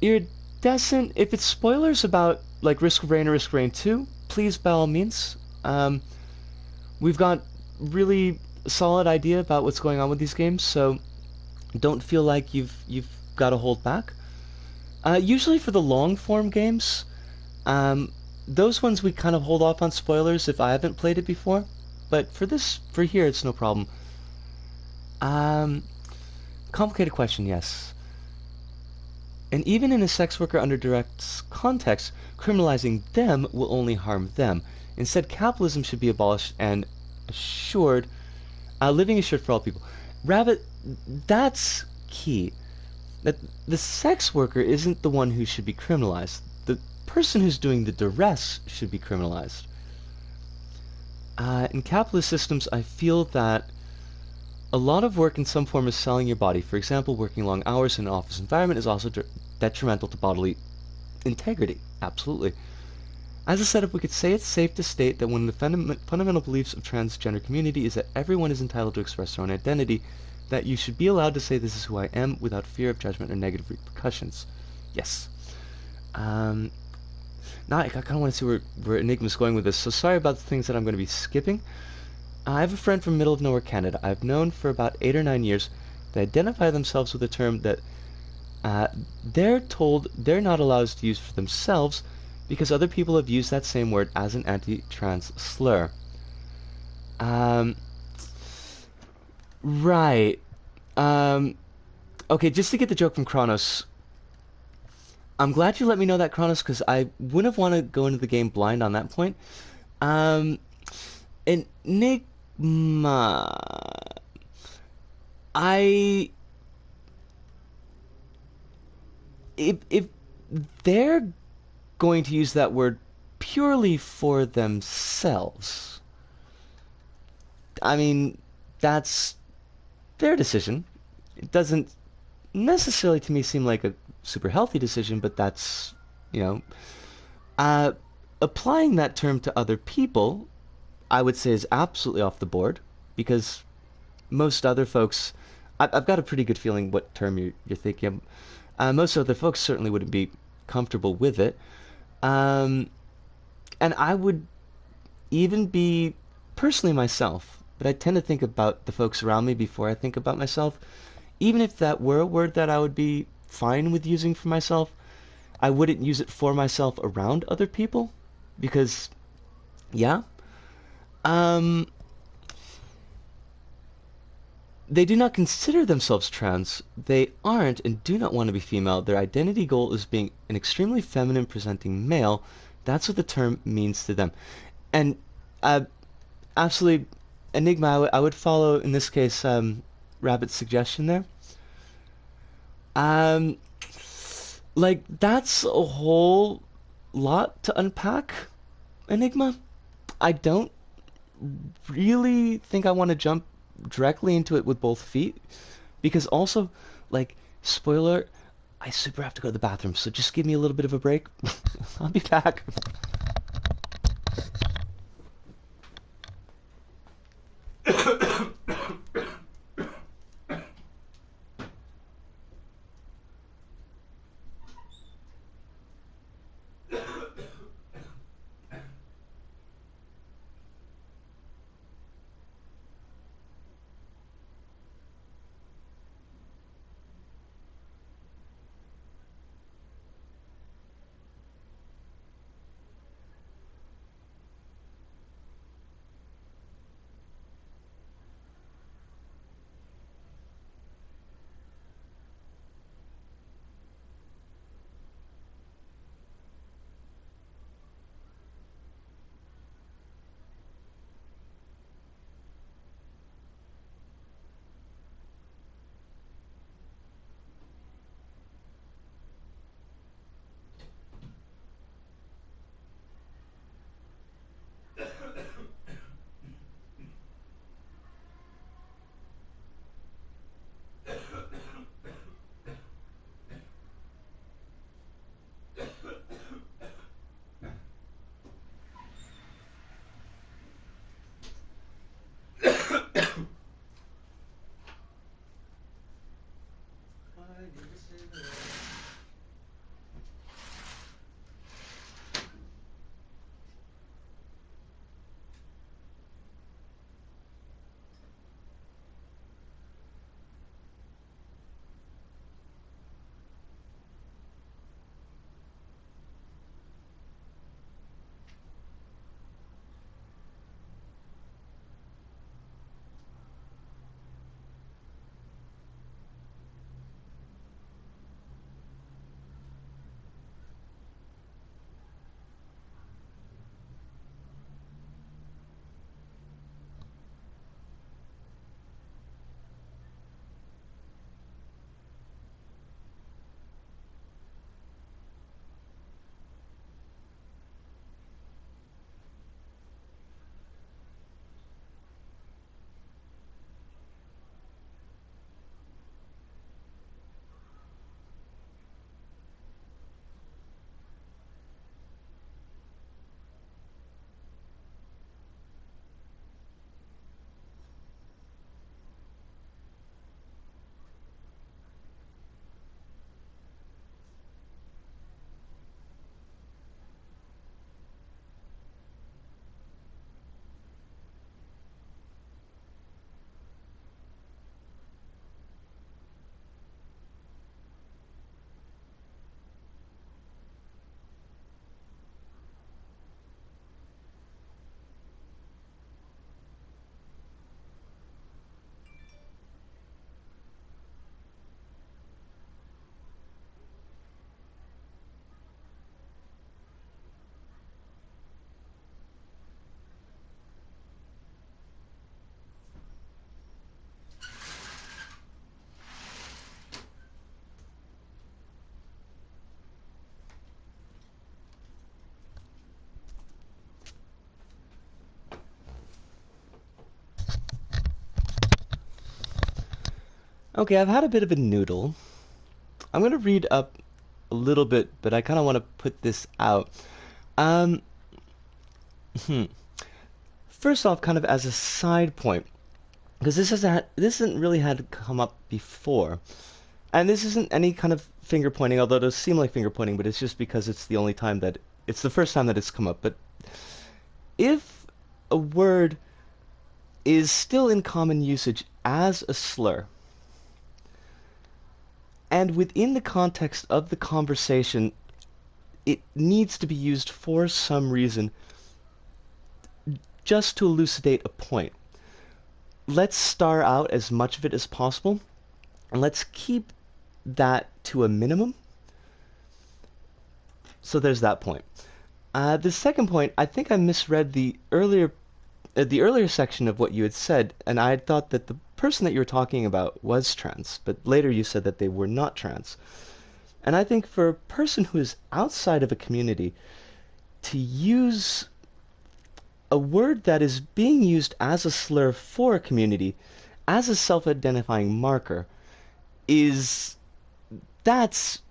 Speaker 1: Iridescent, if it's spoilers about, like, Risk of Rain or Risk of Rain 2, please, by all means. We've got really solid idea about what's going on with these games, so don't feel like you've got to hold back. Usually for the long form games, those ones we kind of hold off on spoilers if I haven't played it before, but for here it's no problem. Complicated question, yes. And even in a sex worker under direct context, criminalizing them will only harm them. Instead, capitalism should be abolished and assured living assured for all people. Rabbit, that's key. That the sex worker isn't the one who should be criminalized. The person who's doing the duress should be criminalized. In capitalist systems, I feel that a lot of work in some form is selling your body. For example, working long hours in an office environment is also detrimental to bodily integrity. Absolutely. As a setup, we could say it's safe to state that one of the fundamental beliefs of transgender community is that everyone is entitled to express their own identity, that you should be allowed to say this is who I am without fear of judgment or negative repercussions. Yes. Now I kind of want to see where Enigma's going with this, so sorry about the things that I'm going to be skipping. I have a friend from middle of nowhere Canada I've known for about 8 or 9 years. They identify themselves with a term that they're told they're not allowed to use for themselves because other people have used that same word as an anti-trans slur. Right. Okay, just to get the joke from Kronos. I'm glad you let me know that, Kronos, because I wouldn't have want to go into the game blind on that point. Um, Enigma. I if they're going to use that word purely for themselves, I mean, that's their decision. It doesn't necessarily to me seem like a super healthy decision, but that's, you know, uh, applying that term to other people, I would say is absolutely off the board because most other folks, I've got a pretty good feeling what term you're thinking of. Most other folks certainly wouldn't be comfortable with it. Um, and I would even be personally myself, but I tend to think about the folks around me before I think about myself. Even if that were a word that I would be fine with using for myself, I wouldn't use it for myself around other people because, yeah, um, they do not consider themselves trans. They aren't and do not want to be female. Their identity goal is being an extremely feminine presenting male. That's what the term means to them. And uh, absolutely, Enigma, I would follow, in this case, Rabbit's suggestion there. Um, like, that's a whole lot to unpack, Enigma. I don't really think I want to jump directly into it with both feet because also, like, spoiler, I super have to go to the bathroom, so just give me a little bit of a break. I'll be back. Okay, I've had a bit of a noodle. I'm gonna read up a little bit, but I kind of want to put this out. Um, hmm. First off, kind of as a side point, because this hasn't really had to come up before, and this isn't any kind of finger pointing, although it does seem like finger pointing, but it's just because it's the first time that it's come up. But if a word is still in common usage as a slur, and within the context of the conversation, it needs to be used for some reason just to elucidate a point. Let's star out as much of it as possible, and let's keep that to a minimum. So there's that point. The second point, I think I misread the earlier section of what you had said, and I had thought that the person that you were talking about was trans, but later you said that they were not trans. And I think for a person who is outside of a community to use a word that is being used as a slur for a community, as a self-identifying marker, is that's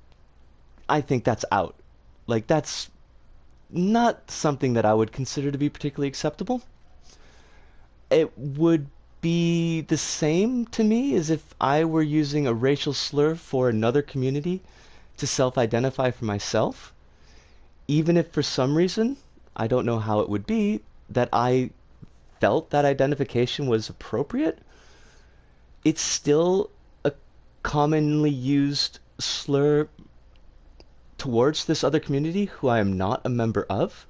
Speaker 1: I think that's out. Like that's not something that I would consider to be particularly acceptable. It would be the same to me as if I were using a racial slur for another community to self-identify for myself, even if for some reason, I don't know how it would be, that I felt that identification was appropriate. It's still a commonly used slur towards this other community who I am not a member of.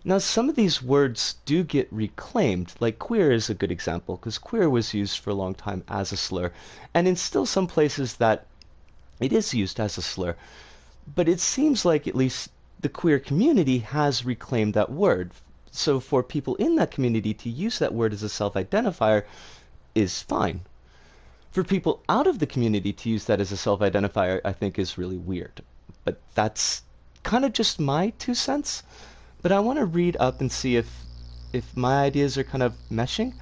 Speaker 1: Now, some of these words do get reclaimed, like queer is a good example, because queer was used for a long time as a slur, and in still some places that it is used as a slur. But it seems like at least the queer community has reclaimed that word. So for people in that community to use that word as a self-identifier is fine. For people out of the community to use that as a self-identifier, I think is really weird. But that's kind of just my 2 cents. But I want to read up and see if my ideas are kind of meshing.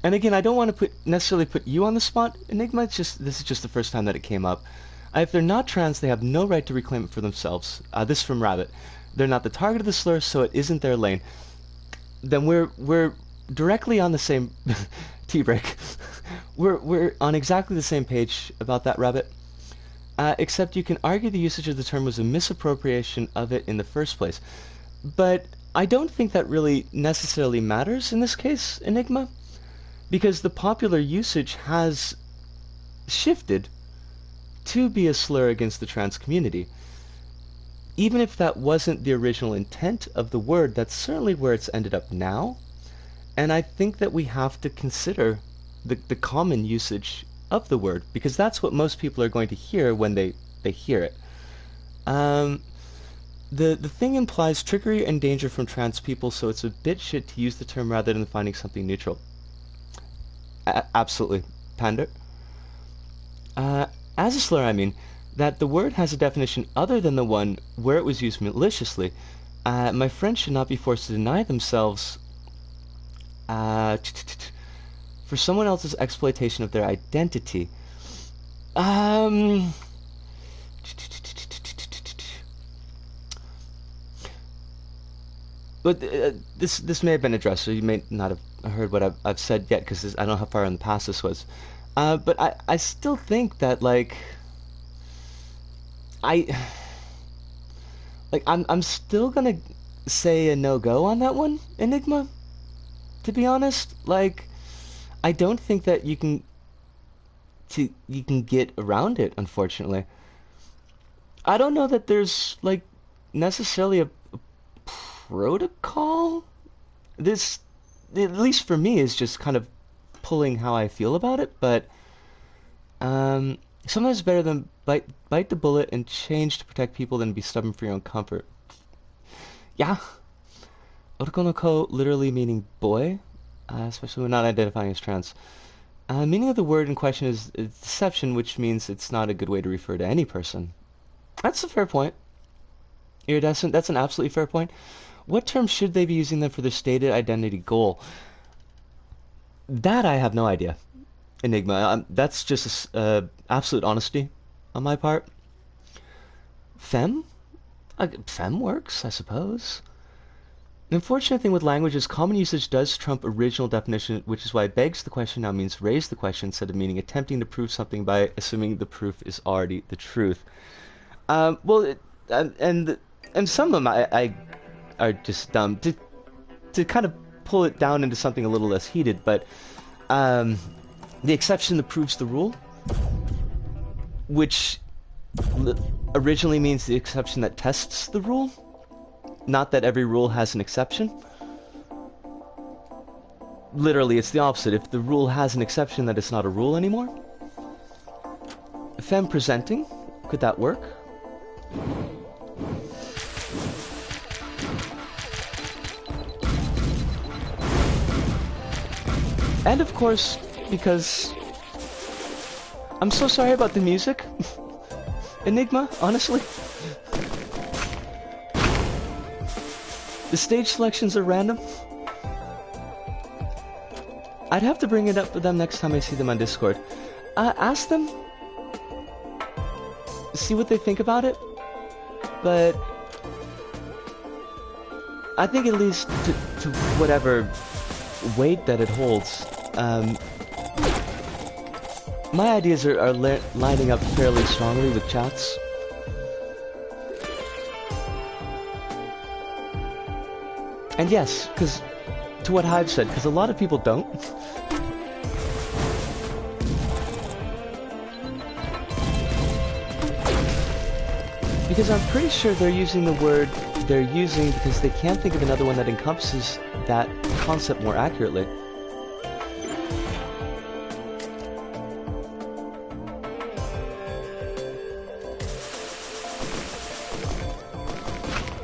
Speaker 1: And again, I don't want to necessarily put you on the spot. Enigma, this is just the first time that it came up. If they're not trans, they have no right to reclaim it for themselves. This from Rabbit. They're not the target of the slur, so it isn't their lane. Then we're directly on the same tea break. we're on exactly the same page about that, Rabbit. Except you can argue the usage of the term was a misappropriation of it in the first place. But I don't think that really necessarily matters in this case, Enigma, because the popular usage has shifted to be a slur against the trans community. Even if that wasn't the original intent of the word, that's certainly where it's ended up now. And I think that we have to consider the common usage of the word, because that's what most people are going to hear when they hear it. The thing implies trickery and danger from trans people, so it's a bit shit to use the term rather than finding something neutral. Absolutely. Pander. As a slur, I mean that the word has a definition other than the one where it was used maliciously. My friends should not be forced to deny themselves for someone else's exploitation of their identity. But this may have been addressed, so you may not have heard what I've said yet, because I don't know how far in the past this was. But I still think that I'm still gonna say a no-go on that one, Enigma. To be honest, I don't think that you can get around it, unfortunately. I don't know that there's necessarily a protocol. This, at least for me, is just kind of pulling how I feel about it, but sometimes better than bite the bullet and change to protect people than be stubborn for your own comfort. Yeah. Otoko no ko literally meaning boy, especially when not identifying as trans. Meaning of the word in question is deception, which means it's not a good way to refer to any person. That's a fair point. Iridescent, that's an absolutely fair point. What term should they be using then for their stated identity goal? That I have no idea. Enigma. That's just absolute honesty on my part. Fem? Fem works, I suppose. The unfortunate thing with language is common usage does trump original definition, which is why begs the question now means raise the question instead of meaning attempting to prove something by assuming the proof is already the truth. Well, and some of them I are just dumb. To kind of pull it down into something a little less heated, but the exception that proves the rule, which originally means the exception that tests the rule, not that every rule has an exception. Literally, it's the opposite. If the rule has an exception, that it's not a rule anymore. Fem presenting, could that work? And of course, because I'm so sorry about the music, Enigma, honestly. The stage selections are random. I'd have to bring it up with them next time I see them on Discord. Ask them, see what they think about it, but I think at least to whatever weight that it holds, my ideas are lining up fairly strongly with chat's. And yes, because to what Hive said, because a lot of people don't. Because I'm pretty sure they're using the word they're using because they can't think of another one that encompasses that concept more accurately.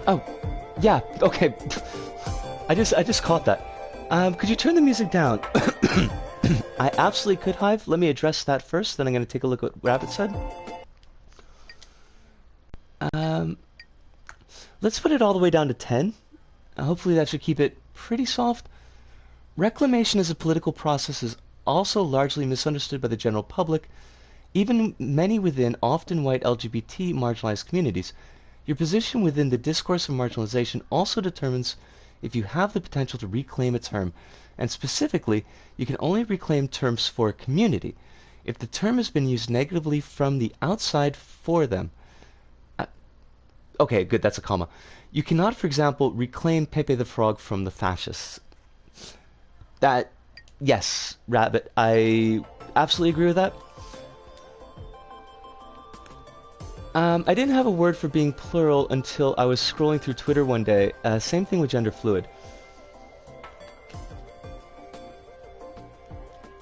Speaker 1: Oh, yeah, okay. I just caught that. Could you turn the music down? I absolutely could, Hive. Let me address that first, then I'm going to take a look at what Rabbit said. Let's put it all the way down to 10. Hopefully that should keep it pretty soft. Reclamation as a political process is also largely misunderstood by the general public, even many within often white LGBT marginalized communities. Your position within the discourse of marginalization also determines if you have the potential to reclaim a term, and specifically, you can only reclaim terms for a community if the term has been used negatively from the outside for them. Okay, good, that's a comma. You cannot, for example, reclaim Pepe the Frog from the fascists. That, yes, Rabbit, I absolutely agree with that. I didn't have a word for being plural until I was scrolling through Twitter one day. Same thing with gender fluid.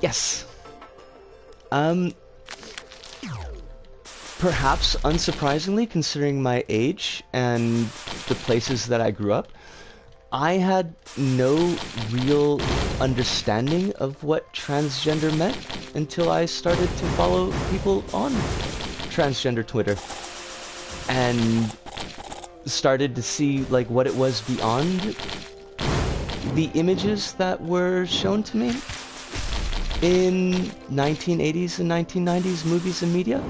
Speaker 1: Yes. Perhaps unsurprisingly, considering my age and the places that I grew up, I had no real understanding of what transgender meant until I started to follow people on transgender Twitter and started to see like what it was beyond the images that were shown to me in 1980s and 1990s movies and media.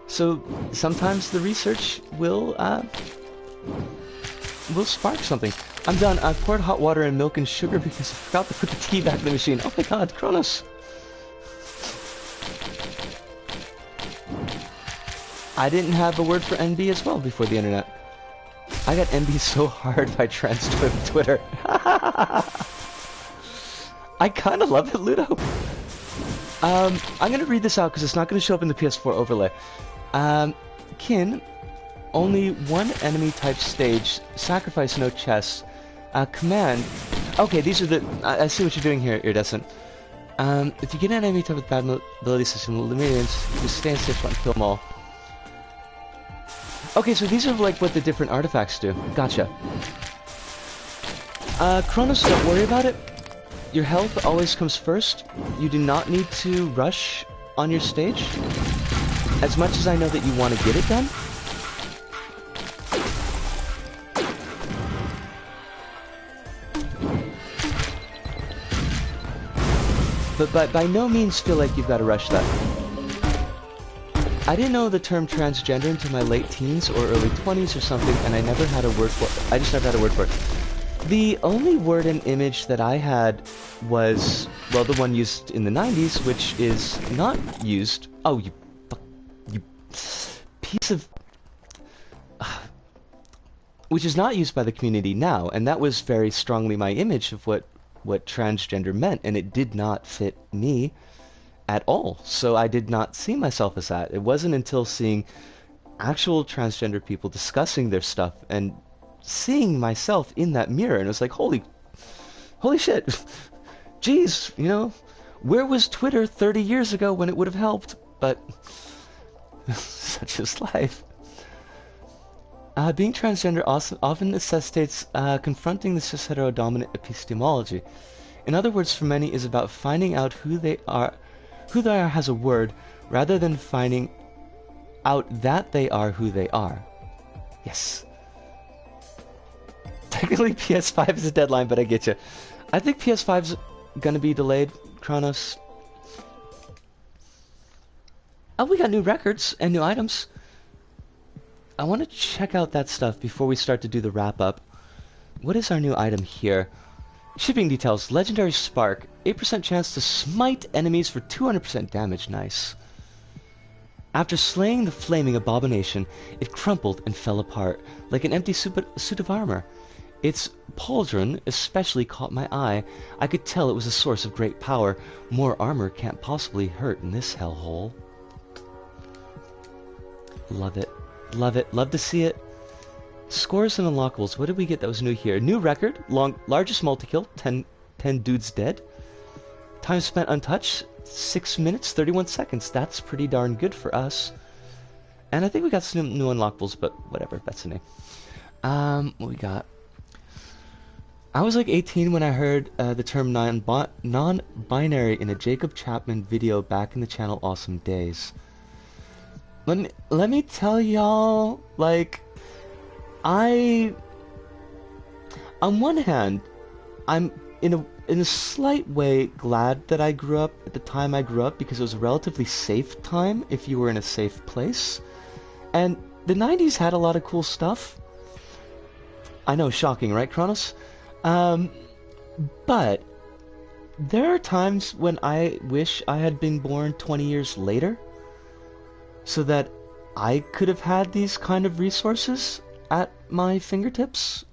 Speaker 1: So sometimes the research will spark something. I'm done. I poured hot water and milk and sugar because I forgot to put the tea back in the machine. Oh my god, Kronos! I didn't have a word for NB as well before the internet. I got NB so hard by trans Twitter. I kind of love it, Ludo. I'm gonna read this out because it's not gonna show up in the PS4 overlay. Kin, only one enemy type stage, sacrifice no chests. Command. Okay, these are the. I see what you're doing here, Iridescent. If you get an enemy type with bad ability system, eliminates, just stay in safe spot and kill them all. Okay, so these are like what the different artifacts do. Gotcha. Kronos, don't worry about it. Your health always comes first. You do not need to rush on your stage. As much as I know that you want to get it done. but by no means feel like you've got to rush that. I didn't know the term transgender until my late teens or early 20s or something, and I never had a word for it. I just never had a word for it. The only word and image that I had was, well, the one used in the 90s, which is not used. Oh, you piece of... which is not used by the community now, and that was very strongly my image of what transgender meant, and it did not fit me at all. So I did not see myself as that. It wasn't until seeing actual transgender people discussing their stuff and seeing myself in that mirror, and it was like, holy shit. Jeez, you know, where was Twitter 30 years ago when it would have helped? But such is life. Being transgender often necessitates confronting the cis-heterodominant epistemology. In other words, for many, is about finding out who they are has a word, rather than finding out that they are who they are. Yes. Technically, PS5 is a deadline, but I get you. I think PS5's gonna be delayed, Kronos. Oh, we got new records and new items. I want to check out that stuff before we start to do the wrap-up. What is our new item here? Shipping details. Legendary Spark. 8% chance to smite enemies for 200% damage. Nice. After slaying the flaming abomination, it crumpled and fell apart, like an empty suit of armor. Its pauldron especially caught my eye. I could tell it was a source of great power. More armor can't possibly hurt in this hellhole. Love it. Love it. Love to see it. Scores and unlockables. What did we get that was new here? New record. Largest multi-kill. 10 dudes dead. Time spent untouched. 6 minutes, 31 seconds. That's pretty darn good for us. And I think we got some new unlockables, but whatever. That's the name. What we got? I was like 18 when I heard the term non-binary in a Jacob Chapman video back in the channel Awesome Days. Let me tell y'all, like, on one hand, I'm in a slight way glad that I grew up at the time I grew up, because it was a relatively safe time if you were in a safe place. And the 90s had a lot of cool stuff. I know, shocking, right, Kronos? But there are times when I wish I had been born 20 years later, so that I could have had these kind of resources at my fingertips,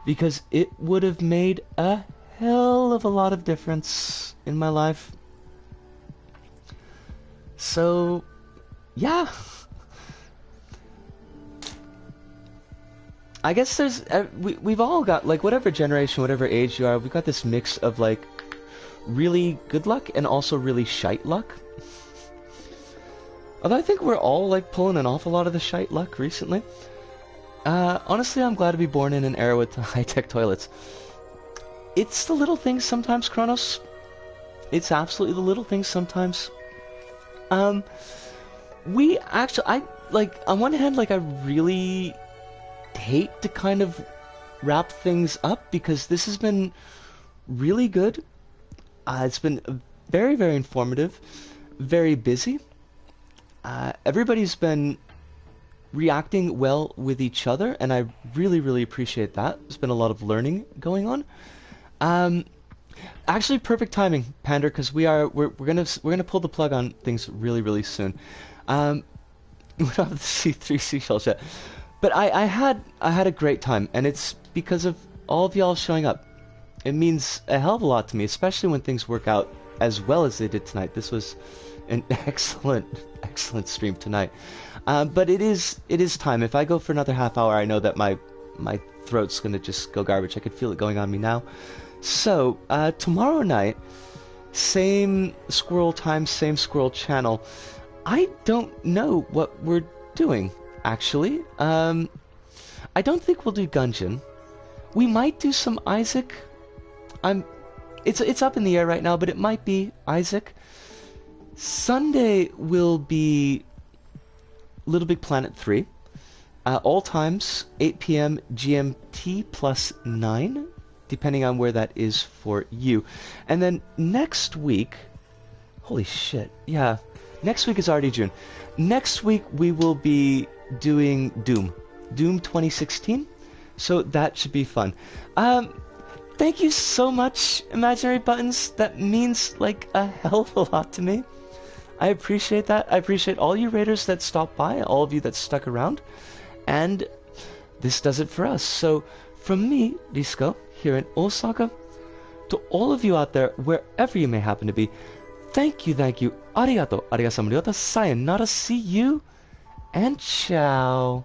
Speaker 1: because it would have made a hell of a lot of difference in my life. So, yeah. I guess there's we've all got, like, whatever generation, whatever age you are, we've got this mix of, like, really good luck and also really shite luck. Although I think we're all, like, pulling an awful lot of the shite luck recently. Honestly, I'm glad to be born in an era with high-tech toilets. It's the little things sometimes, Kronos. It's absolutely the little things sometimes. We actually, on one hand, like, I really hate to kind of wrap things up, because this has been really good. It's been very, very informative, very busy. Everybody's been reacting well with each other, and I really, really appreciate that. There's been a lot of learning going on. Actually, perfect timing, Pander, because we're gonna pull the plug on things really, really soon. We don't have the C3 seashells yet, but I had a great time, and it's because of all of y'all showing up. It means a hell of a lot to me, especially when things work out as well as they did tonight. This was an excellent stream tonight. But it is time. If I go for another half hour, I know that my throat's gonna just go garbage. I could feel it going on me now. So tomorrow night, same squirrel time, same squirrel channel. I don't know what we're doing, actually. I don't think we'll do Gungeon. We might do some Isaac. It's up in the air right now, but it might be Isaac. Sunday will be Little Big Planet 3. All times, 8 p.m. GMT plus 9 depending on where that is for you. And then next week, holy shit, yeah, next week is already June. Next week we will be doing Doom 2016, so that should be fun. Thank you so much, Imaginary Buttons. That means like a hell of a lot to me. I appreciate that. I appreciate all you raiders that stopped by, all of you that stuck around. And this does it for us. So from me, Risco, here in Osaka, to all of you out there, wherever you may happen to be, thank you, arigato, sayonara, see you, and ciao.